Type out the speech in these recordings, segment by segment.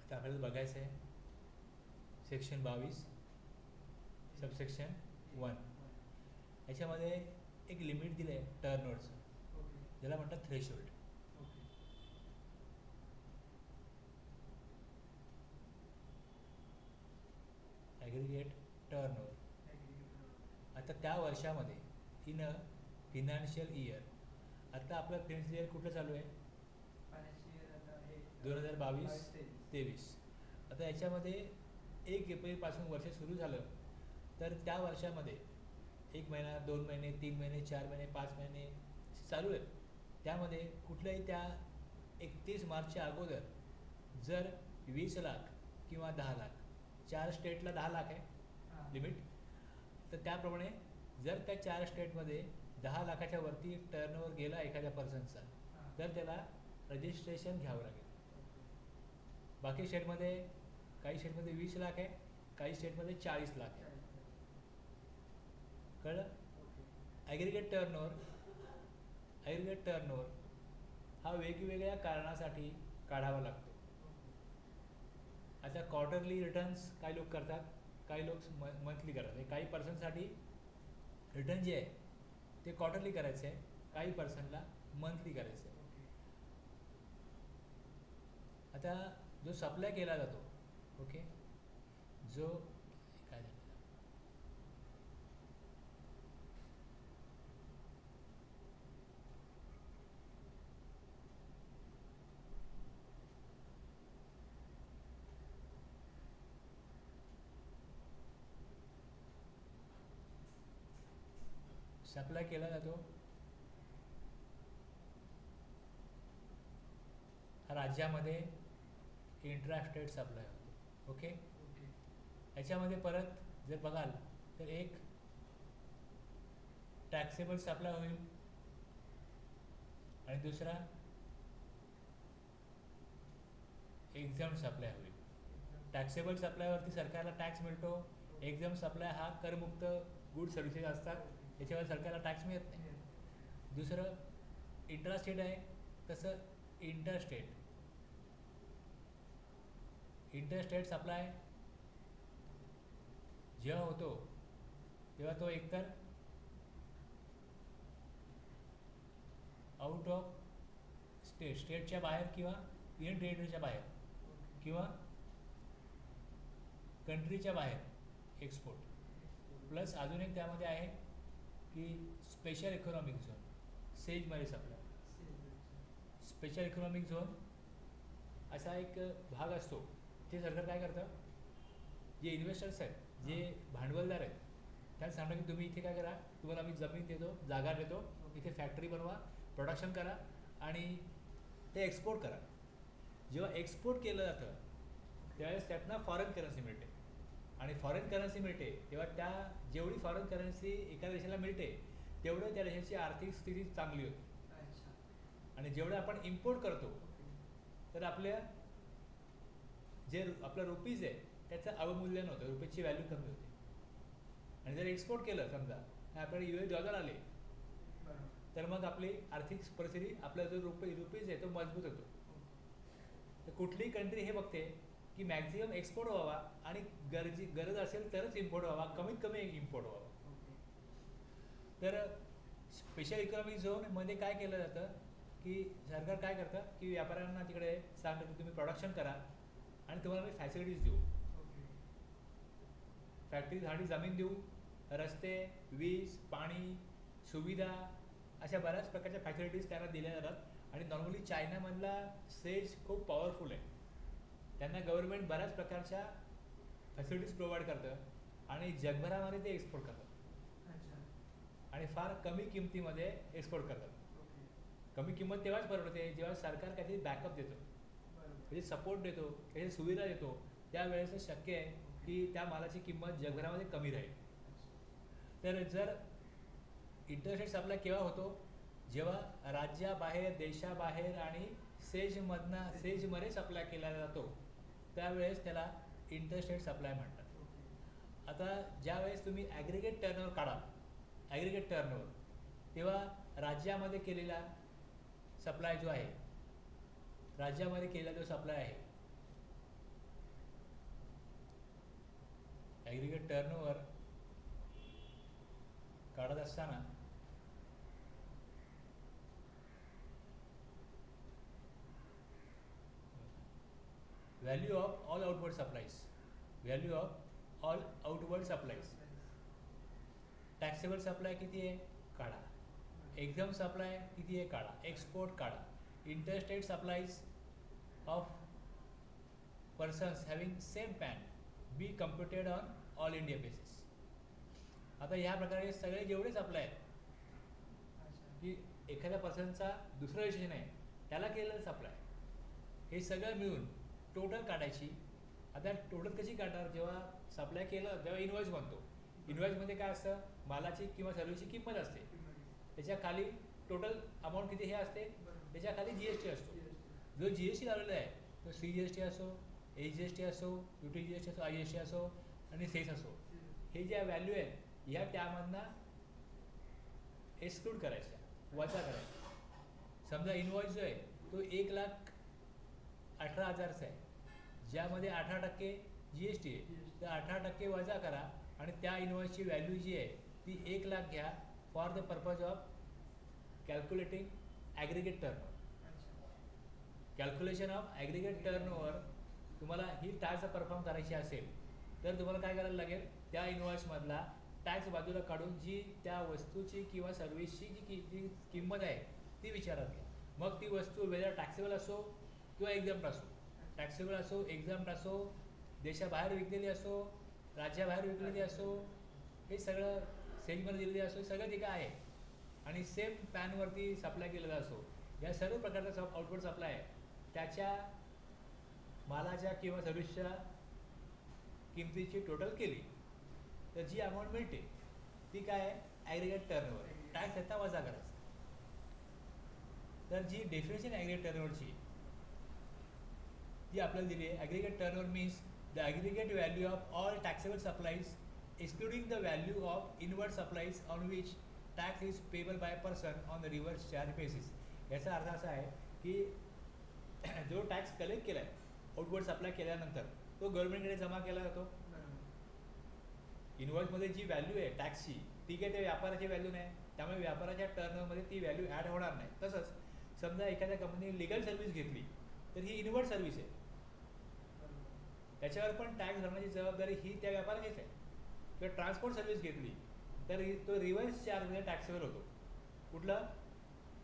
आता आपल्याला बघायचं आहे सेक्शन 22 सबसेक्शन 1 याच्यामध्ये एक लिमिट दिलं आहे टर्नओव्हरचं, ज्याला म्हणतात थ्रेशोल्ड. Aggregate turnover. आता त्या वर्षामध्ये इन अ फिनान्शियल इयर, आता आपलं फिनान्शियल इयर कुठलं चालू आहे? 2022-23. आता याच्यामध्ये 1 एप्रिलपासून वर्ष सुरू झालं तर त्या वर्षामध्ये 1 महिना, 2 महिने, 3 महिने, 4 महिने, 5 महिने चालू आहेत. त्यामध्ये कुठल्याही त्या 31 मार्चच्या अगोदर जर 20 लाख किंवा 10 लाख, 4 स्टेटला 10 लाख आहे लिमिट, तर त्याप्रमाणे जर त्या 4 स्टेटमध्ये 10 लाखाच्या वरती टर्नओव्हर गेला एखाद्या पर्सनचा तर त्याला रजिस्ट्रेशन घ्यावं लागेल. बाकी स्टेटमध्ये, काही स्टेटमध्ये 20 लाख आहे, काही स्टेटमध्ये 40 लाख आहे. कळलं? ॲग्रिगेट टर्नओव्हर हा वेगवेगळ्या कारणासाठी काढावा लागतो. आता क्वार्टरली रिटर्न्स काही लोक करतात, काही लोक मंथली करतात. काही पर्सनसाठी रिटर्न जे आहे ते क्वार्टरली करायचं आहे, काही पर्सनला मंथली करायचं आहे. आता जो सप्लाय केला जातो, ओके, जो काय झालं सप्लाय केला जातो राज्यामध्ये इंट्रा स्टेट सप्लाय होतो. ओके, याच्यामध्ये परत जर बघाल तर एक टॅक्सेबल सप्लाय होईल आणि दुसरा एक्झाम सप्लाय होईल. टॅक्सेबल सप्लायवरती सरकारला टॅक्स मिळतो. एक्झाम सप्लाय हा करमुक्त गुड सर्व्हिसेस असतात, याच्यावर सरकारला टॅक्स मिळत नाही. दुसरं इंट्रा स्टेट आहे, तसं इंटरस्टेट सप्लाय जेव्हा होतो तेव्हा तो एकतर आउट ऑफ स्टेटच्या बाहेर किंवा युनियन टेरिटरीच्या बाहेर किंवा कंट्रीच्या बाहेर एक्सपोर्ट. प्लस अजून एक त्यामध्ये आहे की स्पेशल इकॉनॉमिक झोन, सेजमध्ये सप्लाय. स्पेशल इकॉनॉमिक झोन असा एक भाग असतो, ते सरकार काय करतं, जे इन्व्हेस्टर्स आहेत, जे भांडवलदार आहेत, त्यांना सांगतं की तुम्ही इथे काय करा, तुम्हाला आम्ही जमीन देतो, जागा देतो, इथे फॅक्टरी बनवा, प्रोडक्शन करा आणि ते एक्सपोर्ट करा. जेव्हा एक्सपोर्ट केलं जातं त्यावेळेस त्यातनं फॉरेन करन्सी मिळते, आणि फॉरेन करन्सी मिळते तेव्हा त्या जेवढी फॉरेन करन्सी एका देशाला मिळते तेवढं त्या देशाची आर्थिक स्थिती चांगली होते. आणि जेवढं आपण इम्पोर्ट करतो तर आपल्या जे आपलं रुपीज आहे त्याचं अवमूल्यन होतं, रुपीजची व्हॅल्यू कमी होते. आणि जर एक्सपोर्ट केलं समजा आपल्याकडे US डॉलर आले तर मग आपली आर्थिक परिस्थिती, आपला जो रुपीज आहे तो मजबूत होतो. तर कुठलीही कंट्री हे बघते की मॅक्झिमम एक्सपोर्ट व्हावा आणि गरज असेल तरच इम्पोर्ट व्हावा, कमीत कमी इम्पोर्ट व्हावा. तर स्पेशल इकॉनॉमिक झोनमध्ये काय केलं जातं की सरकार काय करतं की व्यापाऱ्यांना तिकडे सांगतं की तुम्ही प्रोडक्शन करा आणि तुम्हाला मी फॅसिलिटीज देऊ, फॅक्टरीसाठी जमीन देऊ, रस्ते, वीज, पाणी, सुविधा, अशा बऱ्याच प्रकारच्या फॅसिलिटीज त्यांना दिल्या जातात. आणि नॉर्मली चायनामधला सेज खूप पॉवरफुल आहे, त्यांना गव्हर्नमेंट बऱ्याच प्रकारच्या फॅसिलिटीज प्रोव्हाइड करतं आणि जगभरामध्ये ते एक्सपोर्ट करतात आणि फार कमी किमतीमध्ये एक्सपोर्ट करतात. कमी किंमत तेव्हाच परवडते जेव्हा सरकार काहीतरी बॅकअप देतो, म्हणजे सपोर्ट देतो, काही सुविधा देतो, त्यावेळेस शक्य आहे की त्या मालाची किंमत जगभरामध्ये कमी राहील. तर जर इंटरस्टेट सप्लाय केव्हा होतो, जेव्हा राज्याबाहेर, देशाबाहेर आणि सेजमध्ये सप्लाय केला जातो त्यावेळेस त्याला इंटरस्टेट सप्लाय म्हणतात. आता ज्यावेळेस तुम्ही ॲग्रिगेट टर्नओव्हर काढा, ॲग्रिगेट टर्नओव्हर, तेव्हा राज्यामध्ये केलेला सप्लाय जो आहे, राज्यामध्ये केलेला जो सप्लाय आहे ॲग्रिगेट टर्नओव्हर काढत असताना value of all outward supplies, value of all outward supplies. Taxable supply किती आहे काढा, एक्झाम सप्लाय किती आहे काढा, एक्सपोर्ट काढा, interstate supplies of persons having same PAN be computed on all India basis. आता ह्या प्रकारे सगळे जेवढे सप्लाय आहेत की एखाद्या पर्सनचा दुसरं रजिस्ट्रेशन आहे त्याला केलेलं सप्लाय, हे सगळं मिळून टोटल काढायची. आता टोटल कशी काढणार, जेव्हा सप्लाय केलं तेव्हा इनवॉइस बनतो. इनवॉइसमध्ये काय असतं, मालाची किंवा सर्व्हिसची किंमत असते, त्याच्या खाली टोटल अमाऊंट किती हे असते, त्याच्या खाली GST असतो. जो GST लावलेला आहे तो CGST असो, HGST असो, UTGST असो, IGST असो आणि सेस असो, हे ज्या व्हॅल्यू आहेत ह्या त्यामधनं एक्सक्लूड करायच्या, वजा करायच्या. समजा इनवॉइस जो आहे तो 1,18,000चा आहे, ज्यामध्ये 18% GST आहे, तर 18% वजा करा आणि त्या इनवॉइसची व्हॅल्यू जी आहे ती 1,00,000 घ्या for the purpose of calculating aggregate turnover. Calculation of aggregate turnover तुम्हाला ही टास्क परफॉर्म करायची असेल तर तुम्हाला काय करायला लागेल, त्या इनवॉइसमधला टॅक्स बाजूला काढून जी त्या वस्तूची किंवा सर्व्हिसची जी किंमत आहे ती विचारात घ्या. मग ती वस्तू वेगळा टॅक्सेबल असो किंवा एक्झाम्प्ट असो, टॅक्सेबल असो, एक्झाम्प्ट असो, देशाबाहेर विकलेली असो, राज्याबाहेर विकलेली असो, हे सगळं सेलमध्ये दिलेली असो, सगळं जे काय आहे आणि सेम पॅनवरती सप्लाय केलेला असो, या सर्व प्रकारचा आउटवर्ड सप्लाय आहे त्याच्या मालाच्या किंवा सर्व्हिसच्या किमतीची टोटल केली तर जी अमाऊंट मिळते ती काय आहे, ॲग्रिगेट टर्नओव्हर. टॅक्स त्याचा वजा करायचा. तर जी डेफिनेशन ॲग्रिगेट टर्नओव्हरची ती आपल्याला दिली आहे. Aggregate turnover means the aggregate value of all taxable supplies excluding the value of inward supplies on which tax is payable by person on the reverse charge basis. याचा अर्थ असा आहे की जो टॅक्स कलेक्ट केला आहे आउटवर्ड सप्लाय केल्यानंतर तो गव्हर्नमेंटकडे जमा केला जातो. इनवॉइसमध्ये जी व्हॅल्यू आहे टॅक्सची ती काय त्या व्यापाराची व्हॅल्यू नाही, त्यामुळे व्यापाराच्या टर्नमध्ये ती व्हॅल्यू ॲड होणार नाही. तसंच समजा एखाद्या कंपनीने लिगल सर्व्हिस घेतली तर ही इनवर्ड सर्व्हिस आहे, त्याच्यावर पण टॅक्स भरण्याची जबाबदारी ही त्या व्यापाराचीच आहे. किंवा ट्रान्सपोर्ट सर्व्हिस घेतली तर तो रिव्हर्स चार्जमध्ये टॅक्सेबल होतो. कुठलं,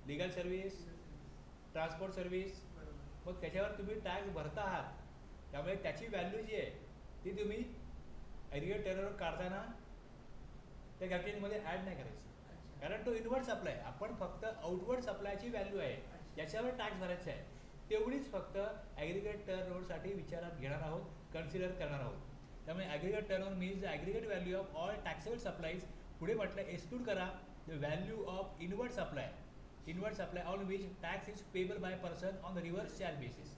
लिगल सर्व्हिस, ट्रान्सपोर्ट सर्व्हिस, मग त्याच्यावर तुम्ही टॅक्स भरता आहात, त्यामुळे त्याची व्हॅल्यू जी आहे ती तुम्ही ॲग्रिगेट टर्नओव्हर काढताना त्या कॅल्क्युलेशनमध्ये ॲड नाही करायची, कारण तो इनवर्ड सप्लाय. आपण फक्त आउटवर्ड सप्लायची व्हॅल्यू आहे ज्याच्यावर टॅक्स भरायचा आहे तेवढीच फक्त ॲग्रिगेट टर्नओव्हरसाठी विचारात घेणार आहोत, कन्सिडर करणार आहोत. त्यामुळे aggregate turnover means the aggregate value of all taxable supplies. पुढे म्हटलं एक्सक्लूड करा the value of inward supply on which tax is payable by person on the reverse charge basis.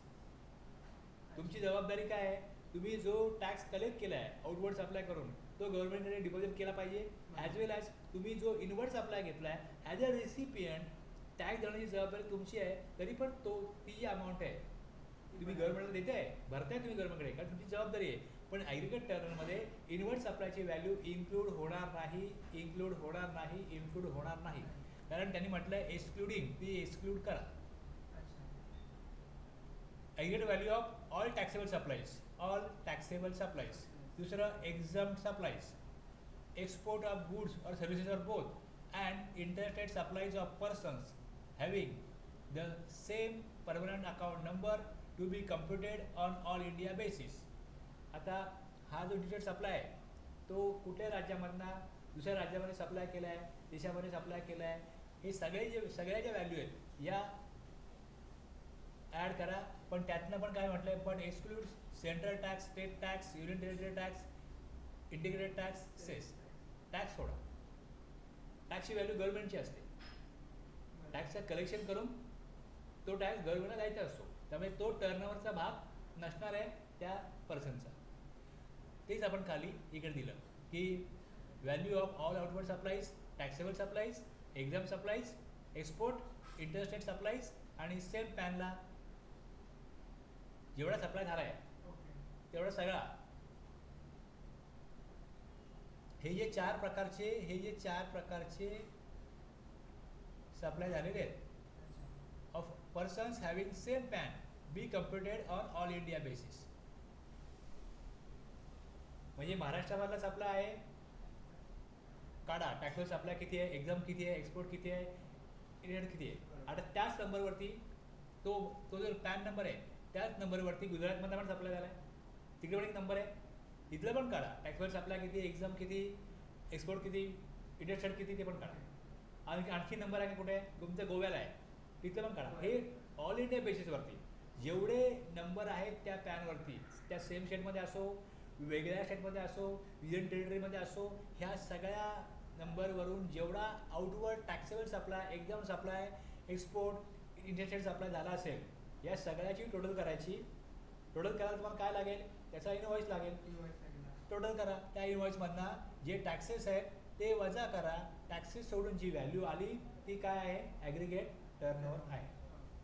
तुमची जबाबदारी काय आहे, तुम्ही जो टॅक्स कलेक्ट केला आहे आउटवर्ड सप्लाय करून तो गव्हर्नमेंटकडे डिपॉझिट केला पाहिजे, ॲज वेल ॲज तुम्ही जो इनवर्ड सप्लाय घेतला आहे ॲज अ रेसिपियंट टॅक्स देण्याची जबाबदारी तुमची आहे. तरी पण ती जी अमाऊंट आहे तुम्ही गव्हर्नमेंटला देते आहे, भरताय तुम्ही गव्हर्नमेंटकडे, कारण तुमची जबाबदारी आहे. पण ॲग्रिगेट टर्नओव्हरमध्ये इनवर्ड सप्लायची व्हॅल्यू इन्क्लूड होणार नाही, कारण त्यांनी म्हटलं आहे एक्सक्लुडिंग, ती एक्सक्लूड करा. Aggregate value of all taxable supplies. दुसरं exempt supplies, export of goods और services or both, and interstate supplies of persons having the same permanent account number to be computed on all India basis. आता हा जो interstate supply आहे तो कुठल्या राज्यामधनं दुसऱ्या राज्यामध्ये सप्लाय केला आहे, देशामध्ये सप्लाय केला आहे, हे सगळ्या ज्या व्हॅल्यू आहेत या ॲड करा. पण त्यातनं पण काय म्हटलं आहे, पण exclude central tax, state tax, union territory tax, integrated tax, cess. Tax सोडा. टॅक्सची व्हॅल्यू गव्हर्नमेंटची असते. टॅक्सचं कलेक्शन करून तो टॅक्स गव्हर्नमेंटला द्यायचा असतो, त्यामुळे तो टर्नओव्हरचा भाग नसणार आहे त्या पर्सनचा. तेच आपण खाली इकडे दिलं की value of all outward supplies, taxable supplies, exam supplies, export, interstate supplies आणि सेम पॅनला जेवढा सप्लाय झाला आहे तेवढा सगळा हे जे चार प्रकारचे सप्लाय झालेले आहेत of persons having same PAN be computed on all India basis. म्हणजे महाराष्ट्रामधला सप्लाय आहे, काढा टॅक्सवर सप्लाय किती आहे, एक्झाम किती आहे, एक्सपोर्ट किती आहे, रेट किती आहे. आता त्याच नंबरवरती तो जो पॅन नंबर आहे त्याच नंबरवरती गुजरातमधला पण सप्लाय झाला आहे, तिकडे पण एक नंबर आहे, तिथलं पण काढा टॅक्सवर सप्लाय किती, एक्झाम किती, एक्सपोर्ट किती, इंटरस्टेट किती ते पण काढा. आणि आणखी नंबर आहे कुठे आहे, तुमचं गोव्याला आहे, तिथलं पण काढा. हे ऑल इंडिया बेसिसवरती जेवढे नंबर आहेत त्या पॅनवरती, त्या सेम स्टेटमध्ये असो, वेगळ्या स्टेटमध्ये असो, युनियन टेरिटरीमध्ये असो, ह्या सगळ्या नंबरवरून जेवढा outward taxable supply, exam supply, export, interstate supply झाला असेल, या सगळ्याची टोटल करायची. टोटल करायला तुम्हाला काय लागेल, त्याचा इनवॉइस लागेल. टोटल करा, त्या इनवॉइसमधनं जे टॅक्सेस आहेत ते वजा करा, टॅक्सेस सोडून जी व्हॅल्यू आली ती काय आहे, ॲग्रिगेट टर्नओव्हर आहे.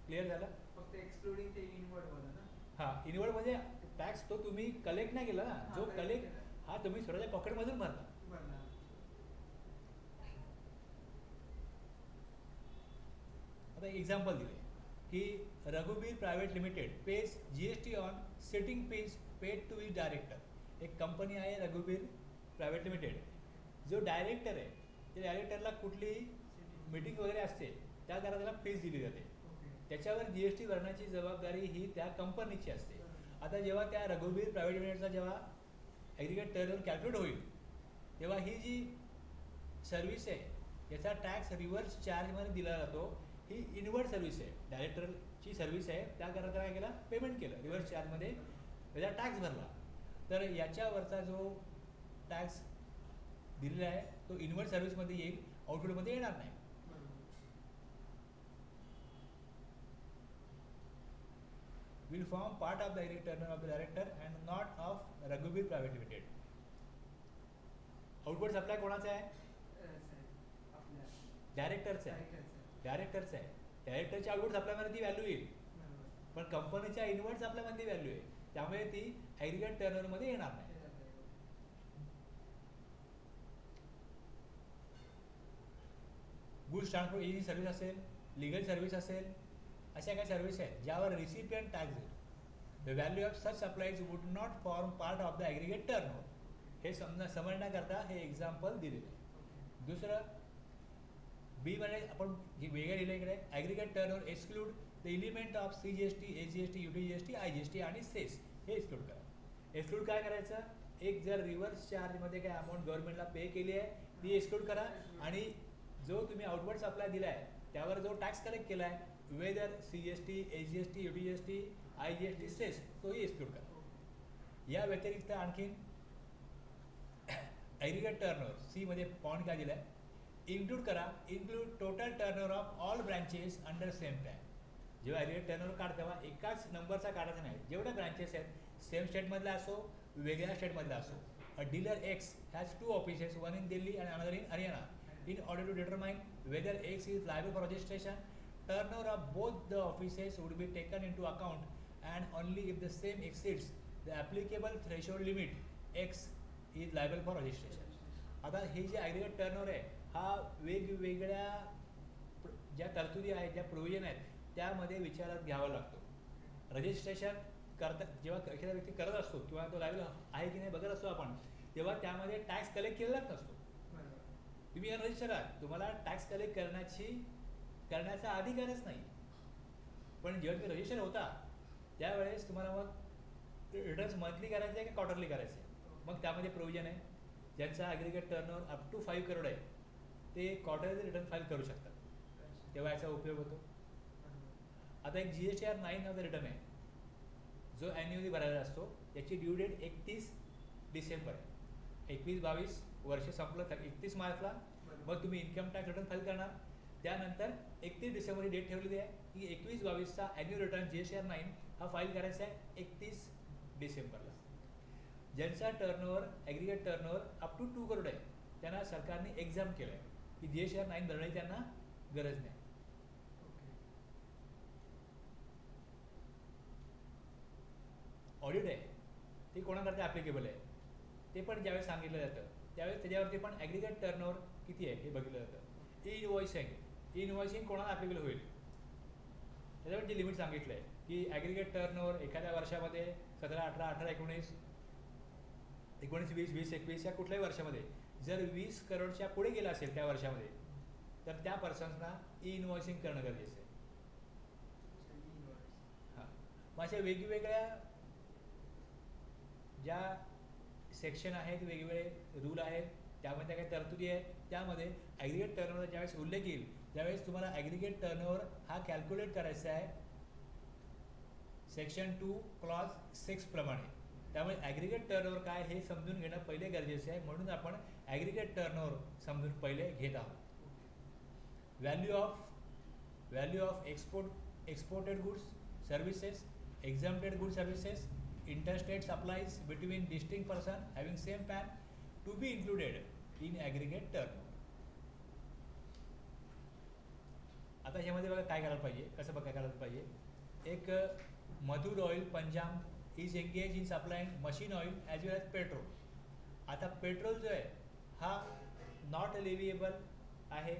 क्लिअर झालं. फक्त एक्सक्लुडिंग ते इनवर्ड वाला ना. हां, इनवर्ड म्हणजे टॅक्स तो तुम्ही कलेक्ट नाही केला ना, जो कलेक्ट हा तुम्ही स्वतःच्या पॉकेटमधून भरला. आता एक्झाम्पल दिले की Raghubir private limited page GST on sitting fees paid two is director. एक कंपनी आहे रघुबीर प्रायव्हेट लिमिटेड, जो डायरेक्टर आहे त्या डायरेक्टरला कुठली मीटिंग वगैरे असते त्याकरता त्याला फीज दिली जाते, त्याच्यावर GST भरण्याची जबाबदारी ही त्या कंपनीची असते. आता जेव्हा त्या रघुबीर प्रायव्हेट लिमिटेडचा जेव्हा ॲग्रिगेट टर्नओव्हर कॅल्क्युलेट होईल तेव्हा ही जी सर्व्हिस आहे याचा टॅक्स रिव्हर्स चार्जमध्ये दिला जातो. ही इनवर्ड सर्व्हिस आहे, डायरेक्टरची सर्व्हिस आहे, त्याकरता काय केलं, पेमेंट केलं रिव्हर्स चार्जमध्ये, त्याचा टॅक्स भरला. तर याच्यावरचा जो टॅक्स दिलेला आहे तो इनवर्ड सर्व्हिसमध्ये येईल, आउटवर्डमध्ये येणार नाही. will form part of the aggregate turnover of the director and not of Raghubir Private Limited. Outward supply कोणाचा आहे, डायरेक्टरचा आहे. डायरेक्टरच्या आउटवर्ड सप्लायमध्ये ती व्हॅल्यू येईल, पण कंपनीच्या इनवर्ड सप्लायमध्ये व्हॅल्यू आहे, त्यामुळे ती ॲग्रिगेट टर्नओव्हरमध्ये येणार नाही. गुड्स ट्रान्सपोर्ट एजन्सी सर्व्हिस असेल, लिगल सर्व्हिस असेल, अशा काही सर्व्हिस आहेत ज्यावर रिसिपियंट टॅक्स देईल. The value of such supplies would not form part of the aggregate turnover. हे समजण्याकरता हे एक्झाम्पल दिलेलं आहे. दुसरं बी मध्ये आपण वेगळं लिहिलं इकडे, aggregate turnover exclude the element of CGST, AGST, UTGST, IGST आणि सेस. हे एक्सक्लूड करा. एक्सक्लूड काय करायचं, एक जर रिव्हर्स चार्जमध्ये काय अमाऊंट गव्हर्नमेंटला पे केली आहे ती एक्सक्लूड करा, आणि जो तुम्ही आउटवर्ड सप्लाय दिला आहे त्यावर जो टॅक्स कलेक्ट केला आहे whether CGST, AGST, UTGST, IGST, cess, तोही एक्सक्लूड करा. या व्यतिरिक्त आणखीन ॲग्रिगेट टर्नओव्हर सी मध्ये पॉईंट काय दिला आहे, इन्क्लूड करा, include total turnover of all branches under same PAN. जेव्हा ॲग्रिगेट टर्नओव्हर काढ तेव्हा एकाच नंबरचा काढायचा नाही, जेवढ्या ब्रँचेस आहेत सेम स्टेटमधला असो वेगळ्या स्टेटमधला असो. अ dealer X has 2 offices, one in Delhi and another in Haryana. In order to determine whether X is liable for registration, turnover of both the offices would be taken into account, and only if the same exceeds the applicable threshold limit, X is liable for registration. आता हे जे aggregate turnover आहे हा वेगवेगळ्या ज्या तरतुदी आहेत, ज्या प्रोव्हिजन आहेत त्यामध्ये विचारात घ्यावा लागतो. रजिस्ट्रेशन करता जेव्हा एखादा व्यक्ती करत असतो किंवा तो लायबल आहे की नाही बघत असतो आपण, तेव्हा त्यामध्ये टॅक्स कलेक्ट केलेलाच नसतो. तुम्ही अनरजिस्टर आहात, तुम्हाला टॅक्स कलेक्ट करण्याचा अधिकारच नाही. पण जेव्हा तुम्ही रजिस्टर होता त्यावेळेस तुम्हाला मग रिटर्न्स मंथली करायचे आहे की क्वार्टरली करायचे आहे, मग त्यामध्ये प्रोव्हिजन आहे. ज्यांचा aggregate turnover up to 5 crore आहे ते क्वार्टरली रिटर्न फाईल करू शकतात, तेव्हा याचा उपयोग होतो. आता एक GSTR 9 नावाचा रिटर्न आहे जो ॲन्युअली भरायला असतो, याची ड्यू डेट 31 डिसेंबर आहे. 21-22 वर्ष संपलं तर 31 मार्चला मग तुम्ही इन्कम टॅक्स रिटर्न फाईल करणार. त्यानंतर 31 डिसेंबरची डेट ठेवलेली आहे की 21-22चा ॲन्युअल रिटर्न GSTR 9 हा फाईल करायचा आहे 31 डिसेंबरला. ज्यांचा turnover aggregate turnover up to 2 crore आहे त्यांना सरकारने एक्झाम केलं आहे की GSTR 9 भरण्याची त्यांना गरज नाही. ऑडिट आहे ते कोणाकरता ॲप्लिकेबल आहे ते पण ज्यावेळेस सांगितलं जातं त्यावेळेस त्याच्यावरती पण ॲग्रिगेट टर्नओव्हर किती आहे हे बघितलं जातं. इनवॉइसिंग कोणाला ॲप्लिकेबल होईल त्याच्यावर जे लिमिट सांगितलं आहे की ॲग्रिगेट टर्नओव्हर एखाद्या वर्षामध्ये 17, 18, 18, 19, 19, 20, 20, 21 या कुठल्याही वर्षामध्ये जर 20 करोडच्या पुढे गेला असेल त्या वर्षामध्ये तर त्या पर्सन्सना इनवॉइसिंग करणं गरजेचं आहे. हां, मग अशा वेगवेगळ्या ज्या सेक्शन आहेत, वेगवेगळे रूल आहेत, त्यामध्ये काही तरतुदी आहेत, त्यामध्ये ॲग्रिगेट टर्नओव्हर ज्यावेळेस उल्लेख येईल त्यावेळेस तुम्हाला ॲग्रिगेट टर्नओव्हर हा कॅल्क्युलेट करायचा आहे सेक्शन 2 क्लॉज 6 प्रमाणे. त्यामुळे ॲग्रिगेट टर्नओव्हर काय हे समजून घेणं पहिले गरजेचे आहे, म्हणून आपण ॲग्रिगेट टर्नओव्हर समजून पहिले घेत आहोत. Value of exported goods services, exempted goods services, interstate supplies between distinct person having same PAN to be included in aggregate turnover. आता ह्यामध्ये बघा काय करायला पाहिजे, कसं बघा करायला पाहिजे. एक Madhur oil Punjab is engage in supplying machine oil as well as petrol. आता पेट्रोल जो आहे हा नॉट लिव्हिएबल आहे.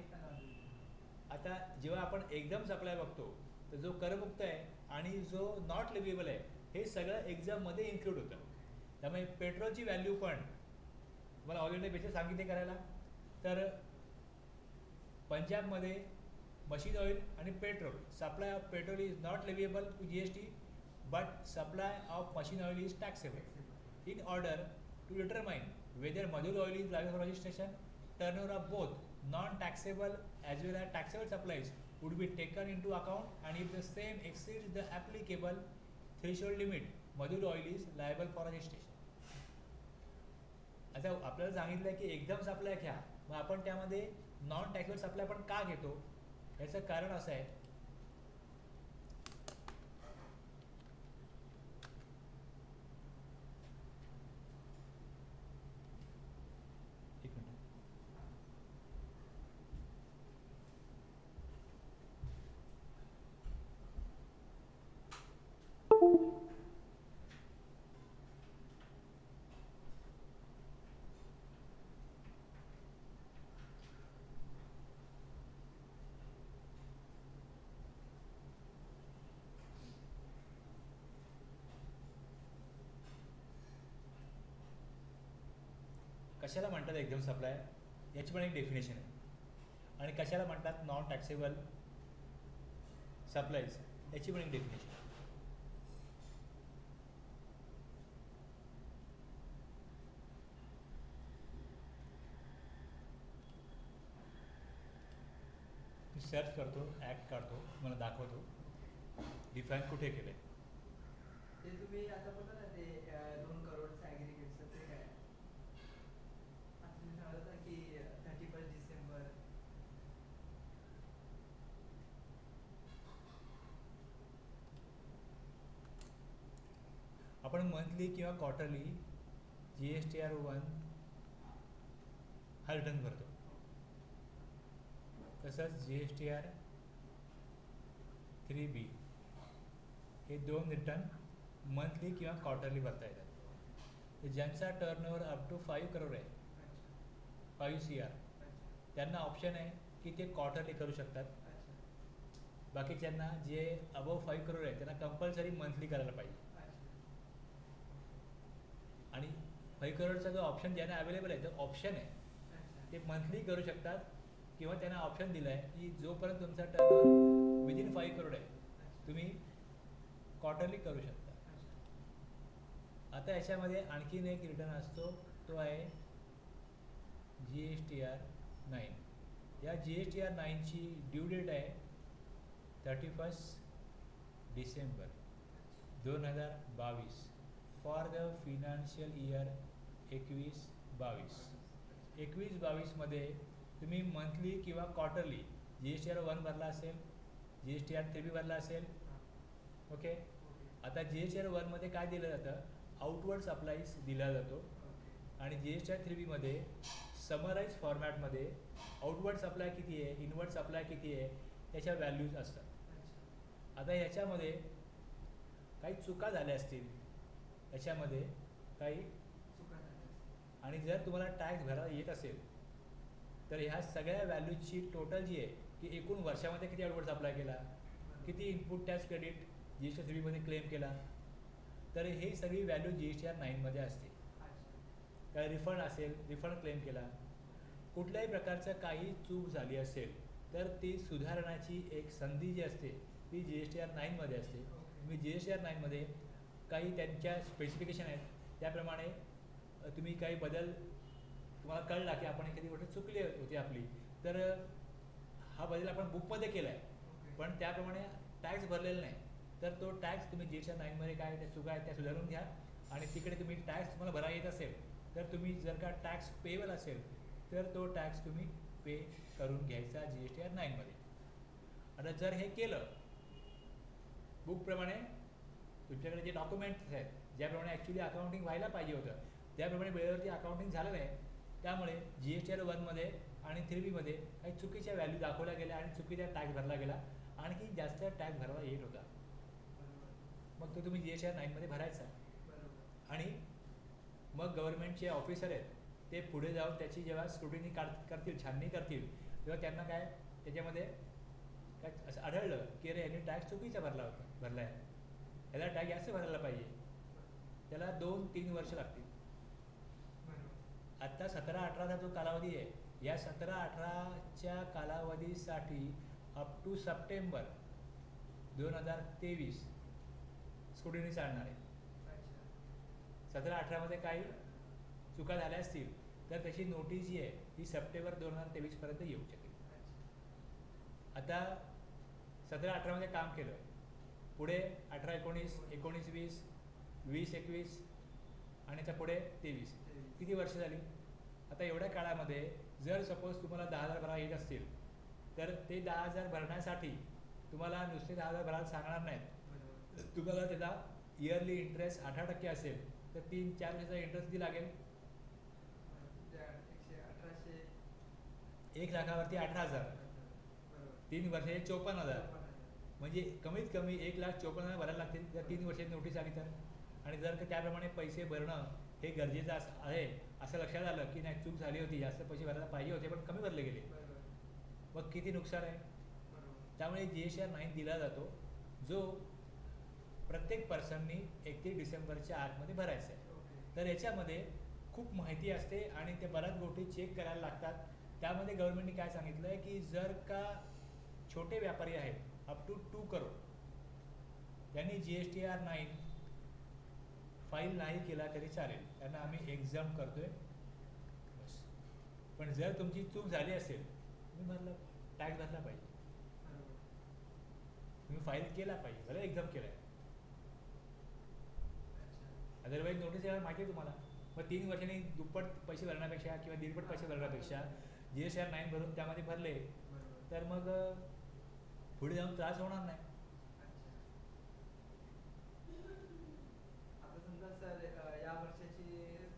आता जेव्हा आपण एकदम सप्लाय बघतो तर जो करमुक्त आहे आणि जो नॉट लिव्हिएबल आहे हे सगळं एक्झाममध्ये इन्क्लूड होतं. त्यामुळे पेट्रोलची व्हॅल्यू पण मला ऑलरेडी बेसिस सांगितले करायला. तर पंजाबमध्ये मशीन ऑइल आणि petrol, supply of petrol is not leviable to GST but supply of machine oil is taxable. In order to determine whether Madhur oil is liable for registration, turnover of both non-taxable as well as taxable supplies would be taken into account, and if the same exceeds the applicable threshold limit, Madhur oil is liable for registration. आता आपल्याला सांगितलं की एकदम supply घ्या, मग आपण त्यामध्ये non taxable supply पण का घेतो याचं कारण असं आहे कशाला म्हणतात एकदम सप्लाय याची पण एक डेफिनेशन आहे, आणि कशाला म्हणतात नॉन टॅक्सेबल सप्लाईज याची पण एक डेफिनेशन आहे. मी सर्च करतो, ॲक्ट काढतो, मला दाखवतो डिफाईन कुठे केलं आहे. ते तुम्ही आता बोलता ना ते 2 करोडचं ॲग्रिगेटचं ते काय आता तुम्ही सांगत ना की 31 डिसेंबर आपण मंथली किंवा क्वार्टरली GSTR1 हा रिटर्न भरतो. तसंच GSTR3B हे 2 रिटर्न मंथली किंवा क्वार्टरली भरता येतात. ज्यांचा टर्नओव्हर अप टू 5 करोड आहे, 5 CR, त्यांना ऑप्शन आहे की ते क्वार्टरली करू शकतात. बाकीच्यांना जे अबव 5 करोड आहे त्यांना कंपल्सरी मंथली करायला पाहिजे. आणि 5 करोडचा जो ऑप्शन ज्यांना अवेलेबल आहे तो ऑप्शन आहे ते मंथली करू शकतात, किंवा त्यांना ऑप्शन दिला आहे की जोपर्यंत तुमचा टर्नओव्हर विदिन 5 करोड आहे तुम्ही क्वार्टरली करू शकता. आता याच्यामध्ये आणखीन एक रिटर्न असतो, तो आहे GSTR9. या GSTR9ची ड्यू डेट आहे 31 December 2022 for the financial year 21-22. 21-22मध्ये तुम्ही मंथली किंवा क्वार्टरली GSTR1 भरला असेल, GSTR3B भरला असेल. ओके, आता GSTR1मध्ये काय दिलं जातं, आउटवर्ड सप्लाईज दिला जातो, आणि GSTR3Bमध्ये समराईज फॉर्मॅटमध्ये आउटवर्ड सप्लाय किती आहे, इनवर्ड सप्लाय किती आहे याच्या व्हॅल्यूज असतात. आता याच्यामध्ये काही चुका झाल्या असतील, याच्यामध्ये काही आणि जर तुम्हाला टॅक्स भरायला येत असेल तर ह्या सगळ्या व्हॅल्यूजची टोटल जी आहे की एकूण वर्षामध्ये किती ॲडवर्ड्स अप्लाय केला, किती input tax credit G S T 3मध्ये क्लेम केला, तर ही सगळी व्हॅल्यू GSTR 9मध्ये असते. अच्छा. काय रिफंड असेल, रिफंड क्लेम केला, कुठल्याही प्रकारचं काही चूक झाली असेल तर ती सुधारण्याची एक संधी जी असते ती GSTR 9मध्ये असते. तुम्ही GSTR 9मध्ये काही त्यांच्या स्पेसिफिकेशन आहेत त्याप्रमाणे तुम्ही काही बदल तुम्हाला कळला की आपण एखादी गोष्ट चुकली होती आपली, तर हा बदल आपण बुकमध्ये केला आहे ओके. पण त्याप्रमाणे टॅक्स भरलेला नाही, तर तो टॅक्स तुम्ही GSTR 9मध्ये काय त्या चुका आहेत त्या सुधारून घ्या. आणि तिकडे तुम्ही टॅक्स तुम्हाला भरायला येत असेल तर तुम्ही जर का टॅक्स पेबल असेल तर तो टॅक्स तुम्ही पे करून घ्यायचा GSTR 9मध्ये. आता जर हे केलं बुकप्रमाणे तुमच्याकडे जे डॉक्युमेंट्स आहेत ज्याप्रमाणे ॲक्च्युली अकाउंटिंग व्हायला पाहिजे होतं त्याप्रमाणे वेळेवरती अकाउंटिंग झालं नाही, त्यामुळे GSTR 1मध्ये आणि 3Bमध्ये काही चुकीच्या व्हॅल्यू दाखवल्या गेल्या आणि चुकीचा टॅक्स भरला गेला, आणखी जास्त टॅक्स भरायला येत होता. बरोबर. मग तो तुम्ही GSTR 9मध्ये भरायचा. बरोबर. आणि मग गव्हर्नमेंटचे ऑफिसर आहेत ते पुढे जाऊन त्याची जेव्हा स्क्रुटिनी करतील, छाननी करतील, तेव्हा त्यांना काय त्याच्यामध्ये काय असं आढळलं की अरे यांनी टॅक्स चुकीचा भरला आहे, याला टॅक्स जास्त भरायला पाहिजे, त्याला 2-3 वर्ष लागतील. बरोबर. आत्ता 17-18चा जो कालावधी आहे, या 17-18च्या कालावधीसाठी अप टू सप्टेंबर 2023 स्क्रुटिनी चालणार आहे. अच्छा. 17-18मध्ये काही चुका झाल्या असतील तर त्याची नोटीस जी आहे ही सप्टेंबर 2023पर्यंत येऊ शकेल. अच्छा. आता 17-18मध्ये काम केलं, पुढे 18-19, 19-20, 20-21 आणि आता पुढे 23, किती वर्ष झाली. आता एवढ्या काळामध्ये जर सपोज तुम्हाला 10,000 भरायला येत असतील तर ते 10,000 भरण्यासाठी तुम्हाला नुसते 10,000 भरायला सांगणार नाहीत, बरोबर. तुम्हाला त्याचा इयरली इंटरेस्ट 18% असेल तर 3-4 वर्षाचा इंटरेस्ट किती लागेल. 118. 1 लाखावरती 18,000, बरोबर. 3 वर्षाचे 54,000, 54,000. म्हणजे कमीत कमी 1,54,000 भरायला लागतील जर 3 वर्षाची नोटीस आली तर. आणि जर का त्याप्रमाणे पैसे भरणं हे गरजेचं आहे असं लक्षात आलं की नाही चूक झाली होती, जास्त पैसे भरायला पाहिजे होते पण कमी भरले गेले, बरोबर. मग किती नुकसान आहे. बरोबर. त्यामुळे GSTR 9 दिला जातो जो प्रत्येक पर्सननी 31 डिसेंबरच्या आतमध्ये भरायचा आहे. ओके. तर याच्यामध्ये खूप माहिती असते आणि ते बऱ्याच गोष्टी चेक करायला लागतात. त्यामध्ये गव्हर्नमेंटने काय सांगितलं आहे की जर का छोटे व्यापारी आहेत अप टू 2 करोड त्यांनी GSTR 9 फाईल नाही केला तरी चालेल, त्यांना आम्ही एक्झाम करतोय बस. पण जर तुमची चूक झाली असेल तुम्ही भरला टॅक्स भरला पाहिजे, बरोबर. तुम्ही फाईल केला पाहिजे, भले एक्झाम केला आहे. अच्छा. अदरवाईज नोटीस यायला माहिती आहे तुम्हाला. मग 3 वर्षांनी दुप्पट पैसे भरण्यापेक्षा किंवा दीडपट पैसे भरण्यापेक्षा GSTR 9 भरून त्यामध्ये भरले बरोबर. तर मग पुढे जाऊन त्रास होणार नाही. अच्छा. आता समजा सर या वर्षाची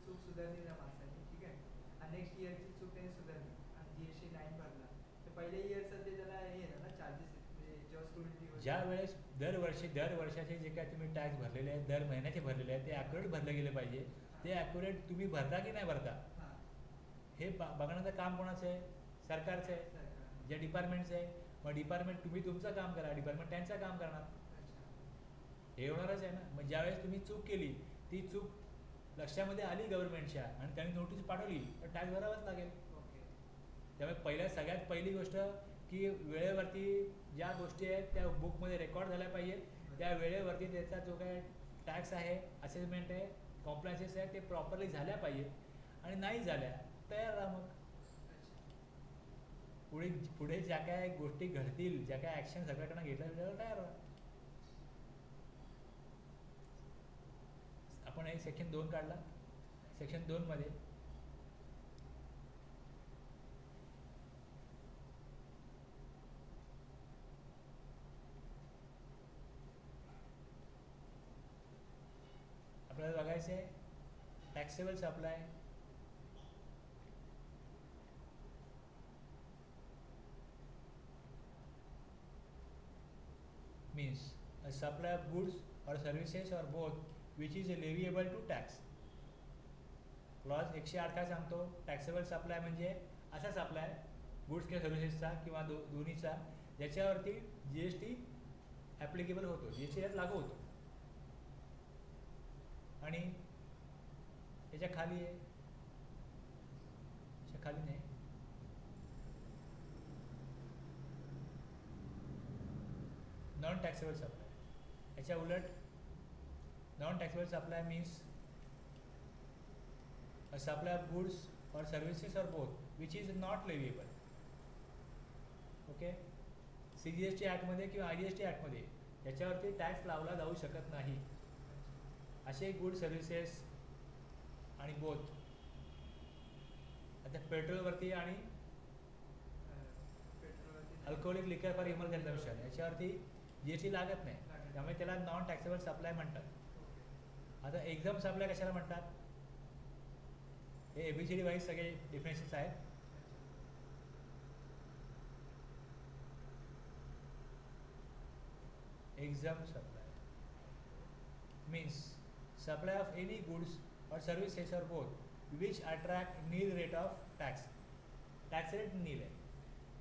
चूक सुधारली ना माणसाने, ठीक आहे, आणि नेक्स्ट इयरची चूक त्यांनी सुधारली आणि GST 9 भरला तर पहिल्या इयरचं ते त्याला हे येणार ना चार्जेस, म्हणजे जेव्हा स्टुडंट ज्या वेळेस दरवर्षाचे जे काय तुम्ही टॅक्स भरलेले आहेत, दर महिन्याचे भरलेले आहेत, ते ॲक्युरेट भरले गेले पाहिजे. ते ॲक्युरेट तुम्ही भरता की नाही भरता हां. हे बघण्याचं काम कोणाचं आहे, सरकारचं आहे, सरकार. ज्या डिपार्टमेंटचं आहे. मग डिपार्टमेंट तुम्ही तुमचं काम करा, डिपार्टमेंट त्यांचं काम करणार, अच्छा. हे होणारच आहे ना. मग ज्यावेळेस तुम्ही चूक केली, ती चूक लक्षामध्ये आली गव्हर्नमेंटच्या आणि त्यांनी नोटीस पाठवली तर टॅक्स भरावाच लागेल. ओके. त्यामुळे सगळ्यात पहिली गोष्ट की वेळेवरती ज्या गोष्टी आहेत त्या बुकमध्ये रेकॉर्ड झाल्या पाहिजेत, त्या वेळेवरती त्याचा जो काय टॅक्स आहे, असेसमेंट आहे, कॉम्प्लायन्सेस आहे ते प्रॉपरली झाल्या पाहिजेत. आणि नाही झाल्या तयार राहा. मग अच्छा. पुढे ज्या काय गोष्टी घडतील, ज्या काय ॲक्शन सगळ्याकडनं घेतल्या तयार राहा. आपण एक सेक्शन 2 काढला. सेक्शन 2 मध्ये आपल्याला बघायचं आहे taxable supply, means a supply of goods or services or both which is leviable to tax. Clause 108 काय सांगतो, टॅक्सेबल सप्लाय म्हणजे असा सप्लाय गुड्स किंवा सर्व्हिसेसचा किंवा दोन्हीचा ज्याच्यावरती GST ॲप्लिकेबल होतो, GST यात लागू होतो. आणि याच्या खाली आहे, याच्या खाली नाही, नॉन टॅक्सेबल सप्लाय. याच्या उलट non taxable supply means a supply of goods or services or both which is not leviable. Okay, CGST ॲक्टमध्ये किंवा IGST ॲक्टमध्ये याच्यावरती टॅक्स लावला जाऊ शकत नाही. असे गुड सर्व्हिसेस आणि बोथ. आता पेट्रोलवरती आणि अल्कोहोलिक लिकर फॉर ह्युमन कन्झम्पशन याच्यावरती GST लागत नाही, त्यामुळे त्याला नॉन टॅक्सेबल सप्लाय म्हणतात. आता एक्झाम सप्लाय कशाला म्हणतात, हे ABCD वाईज सगळे डिफरन्सेस आहेत. Exempt supply means supply of any goods और सर्विसेस और both which attract nil rate of tax. Tax rate nil आहे,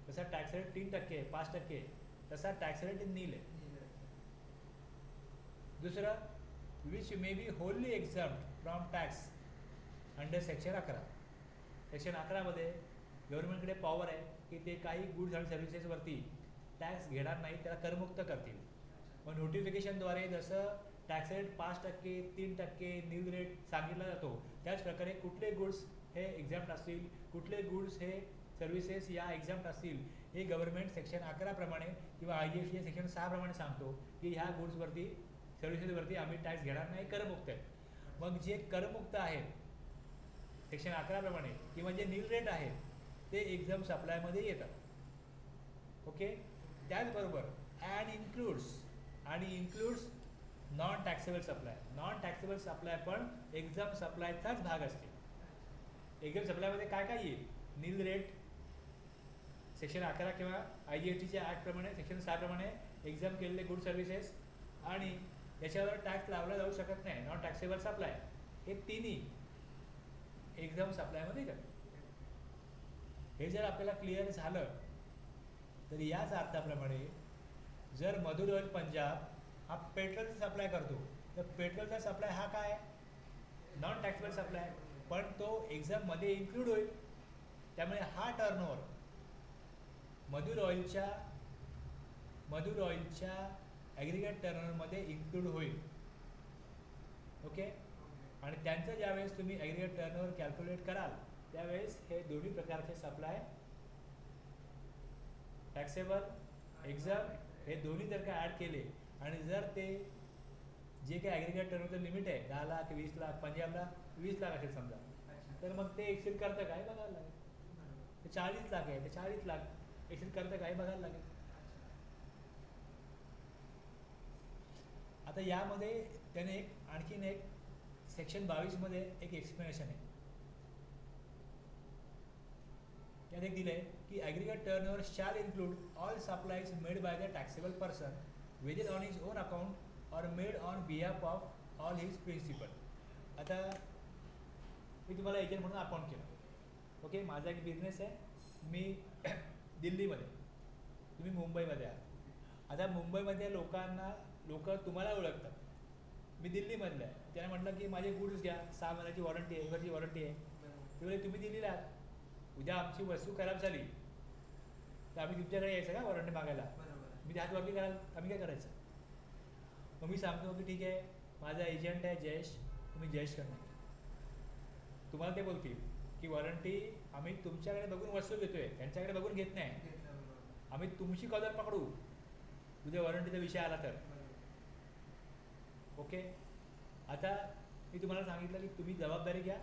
तसा टॅक्स रेट 3%, 5%, तसा टॅक्स रेट नील आहे. दुसरं, which may be wholly exempt from tax under section 11. Section 11मध्ये गव्हर्नमेंटकडे power आहे की ते काही गुड्स आणि सर्व्हिसेसवरती टॅक्स घेणार नाही, त्याला करमुक्त करतील. मग नोटिफिकेशनद्वारे जसं टॅक्स रेट 5%, 3% नील रेट सांगितला जातो, त्याच प्रकारे कुठले गुड्स हे एक्झाम्प्ट असतील, कुठले गुड्स हे सर्व्हिसेस या एक्झाम्प्ट असतील, हे गव्हर्नमेंट सेक्शन 11 प्रमाणे किंवा IGST सेक्शन 6 प्रमाणे सांगतो की ह्या गुड्सवरती सर्व्हिसेसवरती आम्ही टॅक्स घेणार नाही, करमुक्त आहेत. मग जे करमुक्त आहेत सेक्शन 11 प्रमाणे किंवा जे नील रेट आहेत ते एक्झाम सप्लायमध्ये येतात. ओके, त्याचबरोबर includes non taxable supply. Non taxable supply पण एक्झाम सप्लायचाच भाग असते. एक्झाम सप्लायमध्ये काय काय येईल, नील रेट सेक्शन 11 किंवा IGSTच्या ॲक्टप्रमाणे सेक्शन 6 प्रमाणे एक्झाम केलेले गुड सर्व्हिसेस आणि याच्यावर टॅक्स लावला जाऊ शकत नाही, नॉन टॅक्सेबल सप्लाय, हे तिन्ही एक्झाम सप्लायमध्ये येतात. हे जर आपल्याला क्लिअर झालं तर याच अर्थाप्रमाणे जर मधुर ऑइल पंजाब हा पेट्रोलचा सप्लाय करतो तर पेट्रोलचा सप्लाय हा काय, नॉन टॅक्सेबल सप्लाय, पण तो एक्झाममध्ये इन्क्लूड होईल. त्यामुळे हा टर्नओव्हर मधुर ऑइलच्या ॲग्रिगेट टर्नओव्हरमध्ये इन्क्लूड होईल. ओके, आणि त्यांचं ज्यावेळेस तुम्ही ॲग्रिगेट टर्नओव्हर कॅल्क्युलेट कराल त्यावेळेस हे दोन्ही प्रकारचे सप्लाय टॅक्सेबल, एक्झाम हे दोन्ही जर का ॲड केले आणि जर ते जे काही ॲग्रिगेट टर्नओव्हरचं लिमिट आहे 10 लाख, 20 लाख, पंजाबला 20 लाख असेल समजा, तर मग ते एक्सेल करतं काय बघायला लागेल. ते 40 लाख आहे, ते 40 लाख एक्सेल करतं काय बघायला लागेल. आता यामध्ये त्याने आणखीन एक सेक्शन 22मध्ये एक एक्सप्लेनेशन आहे. त्यात एक दिलं आहे की aggregate turnover shall include all supplies made by the taxable person whether on his own account और made on behalf of all his principal. आता मी तुम्हाला एजंट म्हणून अपॉइंट केलं. ओके, माझा एक बिझनेस आहे, मी दिल्लीमध्ये, तुम्ही मुंबईमध्ये आहात. आता मुंबईमध्ये लोक तुम्हाला ओळखतात, मी दिल्लीमधलं आहे. त्याने म्हटलं की माझे गुड्स घ्या, 6 महिन्याची वॉरंटी आहे, 1 वर्षाची वॉरंटी आहे. त्यामुळे तुम्ही दिल्लीला आहात, उद्या आमची वस्तू खराब झाली तर आम्ही तुमच्याकडे यायचं का वॉरंटी मागायला, मी हातवरती कराल, आम्ही काय करायचं. मग मी सांगतो की ठीक आहे, माझा एजंट आहे जयेश, तुम्ही जयेशकडनं, तुम्हाला ते बोलतील की वॉरंटी आम्ही तुमच्याकडे बघून वस्तू घेतोय, त्यांच्याकडे बघून घेत नाही, आम्ही तुमची कदर पकडू उद्या वॉरंटीचा विषय आला तर. ओके, आता मी तुम्हाला सांगितलं की तुम्ही जबाबदारी घ्या,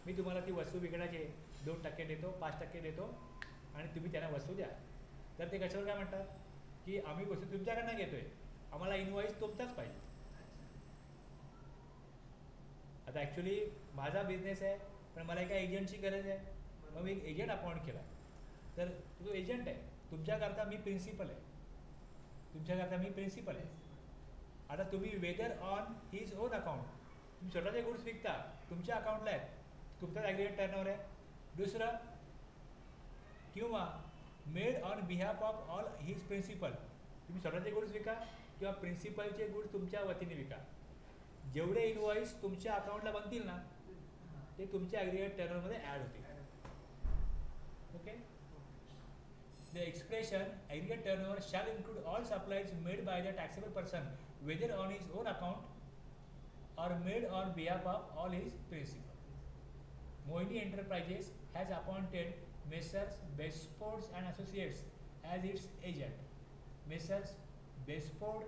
मी तुम्हाला ती वस्तू विकण्याचे 2% देतो, 5% देतो आणि तुम्ही त्यांना वस्तू द्या. तर ते कशावर काय म्हणतात की आम्ही वस्तू तुमच्याकडनं घेतोय, आम्हाला इनवॉइस तुमचाच पाहिजे. आता ॲक्च्युली माझा बिझनेस आहे पण मला एका एजंटची गरज आहे, मग मी एक एजंट अपॉइंट केला. तर तो एजंट आहे, तुमच्याकरता मी प्रिन्सिपल आहे, आता तुम्ही whether on his own account, तुम्ही स्वतःचे गुड्स विकता, तुमच्या अकाउंटला आहेत, तुमचाच ॲग्रिगेट टर्नओव्हर आहे. दुसरं, किंवा made on behalf of all his principal, तुम्ही स्वतःचे गुड्स विका किंवा प्रिन्सिपलचे गुड्स तुमच्या वतीने विका. जेवढे इनवॉइस तुमच्या अकाउंटला बनतील ना ते तुमच्या ॲग्रिगेट टर्नओव्हरमध्ये ॲड होतील. Okay. The expression aggregate turnover shall include all supplies made by the taxable person, whether on his own account or made on behalf of all his principal. Mohini Enterprises has appointed Messrs. Bestford and Associates as its agent. Messrs. Bestford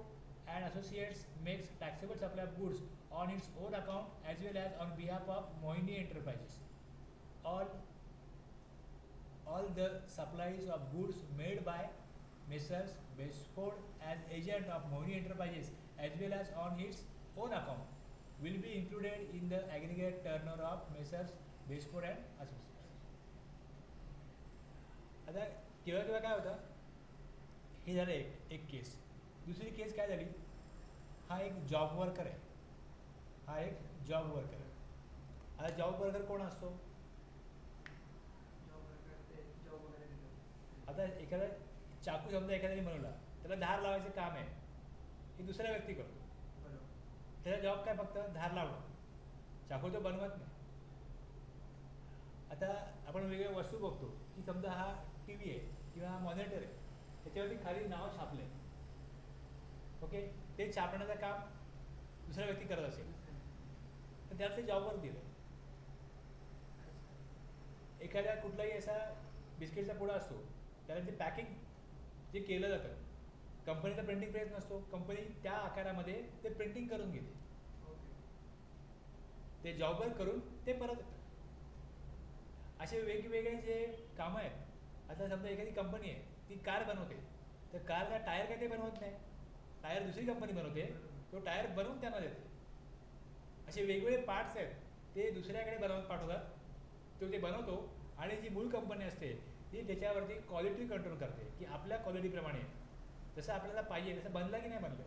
and Associates makes taxable supply of goods on its own account as well as on behalf of Mohini Enterprises. All the supplies of goods made by Messrs. Bestford as agent of Mohini Enterprises as well as on its own account will be included in the aggregate turnover of Messrs. Bestford and Associates. आता केव्हा केव्हा काय होतं, हे झालं एक केस. दुसरी केस काय झाली, हा एक जॉब वर्कर आहे. हा एक जॉब वर्कर आहे. आता जॉब वर्कर कोण असतो, आता एखादा चाकू समजा एखाद्याने बनवला, त्याला धार लावायचं काम आहे, हे दुसरा व्यक्ती करतो. त्याचा जॉब काय, फक्त धार लावणं, चाकू तो बनवत नाही. आता आपण वेगवेगळ्या वस्तू बघतो की समजा हा टी व्ही आहे किंवा हा मॉनिटर आहे, त्याच्यावरती खाली नाव छापलं आहे. ओके, ते छापण्याचं काम दुसरा व्यक्ती करत असेल तर त्याला ते जॉबवर दिलं. एखाद्या कुठलाही असा बिस्किटचा पुडा असतो, त्याला ते पॅकिंग जे केलं जातं, कंपनीचा प्रिंटिंग प्रेस नसतो, कंपनी त्या आकारामध्ये ते प्रिंटिंग करून घेते, ते जॉबवर करून ते परत येतं. असे वेगवेगळे जे कामं आहेत. आता समजा एखादी कंपनी आहे, ती कार बनवते, तर कारचा टायर काय ते बनवत नाही, टायर दुसरी कंपनी बनवते, तो टायर बनवून त्यांना देते. असे वेगवेगळे पार्ट्स आहेत, ते दुसऱ्याकडे बनवून पाठवतात, तो ते बनवतो आणि जी मूळ कंपनी असते ती त्याच्यावरती क्वालिटी कंट्रोल करते की आपल्या क्वालिटीप्रमाणे जसं आपल्याला पाहिजे तसं बनलं की नाही बनलं,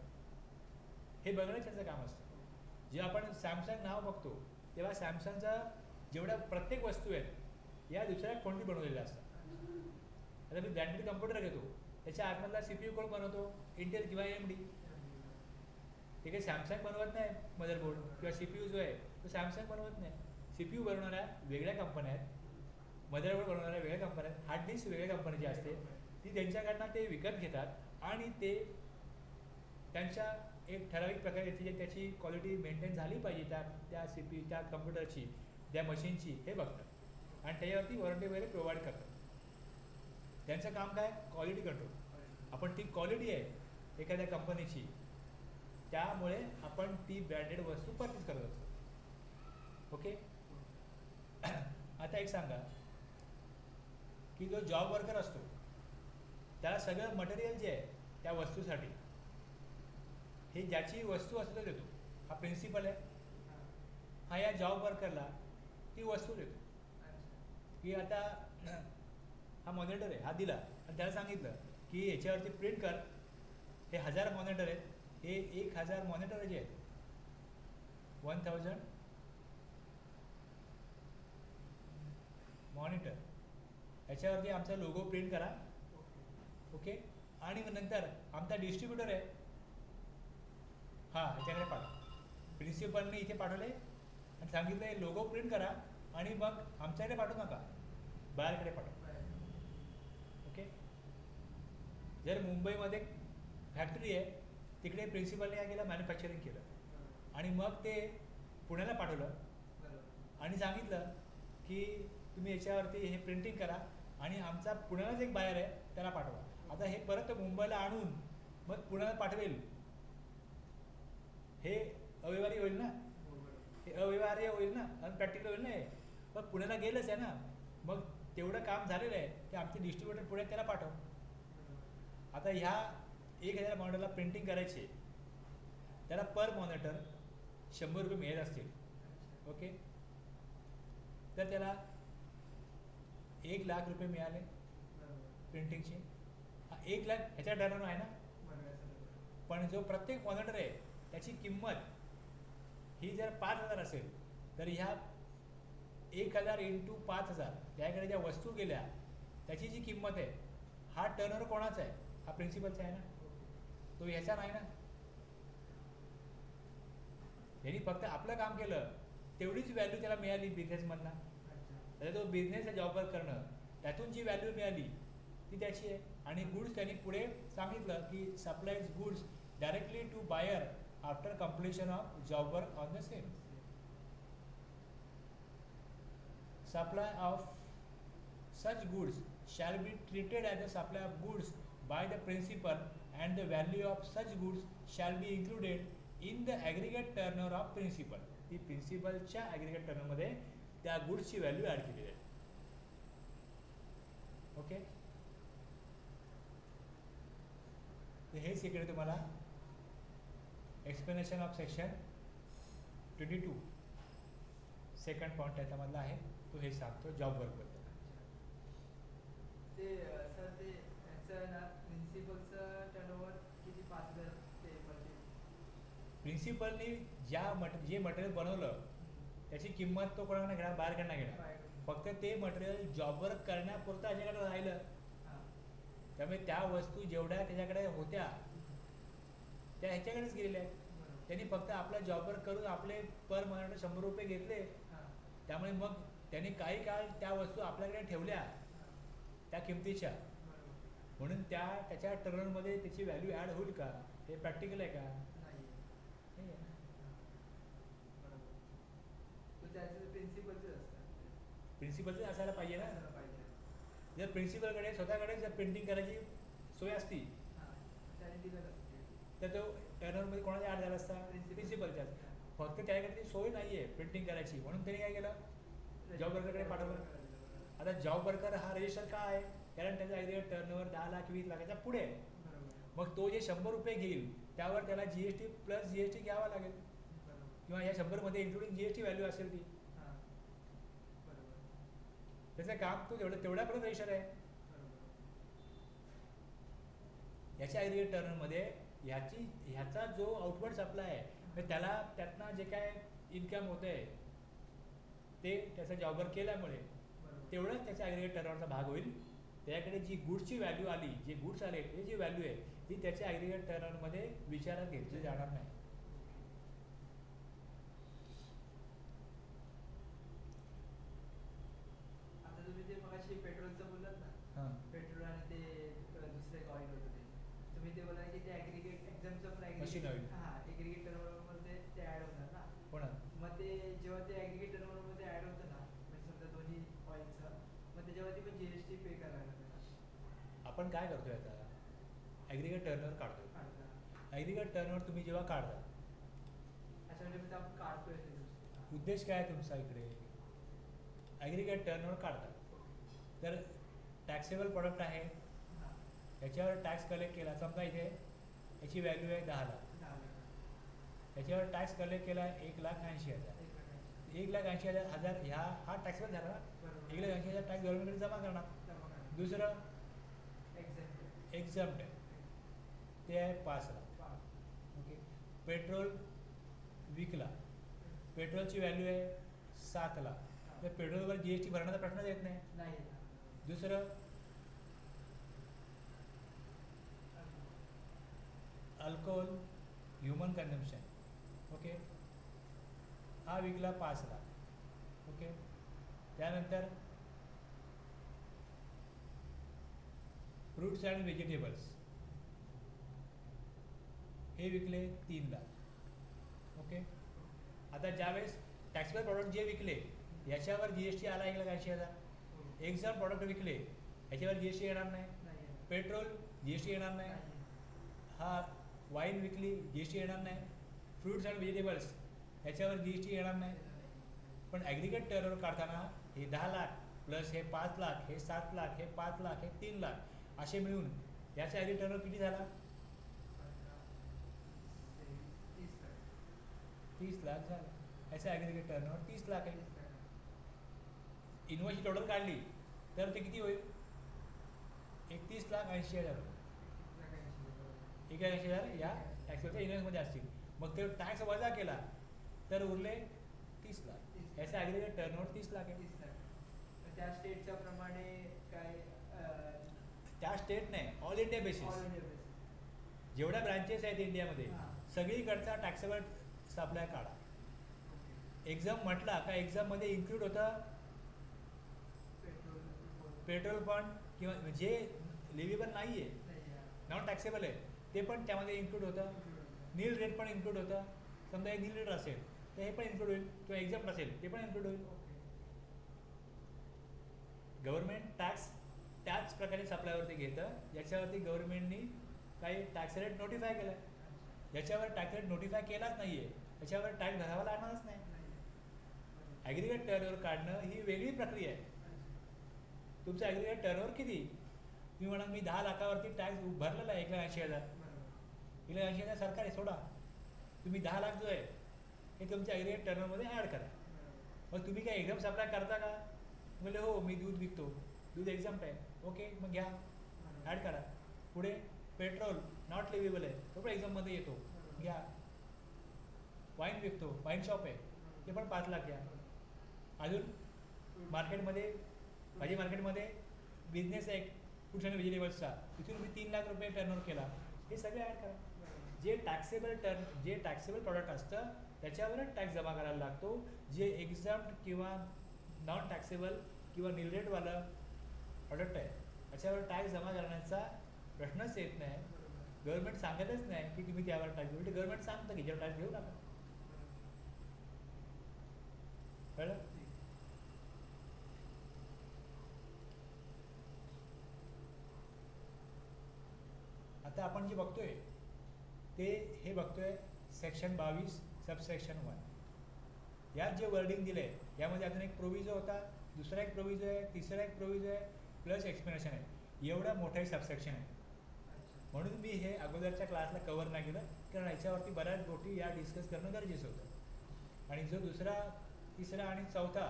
हे बघणं त्याचं काम असतं. जेव्हा आपण सॅमसंग नाव बघतो तेव्हा सॅमसंगचा जेवढ्या प्रत्येक वस्तू आहेत या दुसऱ्या कोणी बनवलेल्या असतात. आता मी ब्रँडेड कम्प्युटर घेतो, त्याच्या आतमधला CPU कोण बनवतो, इंटेल किंवा AMD. ते काही सॅमसंग बनवत नाही, मदरबोर्ड किंवा CPU जो आहे तो सॅमसंग बनवत नाही. CPU बनवणाऱ्या वेगळ्या कंपन्या आहेत, मदरबोर्ड बनवणाऱ्या वेगळ्या कंपन्या आहेत, हार्ड डिस्क वेगळ्या कंपनीची असते, ती त्यांच्याकडनं ते विकत घेतात आणि ते त्यांच्या एक ठराविक प्रकारे त्याची क्वालिटी मेंटेन झाली पाहिजे त्या CPU त्या कम्प्युटरची, त्या मशीनची, हे बघतात आणि त्याच्यावरती वॉरंटी वगैरे प्रोव्हाइड करतात. त्यांचं काम काय, क्वालिटी कंट्रोल. आपण ती क्वालिटी आहे एखाद्या कंपनीची, त्यामुळे आपण ती ब्रँडेड वस्तू परचेस करत असतो. ओके. आता एक सांगा की जो जॉब वर्कर असतो त्याला सगळं मटेरियल जे आहे त्या वस्तूसाठी हे ज्याची वस्तू असतो तो देतो. हा प्रिन्सिपल आहे, हा या जॉब वर्करला ती वस्तू देतो. की आता हा मॉनिटर आहे, हा दिला आणि त्याला सांगितलं की ह्याच्यावरती प्रिंट कर, हे 1000 मॉनिटर आहेत, हे 1000 मॉनिटर जे आहेत 1000 मॉनिटर, ह्याच्यावरती आमचा लोगो प्रिंट करा. ओके. आणि मग नंतर आमचा डिस्ट्रीब्युटर आहे, हां ह्याच्याकडे पाठवा. प्रिन्सिपलने इथे पाठवले आणि सांगितलं लोगो प्रिंट करा आणि मग आमच्याकडे पाठवू नका, बाहेरकडे पाठवा. ओके. जर मुंबईमध्ये फॅक्टरी आहे, तिकडे प्रिन्सिपलने काय केलं, मॅन्युफॅक्चरिंग केलं आणि मग ते पुण्याला पाठवलं आणि सांगितलं की तुम्ही याच्यावरती हे प्रिंटिंग करा आणि आमचा पुण्यालाच एक बायर आहे त्याला पाठवा. आता हे परत मुंबईला आणून मग पुण्याला पाठवेल, हे अव्यवहार्य होईल ना, हे अव्यवहार्य होईल ना, अनप्रॅक्टिकल होईल ना. हे मग पुण्याला गेलंच आहे ना, मग तेवढं काम झालेलं आहे की आमचे डिस्ट्रीब्युटर पुढे त्याला पाठव. आता ह्या 1000 मॉनिटरला प्रिंटिंग करायची, त्याला पर मॉनिटर 100 रुपये मिळत असतील. ओके. तर त्याला 1,00,000 रुपये मिळाले प्रिंटिंगचे. हा 1,00,000 ह्याच्या टर्नओव्हर आहे ना, पण जो प्रत्येक मॉनिटर आहे त्याची किंमत ही जर 5,000 असेल तर ह्या 1000 इंटू 5000 त्याकडे ज्या वस्तू गेल्या त्याची जी किंमत आहे, हा टर्नओव्हर कोणाचा आहे? हा प्रिन्सिपलचा आहे ना, तो ह्याचा नाही ना. यांनी फक्त आपलं काम केलं, तेवढीच व्हॅल्यू त्याला मिळाली बिझनेसमधनं. त्याचा तो बिझनेस जॉबवर करणं, त्यातून जी व्हॅल्यू मिळाली ती त्याची आहे. आणि गुड्स त्यांनी पुढे सांगितलं की supplies goods directly to buyer after completion of job work on the same. Supply of such goods shall be treated as a supply of goods by the principal, and the value of such goods shall be included in the aggregate turnover of principal. ती प्रिन्सिपलच्या aggregate टर्नोमध्ये त्या गुड्सची value add केलेली आहे. Okay, तर हे इकडे तुम्हाला explanation of section 22 second point त्याच्यामधला आहे, तो हे सांगतो जॉब वर्कबद्दल. ते सर ते याचं ना प्रिन्सिपलचं टर्नओव्हर किती 5000 ते प्रिन्सिपलनी जे मटेरियल बनवलं त्याची किंमत तो कोणाकडे घेणार? बाहेरकडनं घेणार. फक्त ते मटेरियल जॉब वर्क करण्यापुरतं त्याच्याकडे राहिलं. त्यामुळे त्या वस्तू जेवढ्या त्याच्याकडे होत्या त्या ह्याच्याकडेच गेलेल्या आहेत. त्यांनी फक्त आपला जॉब वर्क करून आपले पर मंथ 100 रुपये घेतले. त्यामुळे मग त्यांनी काही काळ त्या वस्तू आपल्याकडे ठेवल्या त्या किमतीच्या, म्हणून त्याच्या टर्नओव्हरमध्ये त्याची व्हॅल्यू ॲड होईल का? हे प्रॅक्टिकल आहे का? नाही आहे. प्रिन्सिपलच असायला पाहिजे ना. जर प्रिन्सिपलकडे स्वतःकडे जर प्रिंटिंग करायची सोय असती तर तो टर्नओव्हरमध्ये कोणाचा ॲड झाला असता? प्रिन्सिपलच्याच. फक्त त्याच्याकडे ती सोय नाही आहे प्रिंटिंग करायची, म्हणून त्यांनी काय केलं? जॉब वर्करकडे पाठवलं. आता जॉब वर्कर हा रजिस्टर का आहे? कारण त्याचा ॲग्रिगेट टर्नओव्हर 10 लाख 20 लाखाच्या पुढे आहे. मग तो जे 100 रुपये घेईल त्यावर त्याला GST प्लस GST घ्यावा लागेल, किंवा या 100मध्ये इन्क्लुडिंग GST व्हॅल्यू असेल ती. त्याचं काम तो तेवढ्यापर्यंत रजिस्टर आहे. याच्या ॲग्रिगेट टर्नओव्हरमध्ये ह्याचा जो आउटवर्ड सप्लाय आहे त्याला त्यातनं जे काय इन्कम होतं आहे ते त्याचा जॉब वर्क केल्यामुळे तेवढंच त्याच्या ॲग्रिगेट टर्नओव्हरचा भाग होईल. त्याच्याकडे जी गुड्सची व्हॅल्यू आली, जे गुड्स आले ते जी व्हॅल्यू आहे ती त्याच्या ॲग्रिगेट टर्नओव्हरमध्ये विचारात घेतली जाणार नाही. आता तुम्ही ते मगाशी पेट्रोलचं बोललात ना, हां, पेट्रोल आणि ते दुसरे एक ऑइल होतं ते, तुम्ही ते बोला की ते ॲग्रिगेट एक्झामचं मशीन ऑइल. हां ॲग्रिगेट टर्नओव्हरमध्ये ते ॲड होणार ना. होणार. मग ते जेव्हा ते ॲग्रिगेट टर्नओव्हरमध्ये ॲड होतं ना, म्हणजे समजा दोन्ही ऑइलचं, मग त्याच्यावरती पण GST पे करायला लागतं. आपण काय करतोय आता? ॲग्रिगेट टर्नओव्हर काढतोय. ॲग्रिगेट टर्नओव्हर तुम्ही जेव्हा काढता, अशा वेळेमध्ये आपण काढतोय ते उद्देश काय आहे तुमचा? इकडे ॲग्रिगेट टर्नओव्हर काढता, तर टॅक्सेबल प्रॉडक्ट आहे याच्यावर टॅक्स कलेक्ट केला. समजा इथे याची व्हॅल्यू आहे 10 लाख, याच्यावर टॅक्स कलेक्ट केला 1,80,000. 1,80,000 हा टॅक्सेबल झाला ना. 1,80,000 टॅक्स गव्हर्नमेंटकडे जमा करणार. दुसरं एक्झम्प्ट आहे ते आहे 5 लाख. ओके, पेट्रोल विकला, पेट्रोलची व्हॅल्यू आहे 7 लाख, तर पेट्रोलवर GST भरण्याचा प्रश्नच येत नाही. दुसरं अल्कोहोल ह्युमन कन्झम्पशन, ओके, हा विकला 5 लाख. ओके, त्यानंतर फ्रूट्स अँड व्हेजिटेबल्स हे विकले 3 लाख. ओके, आता ज्यावेळेस टॅक्सेबल प्रॉडक्ट जे विकले याच्यावर GST आला 1,80,000. एक्झाम प्रॉडक्ट विकले याच्यावर GST येणार नाही. पेट्रोल GST येणार नाही. हा वाईन विकली GST येणार नाही. फ्रूट्स अँड व्हेजिटेबल्स याच्यावर GST येणार नाही. पण ॲग्रिगेट टर्नओव्हर काढताना हे 10 लाख प्लस हे 5 लाख, हे 7 लाख, हे 5 लाख, हे 3 लाख असे मिळून याचा ॲग्रिगेट टर्नओव्हर किती झाला? 30 लाख झाला. याचा ॲग्रिगेट टर्नओव्हर 30 लाख आहे. इन्व्हॉइसची टोटल काढली तर ते किती होईल? 31,80,000 रुपये. 1,80,000 या टॅक्सेबलच्या इन्व्हॉइसमध्ये असतील. मग ते टॅक्स वजा केला तर उरले 30 लाख. 30 याचा ॲग्रिगेट टर्नओव्हर 30 लाख आहे. 30 लाख. तर त्या स्टेटच्या प्रमाणे काय त्या स्टेट नाही, all India basis. All India basis. जेवढ्या ब्रांचेस आहेत इंडियामध्ये हां. सगळीकडचा टॅक्सेबल सप्लाय काढा. ओके. एक्झाम म्हटला का एक्झाममध्ये इन्क्लूड होतं पेट्रोल पण किंवा जे लिव्हेबल नाही आहे, नॉन टॅक्सेबल आहे, ते पण त्यामध्ये इन्क्लूड होतं. नील रेट पण इन्क्लूड होतं. समजा एक नील रेट असेल तर हे पण इन्क्लूड होईल, किंवा एक्झाम्प्ट असेल ते पण इन्क्लूड होईल. गव्हर्नमेंट टॅक्स त्याच प्रकारे सप्लायवरती घेतं याच्यावरती गव्हर्नमेंटनी काही टॅक्स रेट नोटिफाय केला आहे. याच्यावर टॅक्स रेट नोटिफाय केलाच नाही आहे, याच्यावर टॅक्स भरावा लागणारच नाही. ॲग्रिगेट टर्नओव्हर काढणं ही वेगळी प्रक्रिया आहे. तुमचं ॲग्रिगेट टर्नओव्हर किती? तुम्ही म्हणाल मी 10 लाखावरती टॅक्स भरलेला आहे 1,80,000. 1,80,000 सरकार आहे सोडा. तुम्ही 10 लाख जो आहे हे तुमच्या ॲग्रिगेट टर्नओव्हरमध्ये ॲड करा. मग तुम्ही काय एक्झाम सप्लाय करता का? म्हणजे हो मी दूध विकतो, दूध एक्झाम्प्ट आहे, ओके मग घ्या, ॲड करा. पुढे पेट्रोल नॉट लिव्हेबल आहे, तो पण एक्झाममध्ये येतो, घ्या. वाईन विकतो, वाईन शॉप आहे, ते पण 5 लाख घ्या. अजून मार्केटमध्ये भाजी मार्केटमध्ये बिझनेस आहे फ्रुट्स अँड व्हेजिटेबल्सचा, तिथून तुम्ही 3 लाख रुपये टर्नओव्हर केला, हे सगळे ॲड करा. जे टॅक्सेबल प्रॉडक्ट असतं त्याच्यावरच टॅक्स जमा करायला लागतो. जे एक्झाम्प्ट किंवा नॉन टॅक्सेबल किंवा नील रेटवालं प्रॉडक्ट आहे त्याच्यावर टॅक्स जमा करण्याचा प्रश्नच येत नाही. गव्हर्नमेंट सांगतच नाही की तुम्ही त्यावर टॅक्स घेऊ, गव्हर्नमेंट सांगतं की ज्यावर टॅक्स घेऊ नका. कळलं? आता आपण जे बघतोय ते हे बघतोय सेक्शन 22 सबसेक्शन 1. यात जे वर्डिंग दिलं आहे यामध्ये अजून एक प्रोव्हिजो होता, दुसरा एक प्रोव्हिजो आहे, तिसरा एक प्रोव्हिजो आहे, प्लस एक्सप्लेनेशन आहे. एवढा मोठा सबसेक्शन आहे. म्हणून मी हे अगोदरच्या क्लासला कवर नाही केलं, कारण याच्यावरती बऱ्याच गोष्टी या डिस्कस करणं गरजेचं होतं. आणि जो दुसरा, तिसरा आणि चौथा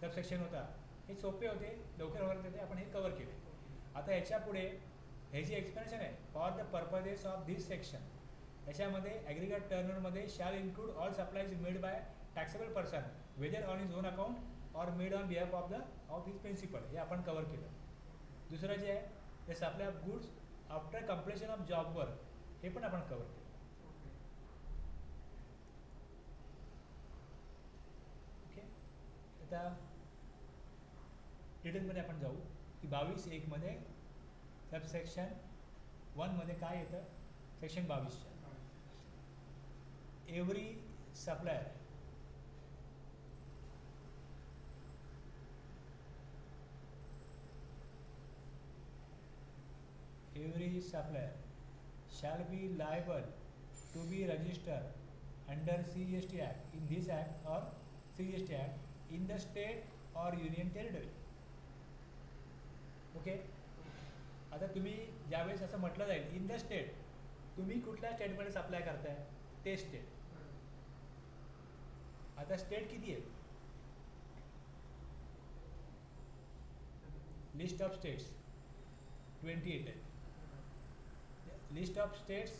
सबसेक्शन होता हे सोपे होते, लवकर होते, आपण हे कवर केले. आता याच्या पुढे हे जे एक्सप्लेनेशन आहे for the purposes of this section, याच्यामध्ये ॲग्रिगेट टर्नओव्हरमध्ये shall include all supplies made by taxable person whether on his own account or made on behalf of his principal, हे आपण कवर केलं. दुसरं जे आहे ते supply of goods after completion of job work, हे पण आपण कवर केलं. ओके, आता डिटेलमध्ये आपण जाऊ की 22(1) मध्ये सबसेक्शन 1 मध्ये काय येतं. सेक्शन 22च्या every supplier shall be liable to be registered under CGST Act in this Act or CGST Act in the state or union territory. Okay, आता तुम्ही ज्यावेळेस असं म्हटलं जाईल इन द स्टेट, तुम्ही कुठल्या स्टेटमध्ये सप्लाय करताय ते स्टेट. आता स्टेट किती आहेत? लिस्ट ऑफ स्टेट्स 28 आहेत. लिस्ट ऑफ स्टेट्स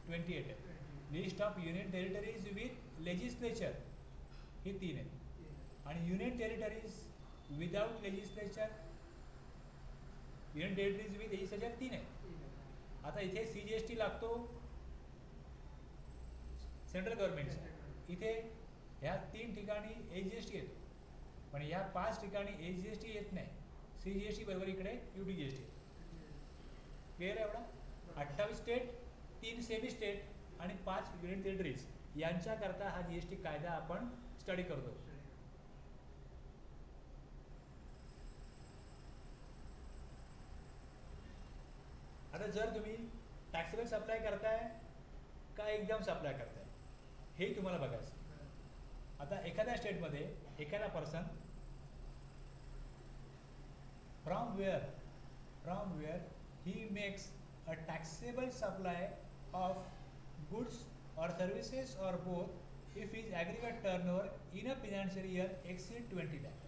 28 आहेत. List of union territories with legislature ही 3 आहेत. आणि union territories without legislature, union territories with legislature 3 आहेत. आता इथे CGST लागतो सेंट्रल गव्हर्नमेंटचा, इथे ह्या 3 ठिकाणी AGST येतो, पण ह्या 5 ठिकाणी AGST येत नाही. CGST बरोबर इकडे UTGST. क्लिअर आहे एवढा? 28 स्टेट, 3 सेमी स्टेट आणि 5 युनियन टेरिटरीज यांच्याकरता हा GST कायदा आपण स्टडी करतो. आता जर तुम्ही टॅक्सेबल सप्लाय करताय का एक्झाम सप्लाय करताय हे तुम्हाला बघायचं. आता एखाद्या स्टेटमध्ये एखादा person from where he makes a taxable supply of goods और सर्विसेस और both if his aggregate turnover in a financial year exceed 20 lakh.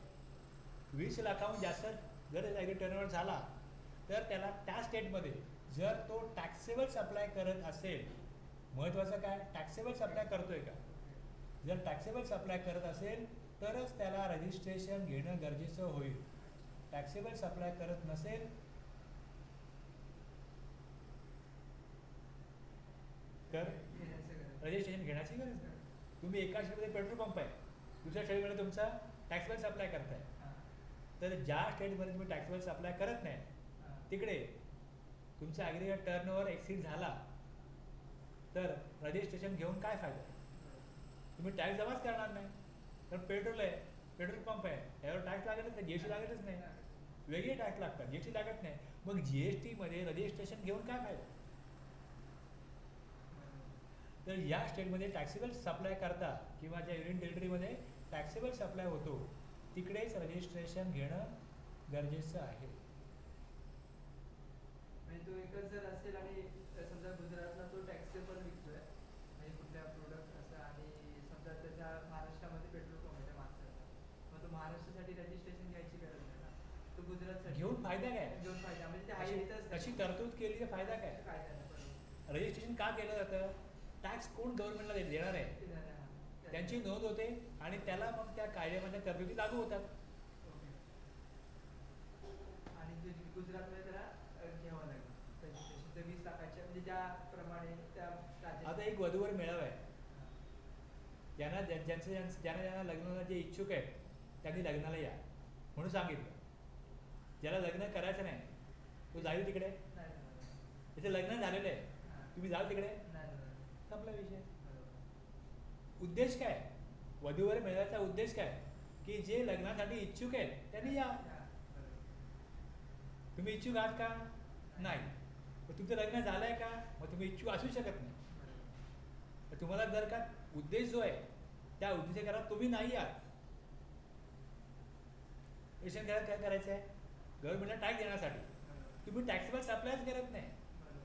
20 लाखाहून जास्त जर ॲग्रिगेट टर्नओव्हर झाला तर त्याला त्या स्टेटमध्ये जर तो टॅक्सेबल सप्लाय करत असेल, महत्त्वाचं काय टॅक्सेबल सप्लाय करतोय का, जर टॅक्सेबल सप्लाय करत असेल तरच त्याला रजिस्ट्रेशन घेणं गरजेचं होईल. टॅक्सेबल सप्लाय करत नसेल तर रजिस्ट्रेशन घेण्याची गरज नाही. तुम्ही एका स्टेटमध्ये पेट्रोल पंप आहे, दुसऱ्या स्टेटमध्ये तुमचा टॅक्सेबल सप्लाय करताय, तर ज्या स्टेटमध्ये तुम्ही टॅक्सेबल सप्लाय करत नाही तिकडे तुमचा ॲग्रिगेट टर्नओव्हर एक्सीड झाला तर रजिस्ट्रेशन घेऊन काय फायदा? तुम्ही टॅक्स जमाच करणार नाही. कारण पेट्रोल आहे, पेट्रोल पंप आहे, यावर टॅक्स लागतच नाही, GST लागतच नाही. वेगळे टॅक्स लागतात, GST लागत नाही. मग GST मध्ये रजिस्ट्रेशन घेऊन काय फायदा? तर या स्टेटमध्ये टॅक्सेबल सप्लाय करता किंवा ज्या युनियन टेरिटरीमध्ये टॅक्सेबल सप्लाय होतो तिकडेच रजिस्ट्रेशन घेणं गरजेचं आहे. म्हणजे तो एकच जर असेल आणि समजा गुजरातला तो टॅक्सेबल विकतोय म्हणजे कुठल्या प्रोडक्ट असं आणि समजा त्याच्या महाराष्ट्रामध्ये पेट्रोल पंप आहे त्या माणसाचा, मग तो महाराष्ट्रासाठी रजिस्ट्रेशन घ्यायची गरज नाही ना, तो गुजरातसाठी घेऊन फायदा काय? घेऊन फायदा म्हणजे ते आहे इथंच तशी तरतूद केली तर फायदा काय? फायदा नाही. बरोबर. रजिस्ट्रेशन का केलं जातं? टॅक्स कोण गव्हर्नमेंटला देणार आहे ते झालं, हां. त्यांची नोंद होते आणि त्याला मग त्या कायद्यामधल्या तरतुदी लागू होतात. ओके. आणि ते गुजरातमध्ये त्याला घ्यावं लागेल रजिस्ट्रेशन ते 20 लाखाच्या म्हणजे ज्याप्रमाणे त्या राज्यात. आता एक वधूवर मेळावा आहे, ज्यांना लग्नाला जे इच्छुक आहेत त्यांनी लग्नाला या म्हणून सांगितलं. ज्याला लग्न करायचं नाही तो जाईल तिकडे, नाही झालं. त्याचं लग्न झालेलं आहे, हां. तुम्ही जाल तिकडे, नाही झालं. संपला विषय. बरोबर. उद्देश काय? वधूवर मेळाव्याचा उद्देश काय? की जे लग्नासाठी इच्छुक आहेत त्यांनी या. बरोबर. तुम्ही इच्छुक आहात का? नाही. मग तुमचं लग्न झालं आहे का? मग तुम्ही इच्छुक असू शकत नाही. बरोबर. तर तुम्हाला जर का उद्देश जो आहे त्या उद्देशाकरता तुम्ही नाही आहात, रेशन कार्ड काय करायचं आहे? गव्हर्नमेंटला टॅक्स देण्यासाठी. बरोबर. तुम्ही टॅक्सेबल सप्लायच करत नाही बरोबर.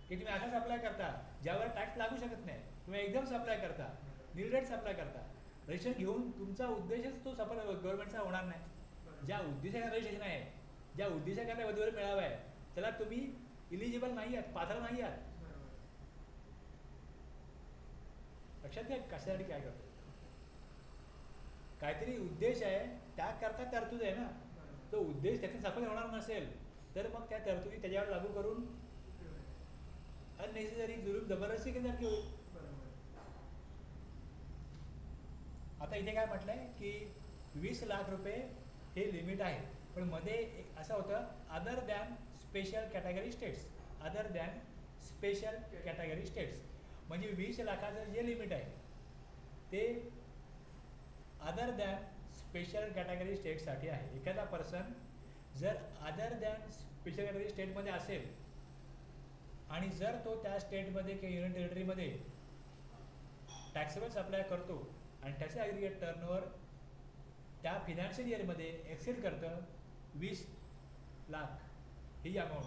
की तुम्ही असा सप्लाय करता ज्यावर टॅक्स लागू शकत नाही. तुम्ही एकदम सप्लाय करता, नील रेट सप्लाय करता. रजिस्ट्रेशन घेऊन तुमचा उद्देशच तो सप्लाय गव्हर्नमेंटचा होणार नाही. बरोबर. ज्या उद्देशाने रजिस्ट्रेशन आहे, ज्या उद्देशाने वधूवर मेळावा आहे, त्याला तुम्ही इलिजिबल नाही आहात, पात्र नाही आहात. बरोबर. लक्षात घ्या कशासाठी काय करतो. काहीतरी उद्देश आहे त्याकरता तरतूद आहे ना. बरोबर. तो उद्देश त्यातून सफल होणार नसेल तर मग त्या तरतुदी त्याच्यावर लागू करून अननेसेसरी जुलूम जबरदस्ती केल्यासारखी होईल. बरोबर. आता इथे काय म्हटलंय की 20 लाख रुपये हे लिमिट आहे, पण मध्ये असं होतं other than special category states. Other than special category states म्हणजे 20 लाखाचं जे लिमिट आहे ते अदर दॅन स्पेशल कॅटेगरी स्टेटसाठी आहे. एखादा पर्सन जर अदर दॅन स्पेशल कॅटेगरी स्टेटमध्ये असेल आणि जर तो त्या स्टेटमध्ये किंवा युनियन टेरिटरीमध्ये टॅक्सेबल सप्लाय करतो आणि त्याचं ॲग्रिगेट टर्नओव्हर त्या फिनान्शियल इयरमध्ये एक्सेड करतं 20 लाख ही अमाऊंट,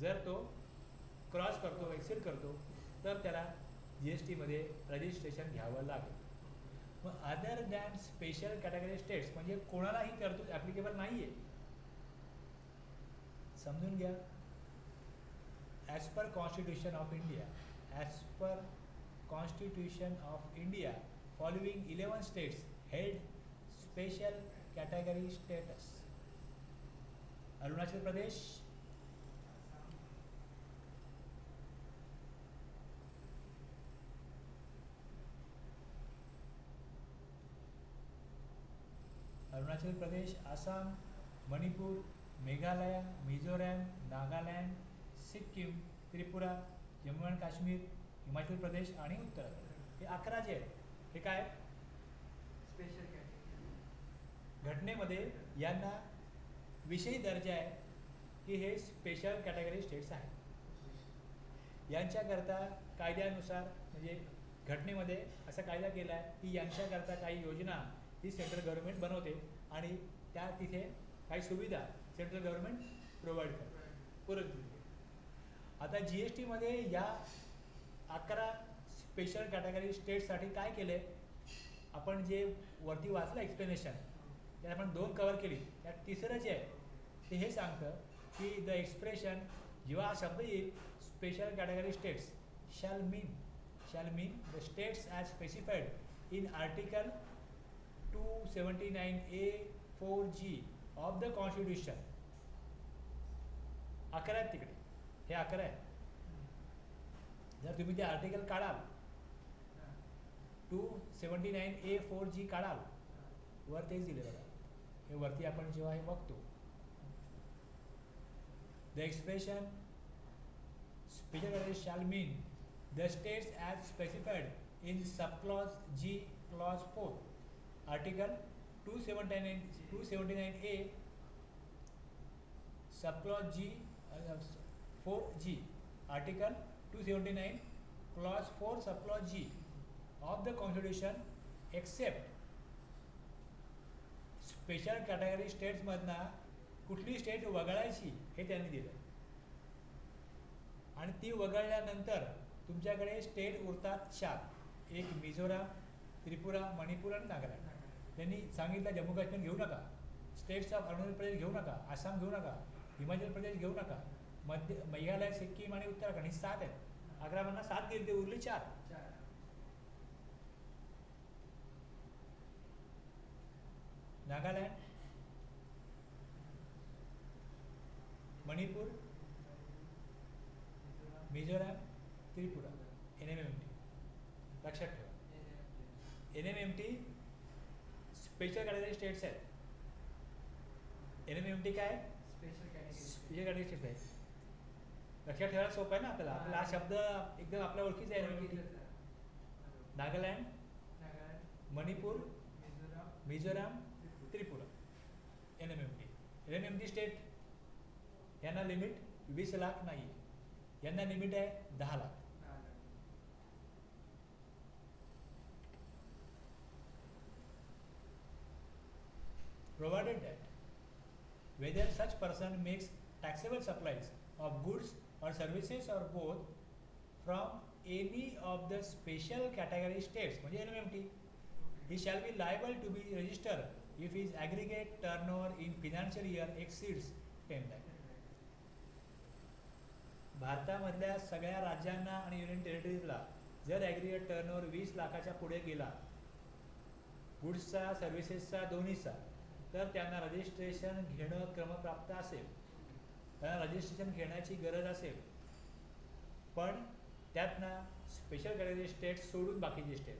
जर तो क्रॉस करतो, एक्सेड करतो, तर त्याला GST मध्ये रजिस्ट्रेशन घ्यावं लागेल. मग other than special category states म्हणजे कोणालाही तरतूद ॲप्लिकेबल नाही आहे. समजून घ्या. As per Constitution of India, as per Constitution of India, following 11 states had special category status. Arunachal Pradesh, Arunachal Pradesh, Assam, Manipur, Meghalaya, Mizoram, Nagaland, Sikkim, Tripura, Jammu and Kashmir, Himachal Pradesh आणि उत्तराखंड हे 11 जे आहेत. हे काय स्पेशल कॅटेगरी घटनेमध्ये यांना विशेष दर्जा आहे की हे स्पेशल कॅटेगरी स्टेट्स आहेत. यांच्याकरता कायद्यानुसार म्हणजे घटनेमध्ये असा कायदा केला आहे की यांच्याकरता काही योजना ही सेंट्रल गव्हर्नमेंट बनवते आणि त्या तिथे काही सुविधा सेंट्रल गव्हर्नमेंट प्रोव्हाइड करते, पुरवते. आता GST मध्ये या 11 स्पेशल कॅटेगरी स्टेटसाठी काय केले, आपण जे वरती वाचलं एक्सप्लेनेशन त्यात आपण 2 कव्हर केली. त्यात तिसरं जे आहे ते हे सांगतं की द एक्सप्रेशन जेव्हा हा शब्द येईल special category states shall shall mean the states as specified in Article 279A(4)(g) of the Constitution. 11 आहेत तिकडे, हे 11 आहे. जर तुम्ही ते आर्टिकल काढाल 279A(4)(g) काढाल, वर तेच दिले बघा, हे वरती आपण जेव्हा हे बघतो, the expression special category shall mean the states as specified in subclause G clause 4 article 279A subclause G 4G article 279 clause 4 subclause G of the Constitution except special category स्टेट्समधनं कुठली स्टेट वगळायची हे त्यांनी दिलं, आणि ती वगळल्यानंतर तुमच्याकडे स्टेट उरतात 4, एक मिझोराम, त्रिपुरा, मणिपूर आणि नागालँड. त्यांनी सांगितलं जम्मू काश्मीर घेऊ नका, स्टेट्स ऑफ अरुणाचल प्रदेश घेऊ नका, आसाम घेऊ नका, हिमाचल प्रदेश घेऊ नका, मेघालय, सिक्कीम आणि उत्तराखंड ही 7 आहेत. 11 मधनं 7 गेली, ते उरली 4. नागालँड, मणिपूर, मिझोराम, त्रिपुरा, NMMT. लक्षात ठेवा, NMMT स्पेशल कॅटेगरी स्टेट्स आहेत. NMMT काय? स्पेशल कॅटेगरी स्टेट्स आहेत. लक्षात ठेवायला सोपं आहे ना आपल्याला, आपला हा शब्द एकदम आपल्या ओळखीचा आहे. NMMT. Nagaland, Manipur, Mizoram, Tripura, NMMT. NMMT state यांना लिमिट 20 लाख नाही, यांना लिमिट आहे 10 lakh. Provided that whether such person makes taxable supplies of goods or services or both from any of the special category states, म्हणजे NMMT, he shall be liable to be registered if his aggregate turnover in financial year exceeds 10 lakh. भारतामधल्या सगळ्या राज्यांना आणि union टेरिटरीजला जर aggregate turnover 20 लाखाच्या पुढे गेला, गुड्सचा, सर्व्हिसेसचा, दोन्हीचा, तर त्यांना रजिस्ट्रेशन घेणं क्रमप्राप्त असेल, त्यांना रजिस्ट्रेशन घेण्याची गरज असेल. पण त्यातनं स्पेशल कॅटेगरी स्टेट सोडून बाकीचे स्टेट,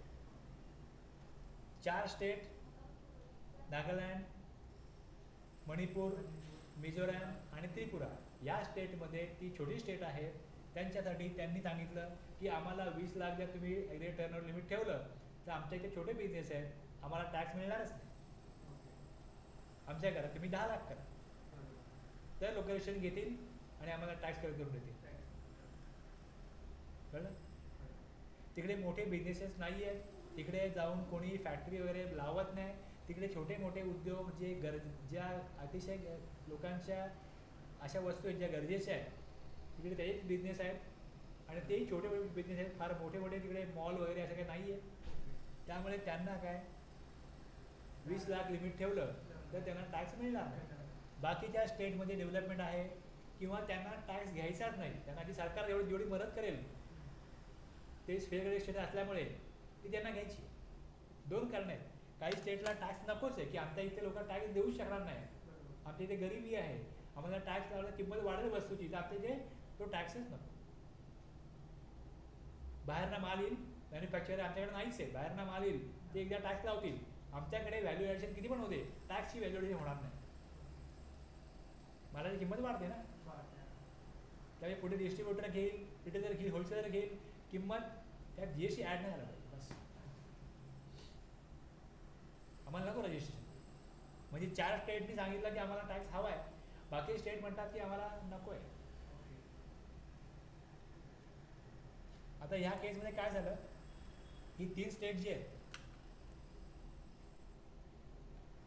4 स्टेट, नागालँड, मणिपूर, मिझोराम आणि त्रिपुरा, या स्टेटमध्ये ती छोटी स्टेट आहे, त्यांच्यासाठी त्यांनी सांगितलं की आम्हाला 20 लाख जर तुम्ही ॲग्रिगेट टर्नओव्हर लिमिट ठेवलं तर आमच्या इथे छोटे बिझनेस आहेत, आम्हाला टॅक्स मिळणारच नाही. आमच्या घरात तुम्ही 10 लाख करा, तर लोक रजिस्ट्रेशन घेतील आणि आम्हाला टॅक्स कलेक्ट करून देतील. कळलं? तिकडे मोठे बिझनेसेस नाही आहेत, तिकडे जाऊन कोणी फॅक्टरी वगैरे लावत नाही. तिकडे छोटे मोठे उद्योग जे ज्या अतिशय लोकांच्या अशा वस्तू आहेत ज्या गरजेच्या आहेत, तिकडे तेच बिझनेस आहेत, आणि तेही छोटे मोठे बिझनेस आहेत. फार मोठे मोठे तिकडे मॉल वगैरे असं काही नाही आहे. त्यामुळे त्यांना काय 20 लाख लिमिट ठेवलं तर त्यांना टॅक्स मिळणार नाही. बाकीच्या स्टेटमध्ये डेव्हलपमेंट आहे किंवा त्यांना टॅक्स घ्यायचाच नाही, त्यांना ती सरकार जेवढी मदत करेल ते स्पेशल स्टेट असल्यामुळे ती त्यांना घ्यायची. 2 कारण आहेत. काही स्टेटला टॅक्स नकोच आहे, की आमच्या इथे लोक टॅक्स देऊ शकणार नाही, आमच्या इथे गरिबी आहे, आम्हाला टॅक्स लावला किंमत वाढेल वस्तूची, तर आमच्या इथे तो टॅक्सच नको. बाहेरनं माल येईल, मॅन्युफॅक्चर आमच्याकडे नाहीच आहे, बाहेरनं माल येईल, ते एकदा टॅक्स लावतील, आमच्याकडे व्हॅल्यू ॲडिशन किती पण होते, टॅक्सची व्हॅल्यू ॲडिशन होणार नाही, मालाची किंमत वाढते ना. त्यावेळी पुढे डिस्ट्रीब्युटर घेईल, रिटेलर घेईल, होलसेलर घेईल, किंमत त्यात GST ॲड नाही झाला पाहिजे, बस. आम्हाला नको रजिस्ट्रेशन. म्हणजे 4 स्टेटनी सांगितलं की आम्हाला टॅक्स हवा आहे, बाकी स्टेट म्हणतात की आम्हाला नको आहे. आता ह्या केसमध्ये काय झालं, ही 3 स्टेट जी आहेत,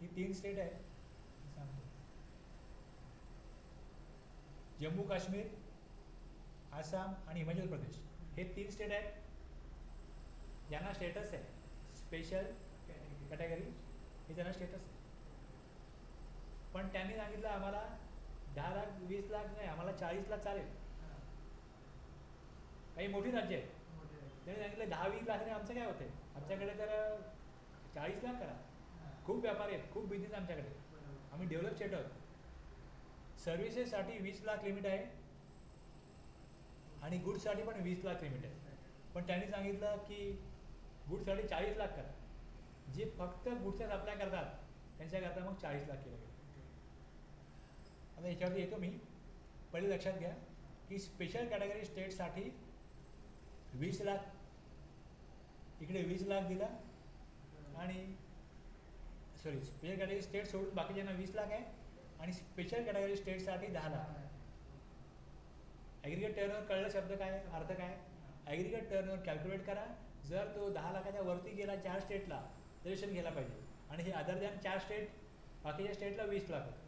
ही 3 स्टेट आहेत, जम्मू काश्मीर, आसाम आणि हिमाचल प्रदेश, हे 3 स्टेट आहेत ज्यांना स्टेटस आहे स्पेशल कॅटेगरी, हे त्यांना स्टेटस आहे. पण त्यांनी सांगितलं आम्हाला 10 लाख 20 लाख नाही, आम्हाला 40 लाख चालेल. काही मोठी राज्य आहेत त्याने सांगितलं 10-20 लाखाने आमचं काय होतं आहे, आमच्याकडे तर 40 लाख करा. खूप व्यापारी आहेत, खूप बिझनेस आमच्याकडे, बरोबर. आम्ही डेव्हलप स्टेट आहोत. सर्व्हिसेससाठी 20 लाख लिमिट आहे आणि गुड्ससाठी पण 20 लाख लिमिट आहे. पण त्यांनी सांगितलं की गुड्ससाठी 40 लाख करा. जे फक्त गुड्सचा सप्लाय करतात त्यांच्याकरता मग 40 लाख केलं गेलं. आता याच्यावरती येतो मी. पहिले लक्षात घ्या की स्पेशल कॅटेगरी स्टेटसाठी 20 लाख, इकडे 20 लाख दिला आणि सॉरी स्पेशल कॅटेगरी स्टेट सोडून बाकीच्यांना 20 लाख आहे आणि स्पेशल कॅटेगरी स्टेटसाठी 10 लाख. ॲग्रिगेट टर्नओव्हर कळलं शब्द काय, अर्थ काय? ॲग्रिगेट टर्नओव्हर कॅल्क्युलेट करा. जर तो 10 लाखाच्या वरती गेला 4 स्टेटला रजिस्ट्रेशन घ्यायला पाहिजे आणि हे अदर दॅन 4 स्टेट, बाकीच्या स्टेटला 20 लाख होतं.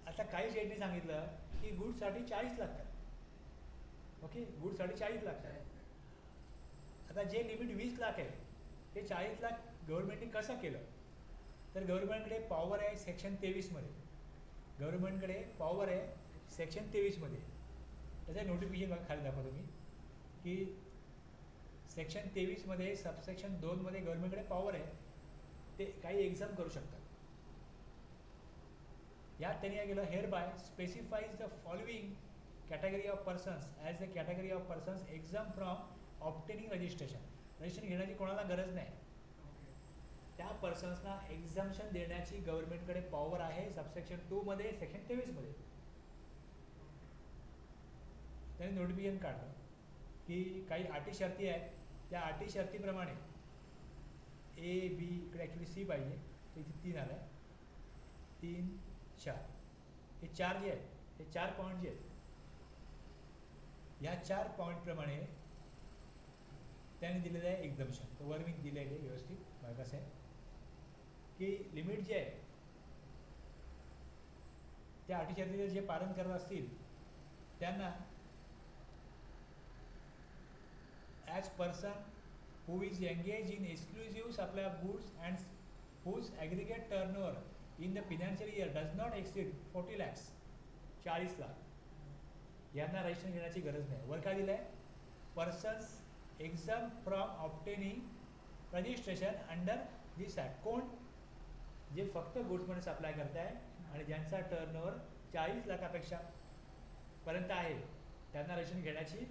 आता काही स्टेटने सांगितलं की गुड्ससाठी 40 लाख करा. ओके, गुड्ससाठी 40 लाख करा. आता जे लिमिट 20 लाख आहे ते 40 लाख गव्हर्नमेंटने कसं केलं, तर गव्हर्नमेंटकडे पॉवर आहे सेक्शन 23मध्ये. गव्हर्नमेंटकडे पॉवर आहे सेक्शन 23मध्ये. त्याचं नोटिफिकेशन बघा खाली दाखवा तुम्ही की सेक्शन 23मध्ये सबसेक्शन 2मध्ये गव्हर्नमेंटकडे पॉवर आहे, ते काही एक्झाम करू शकतात. यात त्यांनी काय केलं, hereby specifies the following category of persons as the category of persons exempt from obtaining registration. Registration घेण्याची कोणाला गरज नाही, त्या पर्सन्सना एक्झाम्शन देण्याची गव्हर्नमेंटकडे पॉवर आहे सबसेक्शन 2मध्ये सेक्शन 23मध्ये. त्यांनी नोटिफिकेशन काढलं की काही अटी शर्ती आहेत, त्या अटी शर्तीप्रमाणे ए बी, इकडे ॲक्च्युली सी पाहिजे, तर इथे 3 आलं आहे, 3, 4, हे 4 जे आहेत, हे 4 पॉईंट जे आहेत, ह्या 4 पॉईंटप्रमाणे त्यांनी दिलेलं आहे एक्झाम्शन. तर वर मी दिलेलं आहे व्यवस्थित, बघा कसं आहे की लिमिट जे आहे त्या अटी शर्तीचे जे पालन करत असतील त्यांना as person who is engaged in exclusive supply of goods and whose aggregate turnover in the financial year does not exceed 40 lakhs, 40 lakh यांना रजिस्ट्रेशन घेण्याची गरज नाही. वर काय दिलं आहे, persons exempt from obtaining registration under this act. कोण, जे फक्त गुड्समध्ये सप्लाय करत आहे आणि ज्यांचा टर्नओव्हर 40 लाखापेक्षा पर्यंत आहे त्यांना रजिस्ट्रेशन घेण्याची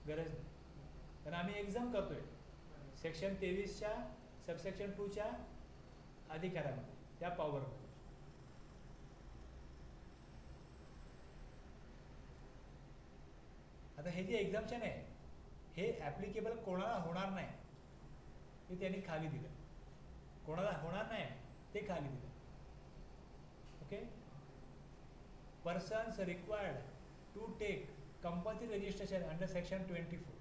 गरज नाही. कारण आम्ही एक्झाम करतोय सेक्शन 23च्या सबसेक्शन 2च्या अधिकारामध्ये, त्या पॉवरमध्ये. आता हे जे एक्झाम्शन आहे हे ॲप्लिकेबल कोणाला होणार नाही हे त्यांनी खाली दिलं. कोणाला होणार नाही ते खाली दिलं. Okay, persons required to take compulsory registration under section 24.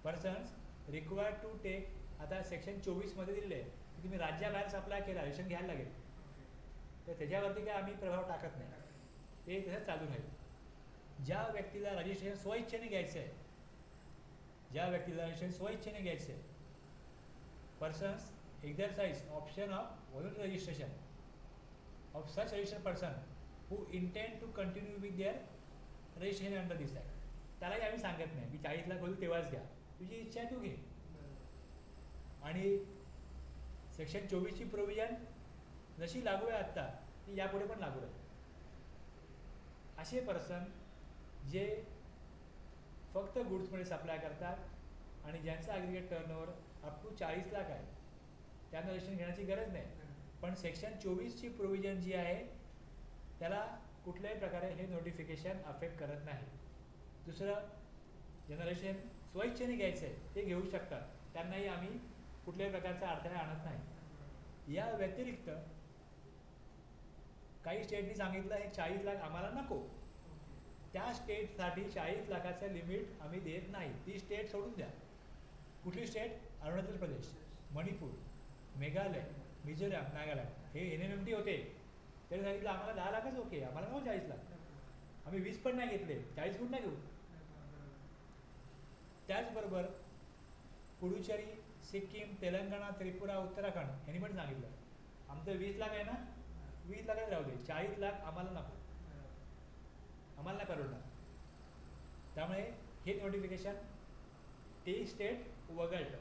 Persons required to take, आता सेक्शन 24मध्ये दिलेलं आहे की तुम्ही राज्याबाहेर सप्लाय केला रजिस्ट्रेशन घ्यायला लागेल, तर त्याच्यावरती काय आम्ही प्रभाव टाकत नाही, ते तसंच चालू राहील. ज्या व्यक्तीला रजिस्ट्रेशन स्वइच्छेने घ्यायचं आहे, ज्या व्यक्तीला रजिस्ट्रेशन स्वइच्छेने घ्यायचं आहे, persons exercise option of voluntary registration of such registered person who intend to continue with their registration under this act. त्यालाही आम्ही सांगत नाही की 40 लाख होईल तेव्हाच घ्या, तुझी इच्छा आहे तू घे. आणि सेक्शन 24ची प्रोव्हिजन जशी लागू आहे आत्ता ती यापुढे पण लागू राहील. असे पर्सन जे फक्त गुड्समध्ये सप्लाय करतात आणि ज्यांचा aggregate turnover up to 40 lakh आहे त्यांना रजिस्ट्रेशन घेण्याची गरज नाही. पण सेक्शन 24ची प्रोव्हिजन जी आहे त्याला कुठल्याही प्रकारे हे नोटिफिकेशन अफेक्ट करत नाही. दुसरं, ज्यांना रजिस्ट्रेशन स्वइच्छेने घ्यायचं आहे ते घेऊ शकतात, त्यांनाही आम्ही कुठल्याही प्रकारचा अडथळा आणत नाही. या व्यतिरिक्त काही स्टेटनी सांगितलं हे 40 लाख आम्हाला नको, त्या स्टेटसाठी 40 लाखाचं लिमिट आम्ही देत नाही. ती स्टेट सोडून द्या. कुठली स्टेट? अरुणाचल प्रदेश, मणिपूर, मेघालय, मिझोराम, नागालँड हे NMMT होते. त्यांनी सांगितलं आम्हाला 10 लाखच ओके, आम्हाला नको 40 लाख. आम्ही 20 पण नाही घेतले, 40 कुठं नाही घेऊ. त्याचबरोबर पुडुचेरी, सिक्कीम, तेलंगणा, त्रिपुरा, उत्तराखंड यांनी पण सांगितलं आमचं 20 लाख आहे ना, 20 लाखात राहू दे, 40 लाख आम्हाला नको, आम्हाला नाही परवडणार. त्यामुळे हे नोटिफिकेशन ते स्टेट वगळतं,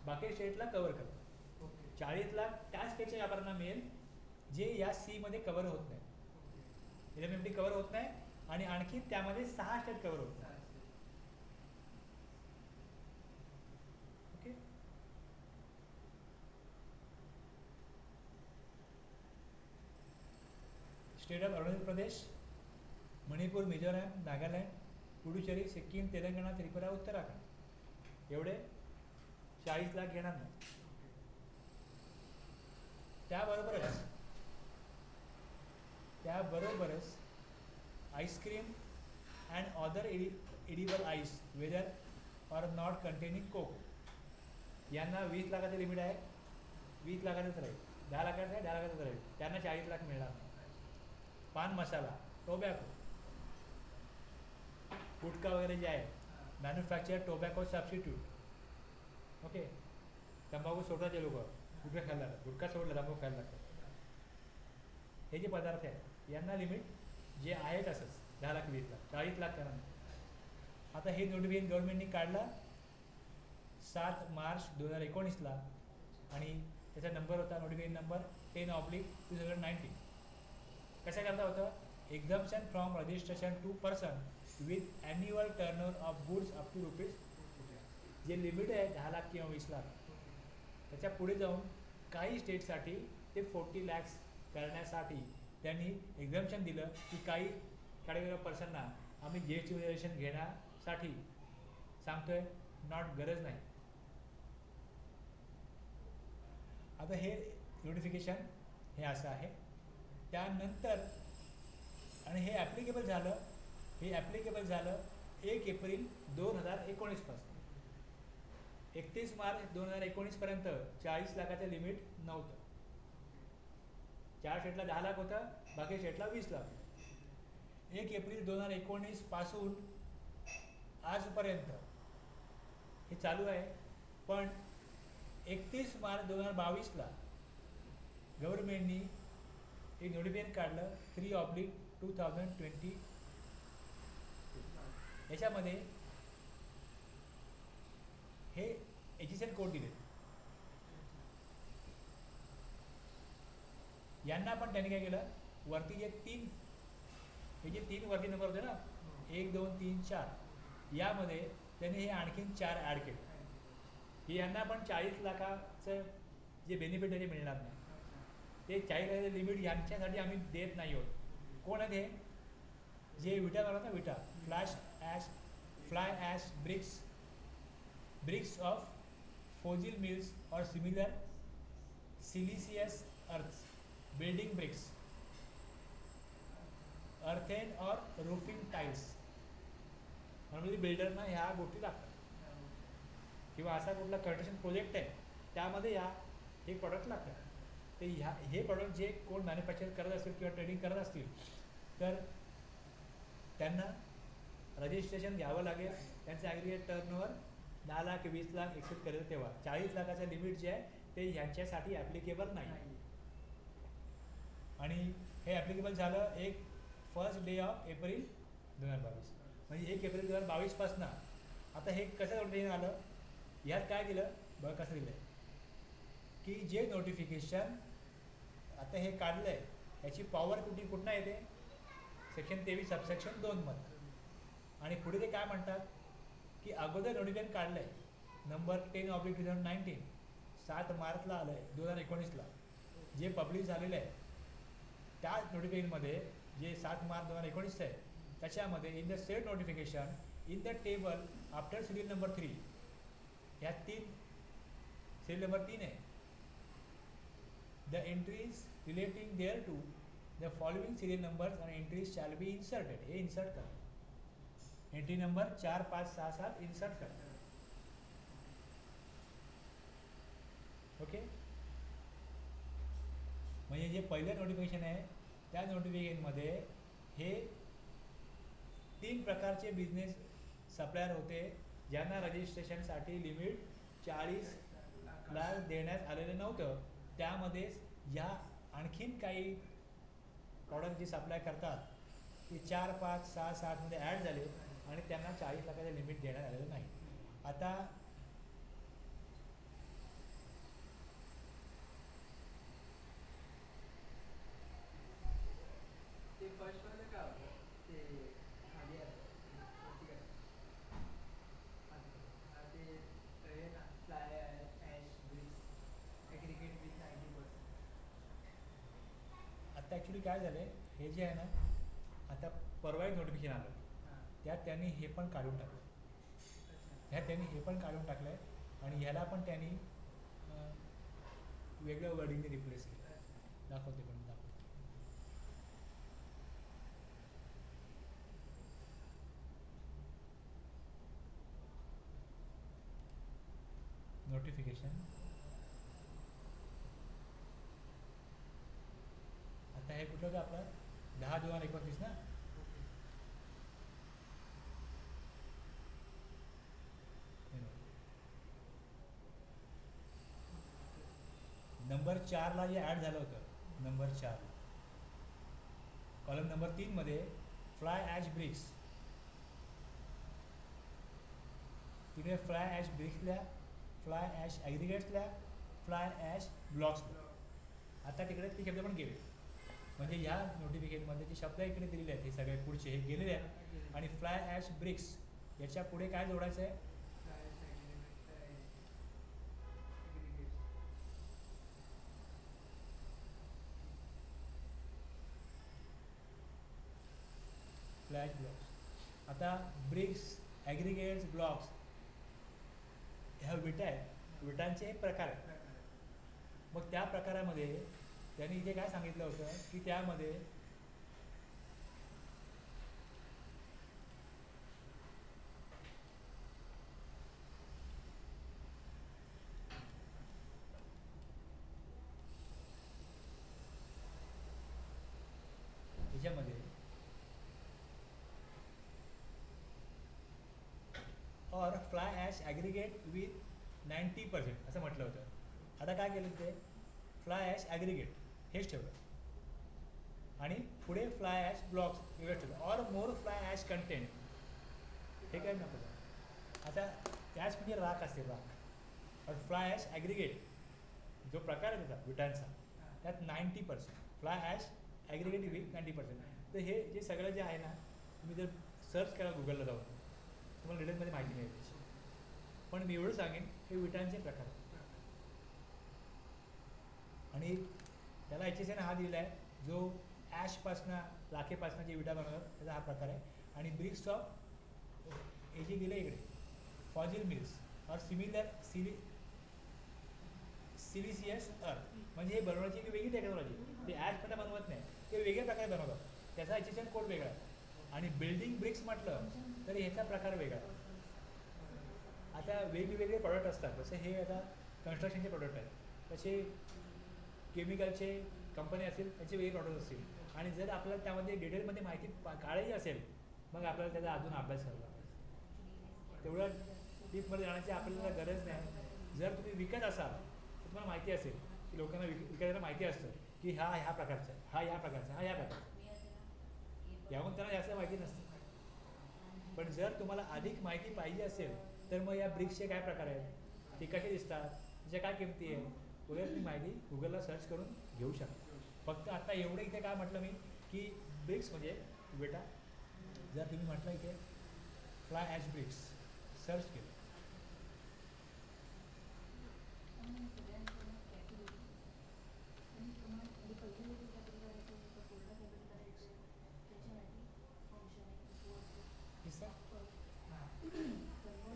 बाकी स्टेटला कव्हर करतं. ओके 40 लाख त्या स्टेटच्या व्यापाऱ्यांना मिळेल जे या सीमध्ये कव्हर होत नाही, LMFD कव्हर होत नाही, आणि आणखी त्यामध्ये 6 स्टेट कव्हर होत नाही. Okay, state of Arunachal Pradesh, Manipur, Mizoram, Nagaland, Puducherry, Sikkim, Telangana, Tripura, Uttarakhand एवढे 40 लाख घेणार नाही. त्याबरोबरच ice cream and other edible ice whether or not containing cocoa यांना 20 लाखाचं लिमिट आहे, 20 लाखाचंच राहील. 10 लाखाचं आहे, 10 लाखाचंच राहील, त्यांना 40 लाख मिळणार नाही. पान मसाला, टोबॅको, गुटखा वगैरे जे आहे, मॅन्युफॅक्चर टोबॅको सबस्टिट्यूट. ओके, तंबाखू सोडतात जे लोक, गुटखा खायला लागतात, गुटखा सोडलं तंबाखू खायला लागतात. हे जे पदार्थ आहेत यांना लिमिट जे आहे तसंच 10 लाख 20 लाख, 40 लाख त्यांना नाही. आता हे नोटिफिकेशन गव्हर्नमेंटने काढलं 7 मार्च 2019ला, आणि त्याचा नंबर होता नोटिफिकेशन नंबर 10/2019. कशा करता होतं, exemption from registration to person with annual turnover of goods up to rupees, जे लिमिट आहे 10 लाख किंवा 20 लाख, त्याच्या पुढे जाऊन काही स्टेटसाठी ते 40 लॅक्स करण्यासाठी त्यांनी एक्झम्पशन दिलं की काही कॅटेगरी ऑफ पर्सनना आम्ही GST रिझर्वेशन घेण्यासाठी सांगतोय, नॉट गरज नाही. आता हे नोटिफिकेशन हे असं आहे. त्यानंतर आणि हे ॲप्लिकेबल झालं 1 एप्रिल 2019 पासून. 31 मार्च 2019 पर्यंत 40 लाखाचं लिमिट नव्हतं. 4 स्टेटला 10 लाख होतं, बाकी स्टेटला 20 लाख. 1 एप्रिल 2019 पासून आजपर्यंत हे चालू आहे. पण 31 मार्च 2022ला गव्हर्नमेंटनी एक नोटिफिकेशन काढलं 3/2020. याच्यामध्ये हे HSN कोड दिले. यांना पण त्यांनी काय केलं, वरती जे 3 वरती नंबर होते ना, 1 2 3 4, यामध्ये त्यांनी हे आणखीन 4 ॲड केले की यांना पण 40 लाखाचं जे बेनिफिट आहे ते मिळणार नाही. ते 40 लाखाचं लिमिट यांच्यासाठी आम्ही देत नाही आहोत. कोण आहे ते, जे विटा करतात ना, विटा, fly ash bricks of fossil mills or similar siliceous earths, building bricks, earthen or roofing tiles. म्हणजे बिल्डरना ह्या गोष्टी लागतात, किंवा असा कुठला कन्स्ट्रक्शन प्रोजेक्ट आहे त्यामध्ये हे प्रॉडक्ट लागतात. ते हे प्रॉडक्ट जे कोण मॅन्युफॅक्चर करत असतील किंवा ट्रेडिंग करत असतील तर त्यांना रजिस्ट्रेशन घ्यावं लागेल. त्यांचं aggregate turnover 10 lakh 20 lakh exceed करेल तेव्हा 40 लाखाचं लिमिट जे आहे ते ह्यांच्यासाठी ॲप्लिकेबल नाही. आणि हे ॲप्लिकेबल झालं 1 एप्रिल 2022, म्हणजे 1 एप्रिल 2022 पासून. आता हे कसं नोटिफिकेशन आलं, ह्यात काय दिलं बघा, कसं दिलं की जे नोटिफिकेशन आता हे काढलं आहे याची पॉवर कुठनं येते, सेक्शन 23 सबसेक्शन 2 आणि पुढे ते काय म्हणतात की अगोदर नोटिफिकेशन काढलं आहे नंबर 10/2019, 7 मार्चला आलं आहे 2019ला, जे पब्लिश झालेलं आहे त्या नोटिफिकेशनमध्ये जे 7 मार्च 2019 आहे त्याच्यामध्ये in the set notification in the table after serial number 3, ह्या सिरियल नंबर 3 आहे, the entries relating there to the following serial numbers आणि एंट्रीज शॅल बी इन्सर्टेड. हे इन्सर्ट करा, एंट्री नंबर 4 5 6 7 इन्सर्ट करा. ओके, म्हणजे जे पहिलं नोटिफिकेशन आहे त्या नोटिफिकेशनमध्ये हे 3 प्रकारचे बिझनेस सप्लायर होते ज्यांना रजिस्ट्रेशनसाठी लिमिट 40 लाख देण्यात आलेलं नव्हतं. त्यामध्येच या आणखीन काही प्रॉडक्ट जे सप्लाय करतात ते 4, 5, 6, 7मध्ये ॲड झाले आणि त्यांना 40 लाखाचं लिमिट देण्यात आलेलं नाही. आता ते फर्स्टवालं काय होतं ते खाली आलं ठीक आहे. ते हे ना fly ash bricks aggregate with 90%. आता ॲक्च्युली काय झालं आहे, हे जे आहे ना, आता परवा एक नोटिफिकेशन आलं, हां त्यात त्यांनी हे पण काढून टाकलं. अच्छा ह्यात त्यांनी हे पण काढून टाकलं आहे आणि ह्याला पण त्यांनी वेगळ्या वर्डिंगने रिप्लेस केलं. अच्छा दाखवते पण दाखवते. नोटिफिकेशन आता हे कुठलं होतं आपलं 10/2/29 ना. ओके. हे बघ. नंबर 4ला जे ॲड झालं होतं, नंबर 4 कॉलम नंबर 3मध्ये फ्लाय ॲश ब्रिक्स, तिकडे फ्लाय ॲश ब्रिक्सल्या, फ्लाय ॲश ॲग्रिगेट्सल्या, फ्लाय ॲश ब्लॉक्सल्या. आता तिकडे ते शब्द पण गेले, म्हणजे ह्या नोटिफिकेशनमध्ये जे शब्द इकडे दिलेले आहेत हे सगळे पुढचे हे गेलेले आहेत. आणि फ्लाय ॲश ब्रिक्स याच्या पुढे काय जोडायचं आहे, फ्लाय ॲश ब्लॉक्स. आता ब्रिक्स, ॲग्रिगेट्स, ब्लॉक्स ह्या विटा आहेत, विटांचे प्रकार आहेत. मग त्या प्रकारामध्ये त्यांनी इथे काय सांगितलं होतं की त्यामध्ये ह्याच्यामध्ये और फ्लाय ॲश ॲग्रिगेट विथ 90% असं म्हटलं होतं. आता काय केलं ते फ्लाय ॲश ॲग्रिगेट हेच ठेवलं आणि पुढे फ्लाय ॲश ब्लॉक्स वेगळं ठेवलं. Or more fly ash content हे काय नको. आता ॲश म्हणजे राख असते, राख. और फ्लाय ॲश ॲग्रिगेट जो प्रकार आहे त्याचा विटांचा त्यात 90% फ्लाय ॲश ॲग्रिगेट विथ 90%. तर हे जे सगळं जे आहे ना, तुम्ही जर सर्च करा गुगलला जाऊन तुम्हाला डिटेलमध्ये माहिती मिळेल त्याची. पण मी एवढं सांगेन हे विटांचे प्रकार आहेत. आणि त्याला HSN हा दिलेला आहे जो ॲशपासनं, लाखेपासनं जे विटा बनवतात त्याचा हा प्रकार आहे. आणि ब्रिक्स ऑफ हे जे दिलं इकडे फॉजिल मिल्स और सिमिलर सिलिसियस अर्थ, म्हणजे हे बनवण्याची एक वेगळी टेक्नॉलॉजी. ते ॲशपणा बनवत नाही, ते वेगळ्या प्रकारे बनवतात, त्याचा HSN कोड वेगळा आहे. आणि बिल्डिंग ब्रिक्स म्हटलं तर ह्याचा प्रकार वेगळा आहे. आता वेगवेगळे प्रॉडक्ट असतात, जसे हे आता कन्स्ट्रक्शनचे प्रॉडक्ट आहेत, तसे केमिकलचे कंपनी असतील त्याचे वेगळे प्रॉडक्ट असतील. आणि जर आपल्याला त्यामध्ये डिटेलमध्ये माहिती काढायची असेल मग आपल्याला त्याचा अजून अभ्यास करावा लागेल. तेवढं डीपमध्ये जाण्याची आपल्याला गरज नाही. जर तुम्ही विकत असाल तर तुम्हाला माहिती असेल की लोकांना विकायला माहिती असतं की हा ह्या प्रकारचा आहे, हा ह्या प्रकारचा, हा ह्या प्रकारचा, याहून त्यांना जास्त माहिती नसते. पण जर तुम्हाला अधिक माहिती पाहिजे असेल तर मग या ब्रिक्सचे काय प्रकार आहेत, ते कसे दिसतात, त्याच्या काय किमती आहे वगैरे तुम्ही माहिती गुगलला सर्च करून घेऊ शकता. फक्त आता एवढं इथे काय म्हटलं मी की ब्रिक्स म्हणजे बेटा जर तुम्ही म्हटलं इथे फ्लाय ॲश ब्रिक्स सर्च केलं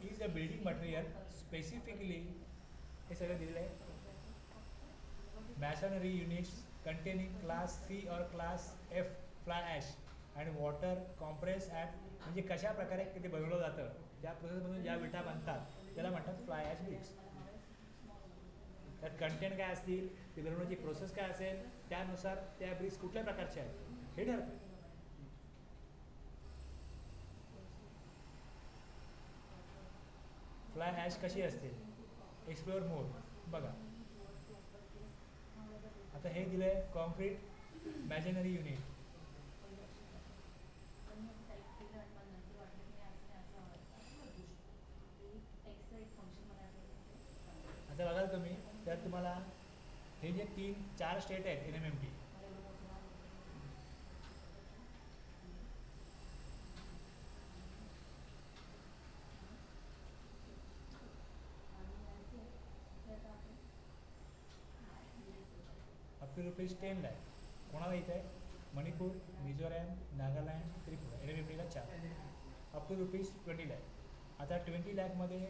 is a building material specifically हे सगळं दिलेलं आहे. Masonry units containing class C और class F fly ash and water compress at, म्हणजे कशा प्रकारे ते बनवलं जातं त्या प्रोसेसमधून ज्या विटा बनतात त्याला म्हणतात फ्लाय ॲश ब्रिक्स. त्यात कंटेंट काय असतील, ते बनवण्याची प्रोसेस काय असेल, त्यानुसार त्या ब्रिक्स कुठल्या प्रकारच्या आहेत हे ठरतं. फ्लाय ॲश कशी असते, एक्सप्लोअर मोर बघा. आता हे दिलं आहे कॉन्क्रीट मॅशनरी युनिट, हे जे 3-4 स्टेट आहेत NMMT, अप टू ₹10 lakh कोणाला इथे आहे? मणिपूर, मिझोरम, नागालँड, त्रिपुरा, NMMTला 4, अप टू ₹20 lakh. आता 20 lakhमध्ये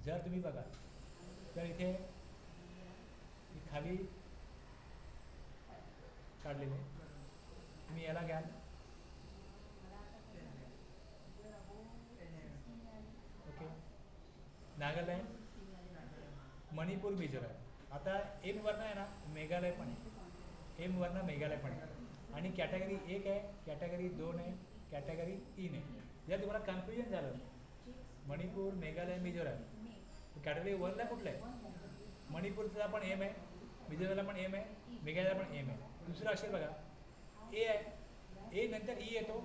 जर तुम्ही बघाल तर इथे खाली काढलेले तुम्ही याला घ्याल, ओके, नागालँड, मणिपूर, मिझोरम. आता एमवरनं आहे ना मेघालय पण आहे, एमवरनं मेघालय पण आहे, आणि कॅटेगरी 1 आहे, कॅटेगरी 2 आहे, कॅटेगरी 3 आहे. जर तुम्हाला कन्फ्युजन झालं मणिपूर, मेघालय, मिझोरम, कॅटेगरी 1ला कुठलं आहे? मणिपूरचा पण एम आहे, मिझोरमला पण एम आहे, मेघालयला पण एम आहे. दुसरं असेल बघा ए आहे, ए नंतर ई येतो,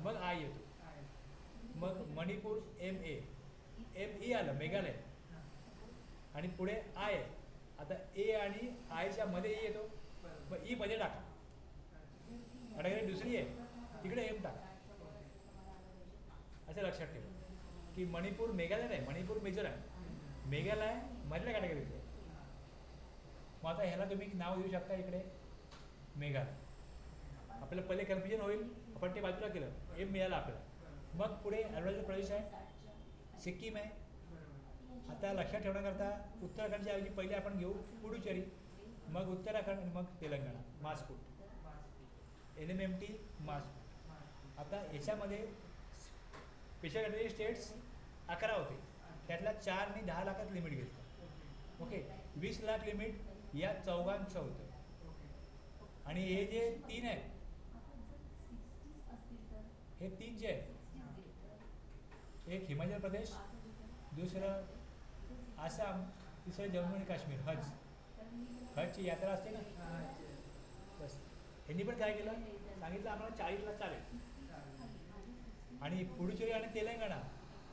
मग आय येतो, मग मणिपूर MA, ME आलं मेघालय, आणि पुढे आय आहे. आता ए आणि आयच्या मध्ये ई येतो, मग ई मध्ये टाका. कॅटेगरी दुसरी आहे तिकडे एम टाका. असं लक्षात ठेवा की मणिपूर मेघालय नाही, मणिपूर मिझोरम, मेघालय मधल्या कॅटेगरीत आहे. मग आता ह्याला तुम्ही नाव देऊ शकता इकडे मेघालय. आपल्याला पहिले कन्फ्युजन होईल, आपण ते बाजूला केलं, एम मिळालं आपल्याला. मग पुढे अरुणाचल प्रदेश आहे, सिक्कीम आहे. आता लक्षात ठेवण्याकरता उत्तराखंडच्या ऐवजी पहिले आपण घेऊ पुडुचेरी, मग उत्तराखंड, आणि मग तेलंगणा, मास्कूट, NMMT मास्कूट. आता याच्यामध्ये स्पेशल कॅटेगरी स्टेट्स 11 होते, त्यातल्या 4 आणि 10 लाखात लिमिट घेतलं. ओके, 20 लाख लिमिट या चौघांचं होतं. आणि हे जे 3 आहेत, हे 3 जे आहेत, एक हिमाचल प्रदेश, दुसरं आसाम, तिसरं जम्मू आणि काश्मीर, हजची यात्रा असते ना, बस यांनी पण काय केलं, सांगितलं आम्हाला 40 लाख चालेल. आणि पुडुचेरी आणि तेलंगणा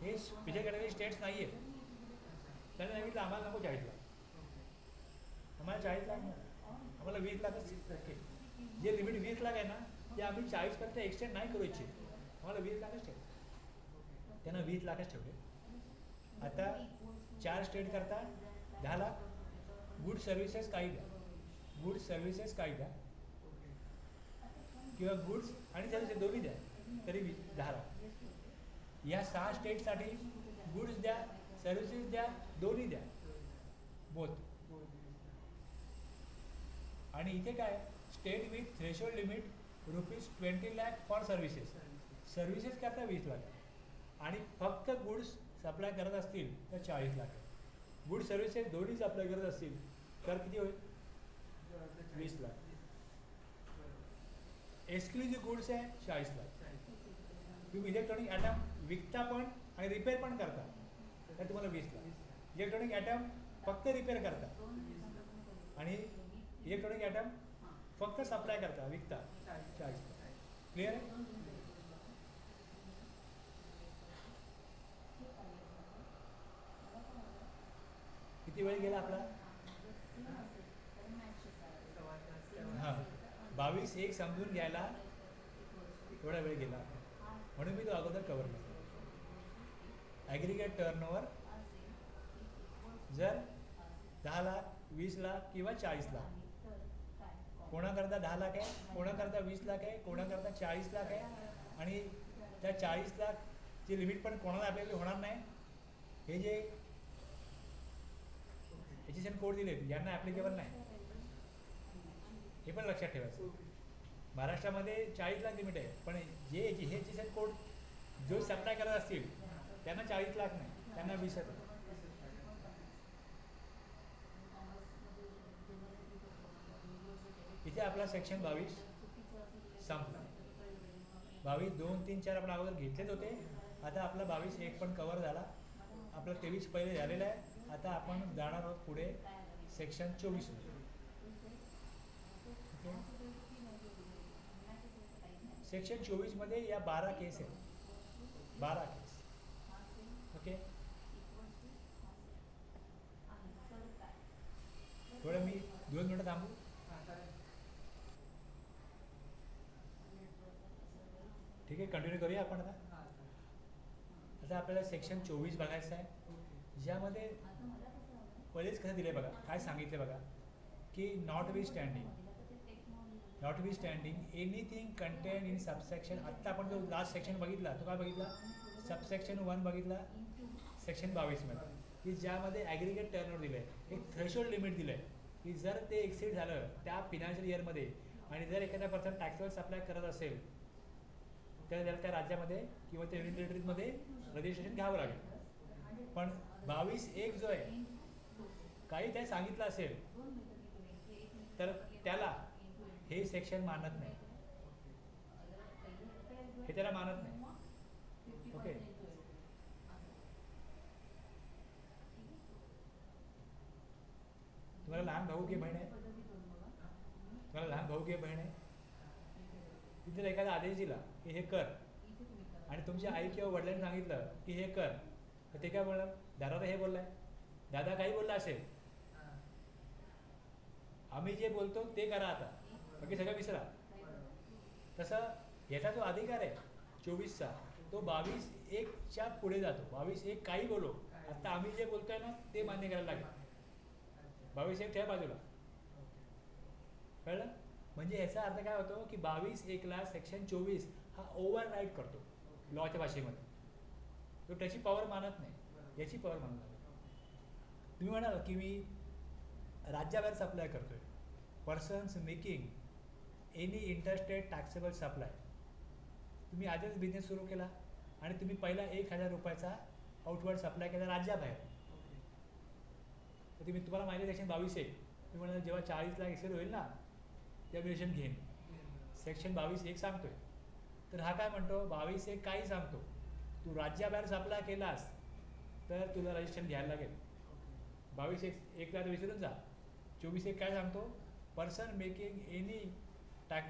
हे स्पेशल कॅटेगरी स्टेट्स नाही आहेत, त्यांनी सांगितलं आम्हाला नको 40 लाख, आम्हाला 40 लाख नको, आम्हाला 20 लाखच. ओके, जे लिमिट 20 लाख आहे ना ते आम्ही 40पर्यंत एक्सटेंड नाही करू इच्छित, आम्हाला 20 लाखच ठेवतो. त्यांना 20 लाखच ठेवले. आता 4 स्टेट करता 10 लाख. गुड सर्व्हिसेस काही द्या, गुड सर्व्हिसेस काही द्या, किंवा गुड्स आणि सर्व्हिसेस दोन्ही द्या, तरी 10 लाख. या 6 स्टेटसाठी गुड्स द्या, सर्व्हिसेस द्या, दोन्ही द्या, बोथ. आणि इथे काय, state with threshold limit ₹20 lakh for services. Services करता 20 लाख, आणि फक्त गुड्स सप्लाय करत असतील तर 40 लाख. गुड सर्व्हिसेस दोन्ही सप्लाय करत असतील तर किती होईल? 20 लाख. एक्सक्लुझिव्ह गुड्स आहे 40 लाख. तुम्ही इलेक्ट्रॉनिक ॲटम विकता पण आणि रिपेअर पण करता तर तुम्हाला 20 लाख. इलेक्ट्रॉनिक ॲटम फक्त रिपेअर करता आणि इलेक्ट्रॉनिक ॲटम फक्त सप्लाय करता, विकता, 40 लाख. क्लिअर आहे? किती वेळ गेला आपला? हां, 22-1 समजून घ्यायला थोडा वेळ गेला, म्हणून मी तो अगोदर कवर केला. ॲग्रिगेट टर्नओव्हर जर 10 लाख, 20 लाख किंवा 40 लाख, कोणाकरता 10 लाख आहे, कोणाकरता 20 लाख आहे, कोणाकरता 40 लाख आहे, आणि त्या 40 लाखची लिमिट पण कोणाला आपल्याला होणार नाही. हे जे HSN कोड दिले यांना ॲप्लिकेबल नाही, हे पण लक्षात ठेवायचं. महाराष्ट्रामध्ये 40 लाख लिमिट आहे, पण जे HSN कोड जो सप्लाय करत असतील त्यांना 40 लाख नाही, त्यांना 20 लाख. इथे आपला सेक्शन 22 संपला. 22, 2, 3, 4 आपण अगोदर घेतलेच होते. आता आपला 22-1 पण कव्हर झाला. आपला 23 पहिले झालेला आहे. आता आपण जाणार आहोत पुढे सेक्शन 24. ओके, सेक्शन 24 मध्ये या 12 केस आहेत, 12 केस. ओके, थोडं मी 2 मिनटं थांबू. हां चालेल. ठीक आहे, कंटिन्यू करूया आपण आता. हां चालेल. आता आपल्याला सेक्शन 24 बघायचं आहे, ओके. ज्यामध्ये पहिलेच कसं दिलं आहे बघा, काय सांगितलं बघा, की notwithstanding anything contain in subsection. आत्ता आपण जो लास्ट सेक्शन बघितला तो काय बघितला, सबसेक्शन 1 बघितला सेक्शन 22 मध्ये, की ज्यामध्ये ॲग्रिगेट टर्नओव्हर दिलं आहे, एक थ्रेशोल्ड लिमिट दिलं आहे, की जर ते एक्सीड झालं त्या फिनान्शियल इयरमध्ये आणि जर एखादा पर्सन टॅक्सेबल सप्लाय करत असेल तर त्याला त्या राज्यामध्ये किंवा त्या युनियन टेरिटरीजमध्ये रजिस्ट्रेशन घ्यावं लागेल. पण 22(1) जो आहे, काही त्या सांगितलं असेल तर त्याला हे सेक्शन मानत नाही, हे त्याला मानत नाही. ओके, तुम्हाला लहान भाऊ की बहीण आहे, तुम्हाला लहान भाऊ की बहीण आहे, तिथे एखादा आदेश दिला की हे कर आणि तुमच्या आई किंवा वडिलांनी सांगितलं की हे कर, तर ते काय बोलणार, दादा तर हे बोललाय, दादा काही बोलला असेल, हां. आम्ही जे बोलतो ते करा आता, बाकी सगळं विसरा. तसं ह्याचा जो अधिकार आहे 24चा, तो 22(1)च्या पुढे जातो. 22(1) काही बोलो, आता आम्ही जे बोलतोय ना ते मान्य करायला लागेल. 22(1) त्या बाजूला, कळलं. म्हणजे याचा अर्थ काय होतो की 22(1)ला सेक्शन 24 हा ओव्हर राईट करतो लॉच्या भाषेमध्ये, तो त्याची पॉवर मानत नाही, याची पॉवर मानत नाही. तुम्ही म्हणाल की मी राज्याबाहेर सप्लाय करतोय, persons making any interstate taxable supply. तुम्ही आधीच बिझनेस सुरू केला आणि तुम्ही पहिला 1,000 रुपयाचा आउटवर्ड सप्लाय केला राज्याबाहेर, ओके. तर तुम्हाला माहिती आहे सेक्शन 22(1), तुम्ही म्हणाल जेव्हा 40 लाख एक्सेल होईल ना तेव्हा मी रजिस्ट्रेशन घेईन. सेक्शन 22(1) सांगतोय, तर हा काय म्हणतो, 22(1) काही सांगतो, तू राज्याबाहेर सप्लाय केलास तर तुला रजिस्ट्रेशन घ्यायला लागेल. 22(1)ला विसरून जा. 24(1) काय सांगतो, person making any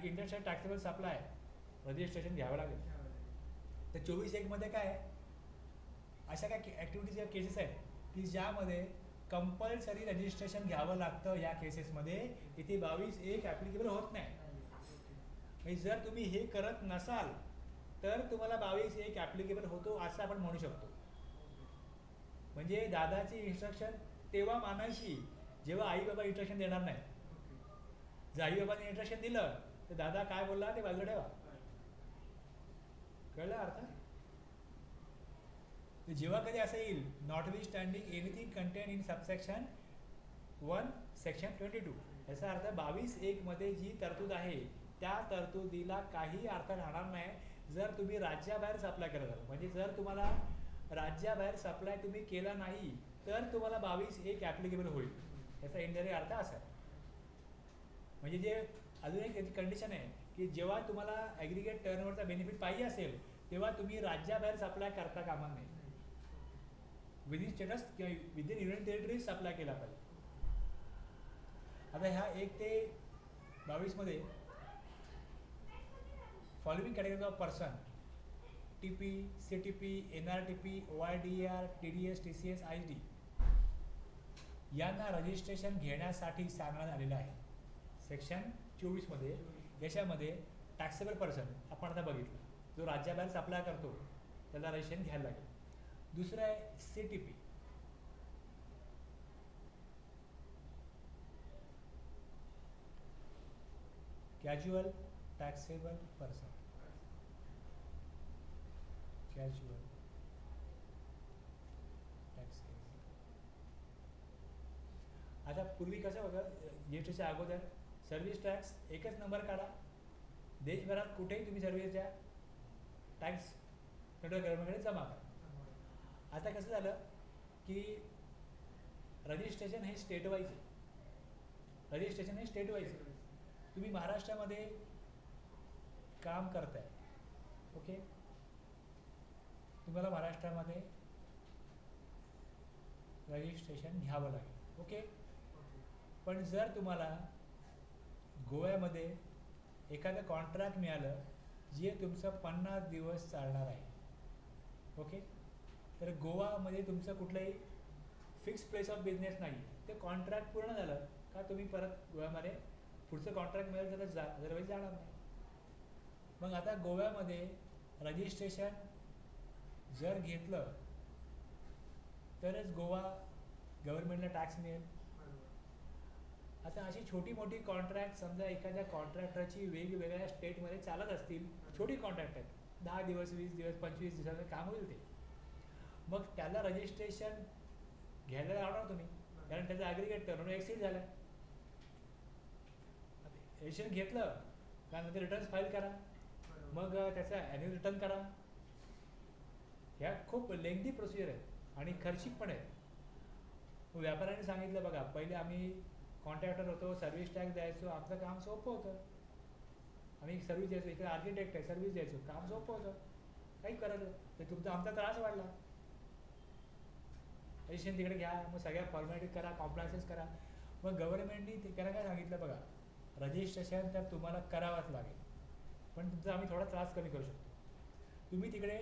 interstate taxable supply registration घ्यावं लागेल. तर 24(1) मध्ये काय आहे, अशा काय ॲक्टिव्हिटीज या केसेस आहेत की ज्यामध्ये कंपल्सरी रजिस्ट्रेशन घ्यावं लागतं. या केसेसमध्ये इथे 22(1) ॲप्लिकेबल होत नाही. म्हणजे जर तुम्ही हे करत नसाल तर तुम्हाला 22(1) ॲप्लिकेबल होतो असं आपण म्हणू शकतो. म्हणजे दादाची इन्स्ट्रक्शन तेव्हा मानायची जेव्हा आई बाबा इन्स्ट्रक्शन देणार नाही. जर आई बाबांनी इन्स्ट्रक्शन दिलं तर दादा काय बोलला ते बाजूला ठेवा. कळलं अर्थ. जेव्हा कधी असं येईल, notwithstanding anything contain in subsection 1 section 22, याचा अर्थ 22(1) मध्ये जी तरतूद आहे त्या तरतुदीला काही अर्थ राहणार नाही जर तुम्ही राज्याबाहेर सप्लाय करत असाल. म्हणजे जर तुम्हाला राज्याबाहेर सप्लाय तुम्ही केला नाही तर तुम्हाला 22(1) ॲप्लिकेबल होईल, याचा इंडिरेक्ट अर्थ असा आहे. म्हणजे जे अजून एक त्याची कंडिशन आहे की जेव्हा तुम्हाला ॲग्रिगेट टर्नओव्हरचा बेनिफिट पाहिजे असेल तेव्हा तुम्ही राज्याबाहेर सप्लाय करता कामा नये. विदिन स्टेटस किंवा विदिन युनियन टेरिटरीज सप्लाय केला पाहिजे. आता ह्या 1 ते 22 मध्ये following category of person, TP, CTP, NRTP, OIDR, TDS, TCS, ISD यांना रजिस्ट्रेशन घेण्यासाठी सांगण्यात आलेलं आहे सेक्शन 24 मध्ये. याच्यामध्ये टॅक्सेबल पर्सन आपण आता बघितलं, जो राज्याबाहेर सप्लाय करतो त्याला रजिस्ट्रेशन घ्यायला लागेल. दुसरं आहे CTP, casual taxable person. Casual taxable. आता पूर्वी कसं होतं, जीएसटीच्या अगोदर सर्व्हिस टॅक्स एकच नंबर काढा, देशभरात कुठेही तुम्ही सर्व्हिस द्या, टॅक्स फेडरल गव्हर्नमेंटकडे जमा करा. आता कसं झालं की रजिस्ट्रेशन हे स्टेट वाईज आहे. रजिस्ट्रेशन हे स्टेट वाईज आहे. तुम्ही महाराष्ट्रामध्ये काम करताय, ओके, तुम्हाला महाराष्ट्रामध्ये रजिस्ट्रेशन घ्यावं लागेल, ओके. पण जर तुम्हाला गोव्यामध्ये एखादं कॉन्ट्रॅक्ट मिळालं जे तुमचं 50 दिवस चालणार आहे, ओके, तर गोवामध्ये तुमचं कुठलंही फिक्स प्लेस ऑफ बिझनेस नाही, ते कॉन्ट्रॅक्ट पूर्ण झालं का तुम्ही परत गोव्यामध्ये पुढचं कॉन्ट्रॅक्ट मिळेल तर जा, अदरवाईज जाणार नाही. मग आता गोव्यामध्ये रजिस्ट्रेशन जर घेतलं तरच गोवा गव्हर्नमेंटला टॅक्स मिळेल. बरोबर. आता अशी छोटी मोठी कॉन्ट्रॅक्ट समजा एखाद्या कॉन्ट्रॅक्टरची वेगवेगळ्या स्टेटमध्ये चालत असतील, छोटी कॉन्ट्रॅक्ट आहेत 10 दिवस 20 दिवस 25 दिवसाचं काम होईल ते, मग त्याला रजिस्ट्रेशन घ्यायला लावणार तुम्ही, कारण त्याचं ॲग्रिगेट करून एक्सिड झालं. रजिस्ट्रेशन घेतलं का नंतर रिटर्न्स फाईल करा, बरोबर. मग त्याचा ॲन्युअल रिटर्न करा. ह्या खूप लेंथी प्रोसिजर आहेत आणि खर्चिक पण आहेत. व्यापाऱ्यांनी सांगितलं बघा, पहिले आम्ही कॉन्ट्रॅक्टर होतो, सर्व्हिस टॅक्स द्यायचो, आमचं काम सोपं होतं. आम्ही सर्व्हिस द्यायचो, इकडे आर्किटेक्ट आहे, सर्व्हिस द्यायचो, काम सोपं होतं, काही करायचं. तर तुमचा आमचा त्रास वाढला. रजिस्ट्रेशन तिकडे घ्या, मग सगळ्या फॉर्मॅलिटी करा, कॉम्प्लायन्सेस करा. मग गव्हर्नमेंटनी त्याला काय सांगितलं बघा, रजिस्ट्रेशन तर तुम्हाला करावंच लागेल, पण तुमचा आम्ही थोडा त्रास कमी करू शकतो. तुम्ही तिकडे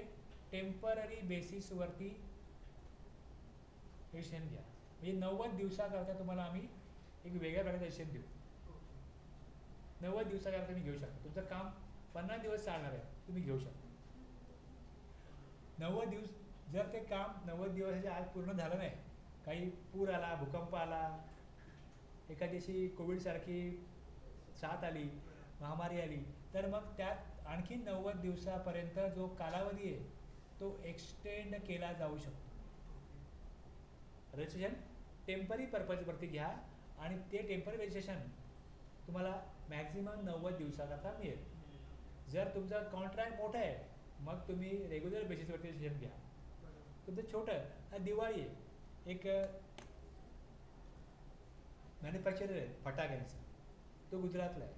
टेम्पररी बेसिसवरती रजिस्ट्रेशन घ्या, म्हणजे 90 दिवसाकरता तुम्हाला आम्ही एक वेगळ्या प्रकारचं रजिस्ट्रेशन देऊ. 90 दिवसाकरता तुम्ही घेऊ शकता. तुमचं काम 50 दिवस चालणार आहे, तुम्ही घेऊ शकता. 90 दिवस जर ते काम 90 दिवसाच्या आज पूर्ण झालं नाही, काही पूर आला, भूकंप आला, एखाद्याशी कोविडसारखी साथ आली, महामारी आली, तर मग त्यात आणखी 90 दिवसापर्यंत जो कालावधी आहे तो एक्सटेंड केला जाऊ शकतो. रजिस्ट्रेशन टेम्पररी पर्पजवरती घ्या आणि ते टेम्पररी रजिस्ट्रेशन तुम्हाला मॅक्झिमम 90 दिवसाकरता मिळेल. जर तुमचं कॉन्ट्रॅक्ट मोठं आहे मग तुम्ही रेग्युलर बेसिसवरती रजिस्ट्रेशन घ्या. तुमचं छोटं दिवाळी आहे, एक मॅन्युफॅक्चरर आहे फटाक्यांचा, तो गुजरातला आहे,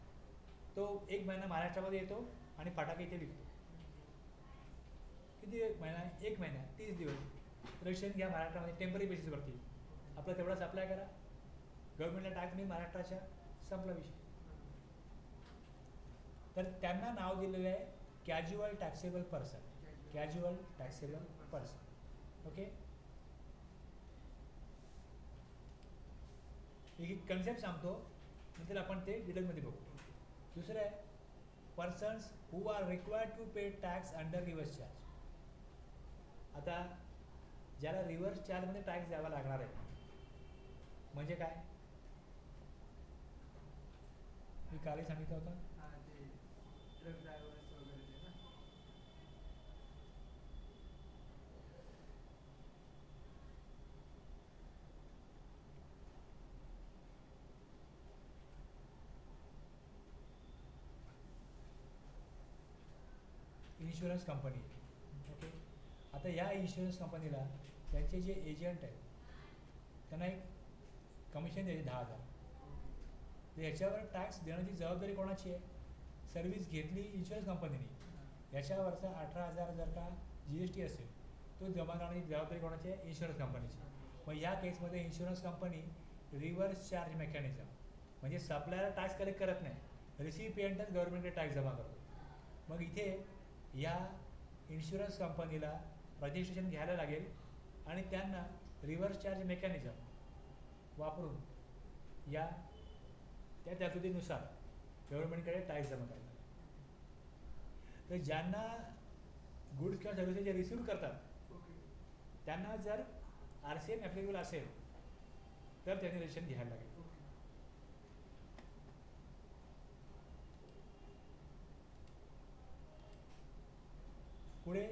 तो 1 महिना महाराष्ट्रामध्ये येतो आणि फटाके इथे विकतो. किती महिना? 1 महिना 30 दिवस रजिस्ट्रेशन घ्या महाराष्ट्रामध्ये टेम्पररी बेसिसवरती. आपलं तेवढाच अप्लाय करा, गव्हर्नमेंटला टॅक्स मिळेल महाराष्ट्राच्या, संपला विषय. तर त्यांना नाव दिलेलं आहे casual taxable person. Casual taxable person. Okay, एक कन्सेप्ट सांगतो, नंतर आपण ते डिटेलमध्ये बघू. दुसरं आहे persons who are required to pay tax under reverse charge. आता ज्याला रिव्हर्स चार्जमध्ये टॅक्स द्यावा लागणार आहे म्हणजे काय, मी कालही सांगितलं होतं. हां, ते ट्रक ड्रायव्हर्स वगैरे ते ना. Insurance company. ओके, आता या इन्शुरन्स कंपनीला त्यांचे जे एजंट आहेत त्यांना एक कमिशन द्यायचे 10,000. तर याच्यावर टॅक्स देण्याची जबाबदारी कोणाची आहे? सर्व्हिस घेतली इन्शुरन्स कंपनीने, याच्यावरचा 18,000 जर का GST असेल तो जमा करण्याची जबाबदारी कोणाची आहे? इन्शुरन्स कंपनीची. मग या केसमध्ये insurance company reverse charge mechanism म्हणजे सप्लायरला टॅक्स कलेक्ट करत नाही, रिसिपिएंटच गव्हर्नमेंटकडे टॅक्स जमा करतो. मग इथे या इन्शुरन्स कंपनीला रजिस्ट्रेशन घ्यायला लागेल आणि त्यांना रिव्हर्स चार्ज मेकॅनिझम वापरून या त्या तरतुदीनुसार गव्हर्नमेंटकडे टॅक्स जमा करायला लागेल. तर ज्यांना गुड्स किंवा सर्व्हिसेस जे रिसिव्ह करतात ओके. त्यांना जर RCM ॲप्लिकेबल असेल तर त्यांनी रजिस्ट्रेशन घ्यायला लागेल. ओके. पुढे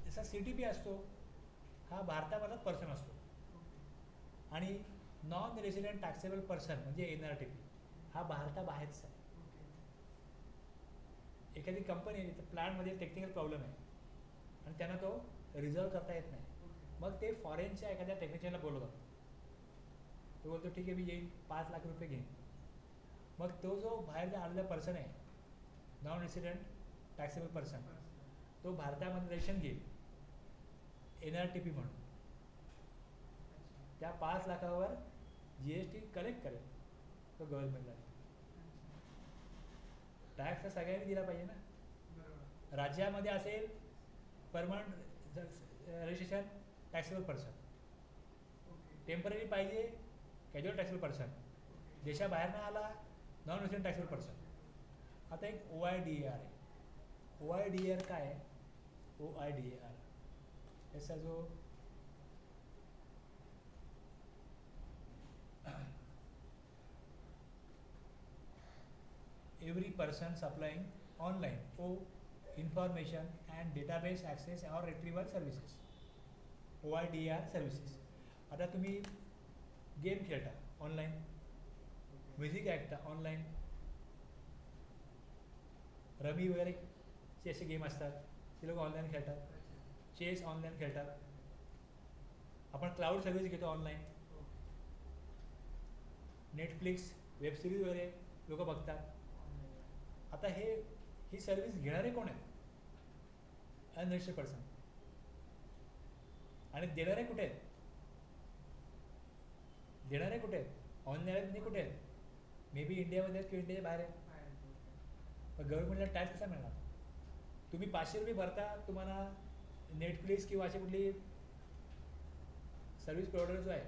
जसा CTP असतो हा भारतामधलाच पर्सन असतो ओके. आणि नॉन रेसिडेंट टॅक्सेबल पर्सन म्हणजे NRTP हा भारताबाहेरचा आहे. ओके. एखादी कंपनी आहे, प्लांटमध्ये टेक्निकल प्रॉब्लेम आहे आणि त्यांना तो रिझॉल्व करता येत नाही, ओके. मग ते फॉरेनच्या एखाद्या टेक्निशियनला बोलवतात. तो बोलतो ठीक आहे मी येईन, 5 लाख रुपये घेईन. मग तो जो बाहेरचा आलेला पर्सन आहे नॉन रेसिडेंट टॅक्सेबल पर्सन, तो भारतामध्ये रजिस्ट्रेशन घेईल NRTP म्हणून. त्या 5 लाखावर GST कलेक्ट करेल तो गव्हर्नमेंटला. टॅक्स तर सगळ्यांनी दिला पाहिजे ना. बरोबर. राज्यामध्ये असेल permanent registration taxable person, okay. Temporary पाहिजे कॅज्युअल टॅक्सेबल पर्सन. देशाबाहेरनं आला नॉन रेसिडेंट टॅक्सेबल पर्सन. आता एक OIDAR आहे. OIDAR काय आहे? OIDAR याचा जो every person supplying online information and database access or retrieval services, OIDAR services. आता तुम्ही गेम खेळता ऑनलाईन, म्युझिक ऐकता ऑनलाईन, रमी वगैरेचे असे गेम असतात ते लोक ऑनलाईन खेळतात, चेस ऑनलाईन खेळतात. आपण क्लाउड सर्व्हिस घेतो ऑनलाईन, नेटफ्लिक्स वेब सिरीज वगैरे लोक बघतात. आता ही सर्व्हिस घेणारे कोण आहेत? Unregistered person. आणि देणारे कुठे आहेत? देणारे कुठे आहेत? ऑनलाईन कुठे आहेत? मे बी इंडियामध्ये आहेत किंवा इंडियाच्या बाहेर आहेत. पण गव्हर्नमेंटला टॅक्स कसा मिळणार? तुम्ही 500 रुपये भरता, तुम्हाला नेटफ्लिक्स किंवा अशी कुठली सर्व्हिस प्रोव्हायडर जो आहे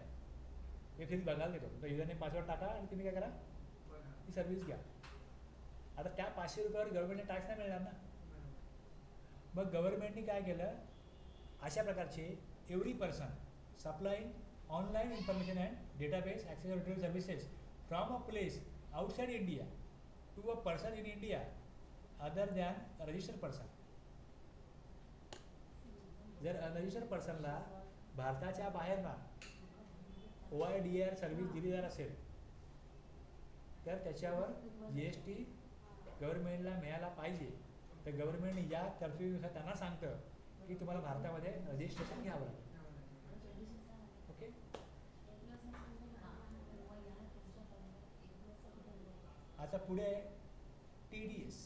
वेब सिरीज बघायला देतो, तर युजरने पासवर्ड टाका आणि तुम्ही काय करा, ती सर्व्हिस घ्या. आता त्या 500 रुपयावर गव्हर्नमेंटने टॅक्स नाही मिळणार ना. मग गव्हर्नमेंटने काय केलं, अशा प्रकारचे every person supplying online information and database access retrieval services from a place outside India to a person in India other than registered person. जर अनरजिस्टर्ड पर्सनला भारताच्या बाहेरना OIDAR सर्व्हिस दिली जात असेल तर त्याच्यावर GST गव्हर्नमेंटला मिळायला पाहिजे. तर गव्हर्नमेंट या तरतुदीनुसार त्यांना सांगतं की तुम्हाला भारतामध्ये रजिस्ट्रेशन घ्यावं लागेल. ओके. आता पुढे TDS.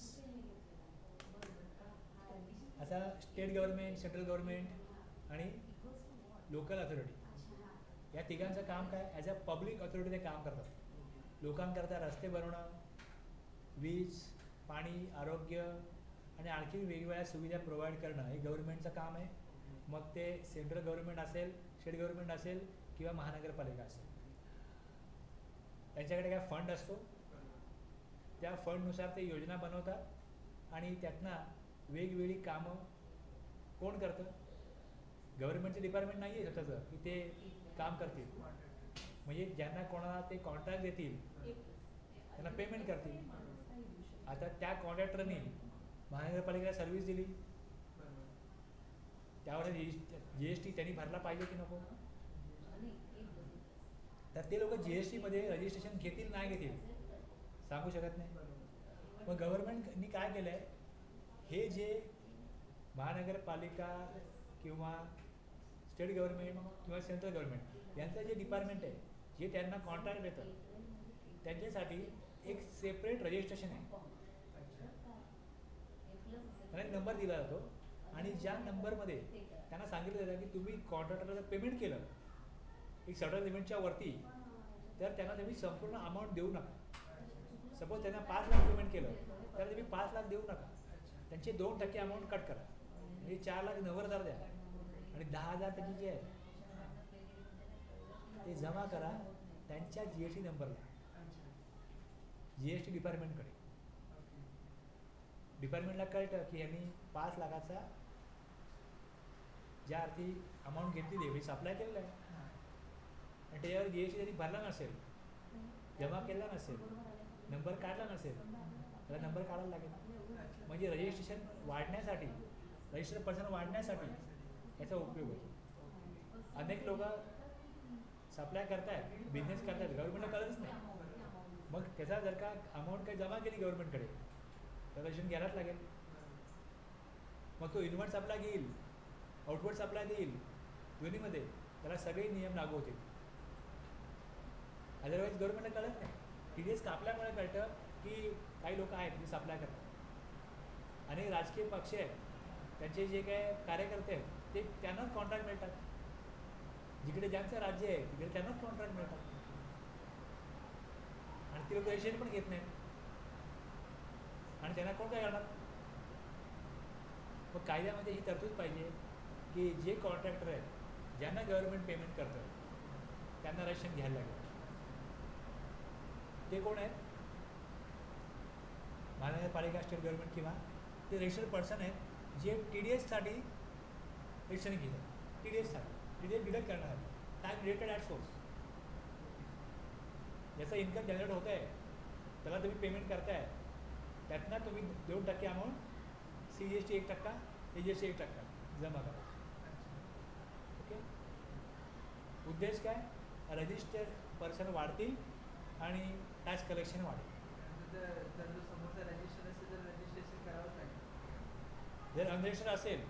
आता स्टेट गव्हर्नमेंट, सेंट्रल गव्हर्नमेंट आणि लोकल अथॉरिटी या तिघांचं काम काय? ॲज अ पब्लिक अथॉरिटी ते काम करतात. लोकांकरता रस्ते बनवणं, वीज, पाणी, आरोग्य आणि आणखी वेगवेगळ्या सुविधा प्रोव्हाइड करणं हे गव्हर्नमेंटचं काम आहे. मग ते सेंट्रल गव्हर्नमेंट असेल, स्टेट गव्हर्नमेंट असेल किंवा महानगरपालिका असेल. त्यांच्याकडे काय फंड असतो, त्या फंडनुसार ते योजना बनवतात आणि त्यातनं वेगवेगळी कामं कोण करतं? गव्हर्नमेंटचं डिपार्टमेंट नाही आहे स्वतःचं की ते काम करतील. म्हणजे ज्यांना कोणाला ते कॉन्ट्रॅक्ट देतील त्यांना पेमेंट करतील. आता त्या कॉन्ट्रॅक्टरने महानगरपालिकेला सर्व्हिस दिली, त्यावर GST त्यांनी भरला पाहिजे की नको? तर ते लोक GSTमध्ये रजिस्ट्रेशन घेतील नाही घेतील सांगू शकत नाही. मग गव्हर्नमेंटनी काय केलं आहे, हे जे महानगरपालिका किंवा स्टेट गव्हर्नमेंट किंवा सेंट्रल गव्हर्नमेंट यांचं जे डिपार्टमेंट आहे, जे त्यांना कॉन्ट्रॅक्ट देतं, त्यांच्यासाठी एक सेपरेट रजिस्ट्रेशन आहे. त्यांना एक नंबर दिला जातो आणि ज्या नंबरमध्ये त्यांना सांगितलं जातं की तुम्ही कॉन्ट्रॅक्टरला जर पेमेंट केलं एक सर्टन लिमिटच्या वरती, तर त्यांना तुम्ही संपूर्ण अमाऊंट देऊ नका. सपोज त्यांना 5 लाख पेमेंट केलं तर तुम्ही 5 लाख देऊ नका, त्यांचे 2% अमाऊंट कट करा. म्हणजे 4,90,000 द्या आणि 10,000 त्याची जे आहे ते जमा करा त्यांच्या GST नंबरला, GST डिपार्टमेंटकडे. डिपार्टमेंटला कळतं की यांनी 5 लाखाचा ज्या अर्थी अमाऊंट घेतलेली आहे, सप्लाय केलेलं आहे आणि त्याच्यावर GST त्यांनी भरला नसेल, जमा केला नसेल, नंबर काढला नसेल, त्याला नंबर काढायला लागेल. म्हणजे रजिस्ट्रेशन वाढण्यासाठी, रजिस्टर्ड पर्सन वाढण्यासाठी याचा उपयोग होतो. अनेक लोक सप्लाय करतायत, बिझनेस करतायत, गव्हर्नमेंटला कळतच नाही. मग त्याचा जर का अमाऊंट काही जमा केली गव्हर्नमेंटकडे तर रजिस्ट्रेशन घ्यायलाच लागेल. मग तो इनवर्ड सप्लाय घेईल, आउटवर्ड सप्लाय देईल, दोन्हीमध्ये त्याला सगळे नियम लागू होतील. अदरवाईज गव्हर्नमेंटला कळत नाही. TDS कापल्यामुळे कळतं की काही लोक आहेत जे सप्लाय करतात. अनेक राजकीय पक्ष आहेत, त्यांचे जे काय कार्यकर्ते आहेत ते त्यांनाच कॉन्ट्रॅक्ट मिळतात. जिकडे ज्यांचं राज्य आहे तिकडे त्यांनाच कॉन्ट्रॅक्ट मिळतात आणि ते लोक रजिस्ट्रेशन पण घेत नाहीत आणि त्यांना कोण काय करणार? मग कायद्यामध्ये ही तरतूद पाहिजे की जे कॉन्ट्रॅक्टर आहेत ज्यांना गव्हर्नमेंट पेमेंट करतं त्यांना रजिस्ट्रेशन घ्यायला लागेल. ते कोण आहेत? महानगरपालिका, स्टेट गव्हर्नमेंट किंवा ते रजिस्टर्ड पर्सन आहेत जे TDSसाठी रजिस्ट्रेशन केलं. TDSसाठी TDS डिडक्ट करणार टॅक्स रिलेटेड ॲट सोर्स. ज्याचं इन्कम जनरेट होतं आहे त्याला तुम्ही पेमेंट करताय, त्यातनं तुम्ही 2% अमाऊंट CGST 1%, AGST 1% जमा करा. ओके. उद्देश काय? रजिस्टर्ड पर्सन वाढतील आणि टॅक्स कलेक्शन वाढेल. जर जो समोरचा रजिस्टर असेल तर रजिस्ट्रेशन करावंच लागेल. जर अनरजिस्टर्ड असेल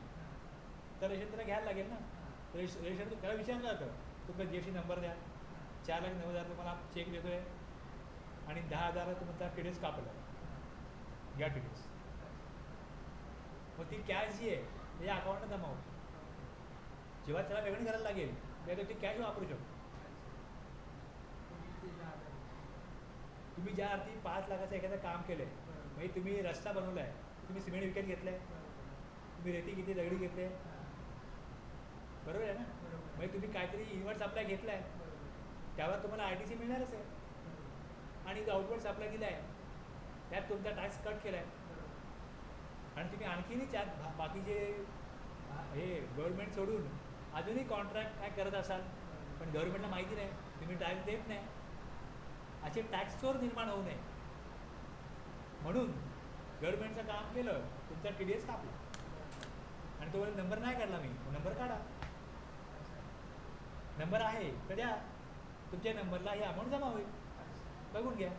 तर रजिस्टर त्याला घ्यायला लागेल ना. रजिस्टर त्याला विचारलं जातं तुमचा GST नंबर द्या. 4,90,000 तुम्हाला चेक देतो आहे आणि 10,000 तुमचा TDS कापला, घ्या TDS. मग ती कॅश जी आहे त्याच्या अकाउंटला जमा होते. जेव्हा त्याला पेमेंट करायला लागेल तेव्हा ती कॅश वापरू शकतो. तुम्ही ज्या अर्थी 5 लाखाचं एखादं काम केलं आहे, म्हणजे तुम्ही रस्ता बनवला आहे, तुम्ही सिमेंट विकत घेतलं आहे, तुम्ही रेती किती दगडी घेतले, बरोबर आहे ना. म्हणजे तुम्ही काहीतरी इनवर्ट सप्लाय घेतला आहे त्यावर तुम्हाला ITC मिळणारच आहे. आणि जो आउटवर्ड सप्लाय दिला आहे त्यात तुमचा टॅक्स कट केला आहे. आणि तुम्ही आणखीनही त्यात बाकीचे हे गव्हर्नमेंट सोडून अजूनही कॉन्ट्रॅक्ट काय करत असाल पण गव्हर्नमेंटला माहिती नाही, तुम्ही टॅक्स देत नाही, असे टॅक्स चोर निर्माण होऊ नये म्हणून गव्हर्नमेंटचं काम केलं, तुमचा TDS कापला आणि तो नंबर नाही काढला मी, नंबर काढा. नंबर आहे तर द्या, तुमच्या नंबरला ही अमाऊंट जमा होईल, बघून घ्या,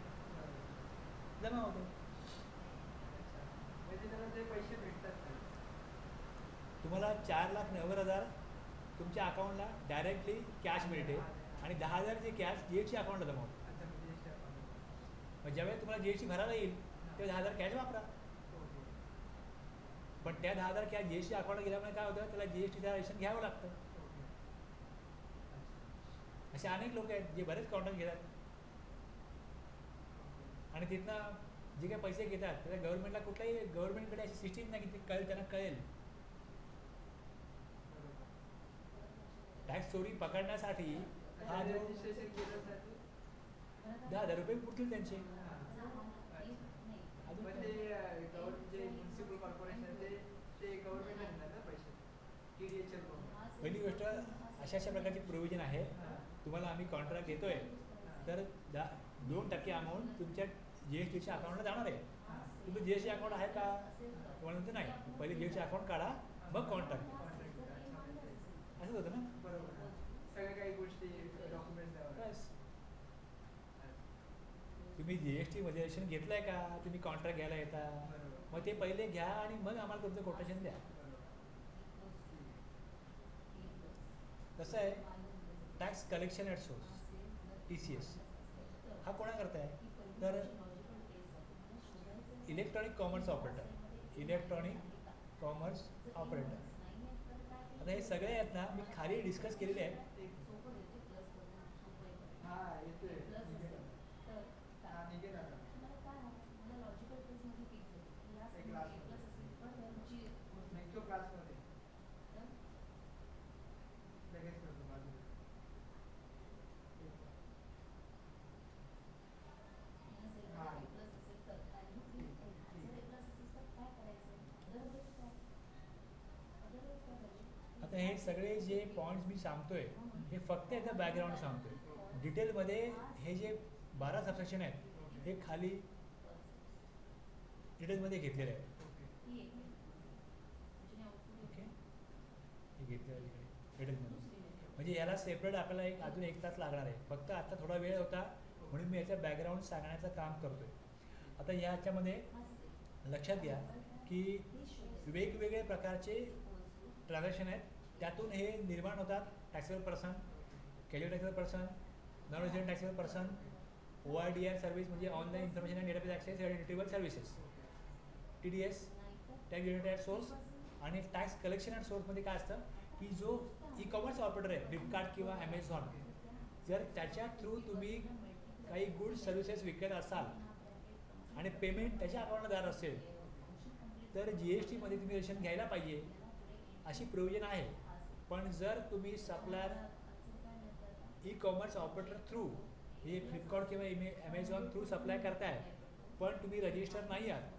जमा होतो. म्हणजे त्याला ते पैसे भेटतात का? तुम्हाला 4,90,000 तुमच्या अकाउंटला डायरेक्टली कॅश मिळते आणि 10,000 ची कॅश GST अकाउंटला जमा होते. अच्छा, म्हणजे GST अकाउंट. मग ज्यावेळेस तुम्हाला GST भरायला येईल तेव्हा 10,000 कॅश वापरा. पण त्या 10,000 कॅश GST अकाउंटला गेल्यामुळे काय होतं, त्याला GSTचं रजिस्ट्रेशन घ्यावं लागतं. असे अनेक लोक आहेत जे बरेच कॉन्ट्रॅक्ट घेतात आणि तिथनं जे काही पैसे घेतात त्याच्या गव्हर्नमेंटला कुठल्याही गव्हर्नमेंटकडे अशी सिस्टीम नाही की ते कळेल, त्यांना कळेल. टॅक्स चोरी पकडण्यासाठी हा जो रजिस्ट्रेशन केल्यासाठी 10,000 रुपये पुरतील त्यांचे. पण ते गव्हर्नमेंट जे म्युन्सिपल कॉर्पोरेशन ते गव्हर्नमेंटला देणार ना पैसे, TDS चे. पहिली गोष्ट अशा प्रकारची प्रोव्हिजन आहे, तुम्हाला आम्ही कॉन्ट्रॅक्ट देतोय तर 2% अमाऊंट तुमच्या GSTच्या अकाउंटला जाणार आहे. तुमचं GST अकाउंट आहे का? तुम्हाला म्हणतो नाही, पहिले GST अकाउंट काढा मग कॉन्ट्रॅक्ट. असंच होतं ना. बरोबर. सगळ्या काही गोष्टी डॉक्युमेंट्स द्यावं. बस. तुम्ही GST मध्ये रजिस्ट्रेशन घेतलंय का? तुम्ही कॉन्ट्रॅक्ट घ्यायला येता, मग ते पहिले घ्या आणि मग आम्हाला तुमचं कोटेशन द्या. कसं आहे, tax collection at source TCS हा कोणाकरता आहे तर इलेक्ट्रॉनिक कॉमर्स ऑपरेटर. आता हे सगळे आहेत ना, मी खाली डिस्कस केलेले आहेत. हां, येतोय. हां, निघेल आता. निघतो क्लासमध्ये. लगेच करतो बाजूला. आता हे सगळे जे पॉईंट्स मी सांगतोय हे फक्त याचा बॅकग्राऊंड सांगतोय. डिटेलमध्ये हे जे 12 सबसेक्शन आहेत हे खाली डिटेलमध्ये घेतलेले आहेत. ओके, हे घेतलेलं आहे डिटेलमध्ये. म्हणजे याला सेपरेट आपल्याला अजून 1 तास लागणार आहे. फक्त आता थोडा वेळ होता म्हणून मी याचं बॅकग्राऊंड सांगण्याचं काम करतोय. आता याच्यामध्ये लक्षात घ्या की वेगवेगळे प्रकारचे ट्रान्झॅक्शन आहेत, त्यातून हे निर्माण होतात. Taxable person, casual taxable person, non resident taxable person, OIDR service म्हणजे online information and database access identifiable services, TDS tax generated at source. आणि टॅक्स कलेक्शन ॲट सोर्समध्ये काय असतं की जो ई-कॉमर्स ऑपरेटर आहे फ्लिपकार्ट किंवा ॲमेझॉन, जर त्याच्या थ्रू तुम्ही काही गुड्स सर्व्हिसेस विकत असाल आणि पेमेंट त्याच्या अकाउंटला जाणार असेल तर GSTमध्ये तुम्ही रजिस्ट्रेशन घ्यायला पाहिजे अशी प्रोव्हिजन आहे. पण जर तुम्ही सप्लायर ई-कॉमर्स ऑपरेटर थ्रू हे फ्लिपकार्ट किंवा ॲमेझॉन थ्रू सप्लाय करताय पण तुम्ही रजिस्टर नाही आहात,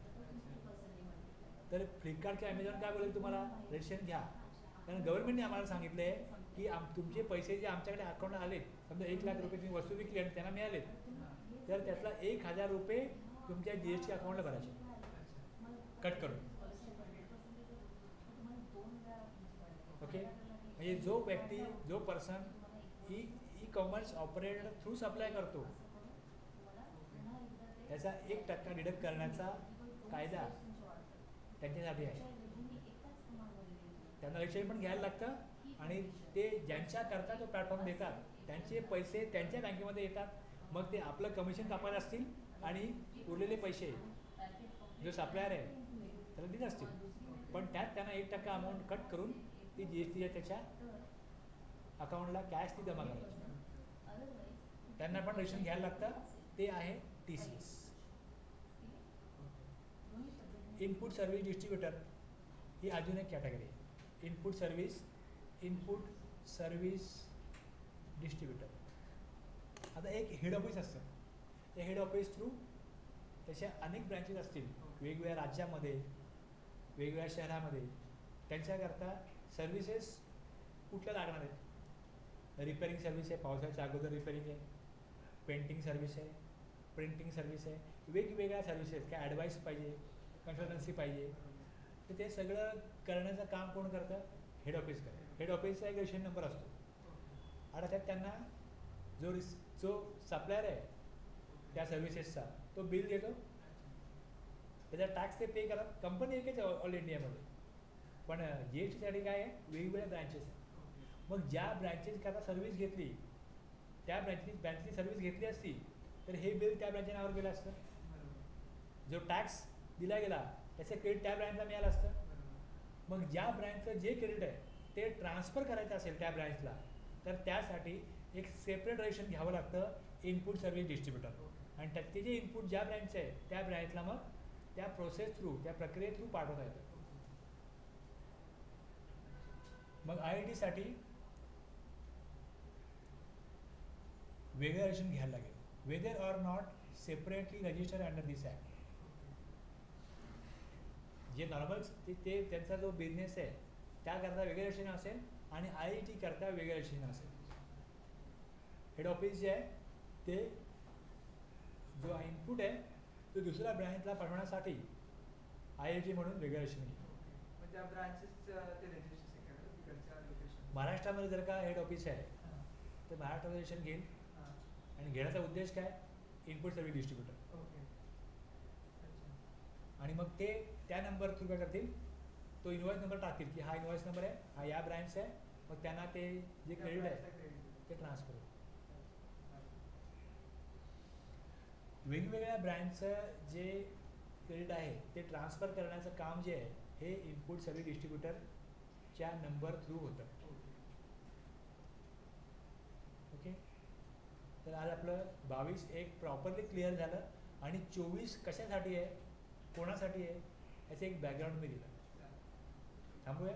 तर फ्लिपकार्ट किंवा ॲमेझॉन काय बोलेल तुम्हाला रजिस्ट्रेशन घ्या. कारण गव्हर्नमेंटने आम्हाला सांगितलं आहे की तुमचे पैसे जे आमच्याकडे अकाउंटला आलेत, समजा 1,00,000 रुपये तुम्ही वस्तू विकली आणि त्यांना मिळालेत, तर त्यातला 1,000 रुपये तुमच्या GST अकाउंटला भरायचे कट करून. ओके, म्हणजे जो व्यक्ती जो person e commerce operator through supply करतो त्याचा 1% डिडक्ट करण्याचा कायदा त्यांच्यासाठी आहे. त्यांना रजिस्ट्रेशन पण घ्यायला लागतं आणि ते ज्यांच्याकरता तो प्लॅटफॉर्म देतात त्यांचे पैसे त्यांच्या बँकेमध्ये येतात. मग ते आपलं कमिशन कापायला असतील आणि उरलेले पैसे जो सप्लायर आहे त्याला देत असतील, पण त्यात त्यांना 1% अमाऊंट कट करून ती GST त्याच्या अकाउंटला कॅश ती जमा करायची. त्यांना पण रजिस्ट्रेशन घ्यायला लागतं, ते आहे TCS. इनपुट सर्व्हिस डिस्ट्रीब्युटर ही अजून एक कॅटेगरी आहे. Input service distributor. आता एक हेड ऑफिस असतं, त्या हेड ऑफिस थ्रू त्याच्या अनेक ब्रँचेस असतील वेगवेगळ्या राज्यामध्ये, वेगवेगळ्या शहरामध्ये. त्यांच्याकरता सर्व्हिसेस कुठल्या लागणार आहेत? रिपेअरिंग सर्व्हिस आहे, पावसाच्या अगोदर रिपेअरिंग आहे, पेंटिंग सर्व्हिस आहे, प्रिंटिंग सर्व्हिस आहे, वेगवेगळ्या सर्व्हिसेस. काय ॲडवाईस पाहिजे, कन्सल्टन्सी पाहिजे, तर ते सगळं करण्याचं काम कोण करतं? हेड ऑफिस करतं. हेड ऑफिसचा एक रजिस्ट्रेशन नंबर असतो आणि त्यात त्यांना जो सप्लायर आहे त्या सर्व्हिसेसचा तो बिल देतो, त्याचा टॅक्स ते पे करतात. कंपनी एकच आहे ऑल इंडियामध्ये, पण GSTसाठी काय आहे, वेगवेगळ्या ब्रँचेस आहेत. मग ज्या ब्रँचेस करता सर्व्हिस घेतली, त्या ब्रँचनी सर्व्हिस घेतली असती तर हे बिल त्या ब्रँचच्या नावावर गेलं असतं. जो टॅक्स दिला गेला त्याचं क्रेडिट त्या ब्रँचला मिळालं असतं. मग ज्या ब्रँचचं जे क्रेडिट आहे ते ट्रान्सफर करायचं असेल त्या ब्रँचला, तर त्यासाठी एक सेपरेट रजिस्ट्रेशन घ्यावं लागतं इनपुट सर्व्हिस डिस्ट्रीब्युटर. आणि त्याचे जे इनपुट ज्या ब्रँचचं आहे त्या ब्रँचला मग त्या प्रोसेस थ्रू, त्या प्रक्रिये थ्रू पाठवता येतं. मग IIT-साठी वेगळं रजिस्ट्रेशन घ्यायला लागेल. Whether or not separately register under this act. जे नॉर्मल ते त्यांचा जो बिझनेस आहे त्याकरता वेगळं रजिस्ट्रेशन असेल आणि IIT करता वेगळं रजिस्ट्रेशन असेल. हेड ऑफिस जे आहे ते जो इनपुट आहे तो दुसऱ्या ब्रँचला पाठवण्यासाठी IIT म्हणून वेगळं रजिस्ट्रेशन घेईल. त्या ब्रांचेसचं ते रजिस्ट्रेशन करायला तिकडच्या लोकेशन. महाराष्ट्रामध्ये जर का हेड ऑफिस आहे तर महाराष्ट्रामध्ये रजिस्ट्रेशन घेईल. आणि घेण्याचा उद्देश काय? Input service distributor. ओके. आणि मग ते त्या नंबर थ्रू काय करतील, तो इनवॉइस नंबर टाकतील की हा इनवॉइस नंबर आहे, हा या ब्रँच आहे. मग त्यांना ते जे क्रेडिट आहे ते ट्रान्सफर होईल. वेगवेगळ्या ब्रँचचं जे क्रेडिट आहे ते ट्रान्सफर करण्याचं काम जे आहे हे इनपुट सर्व्हिस डिस्ट्रीब्युटरच्या नंबर थ्रू होतं. ओके, तर आज आपलं 22 एक प्रॉपरली क्लिअर झालं आणि 24 कशासाठी आहे, कोणासाठी आहे याचं एक बॅकग्राऊंड मी दिलं. थांबूया.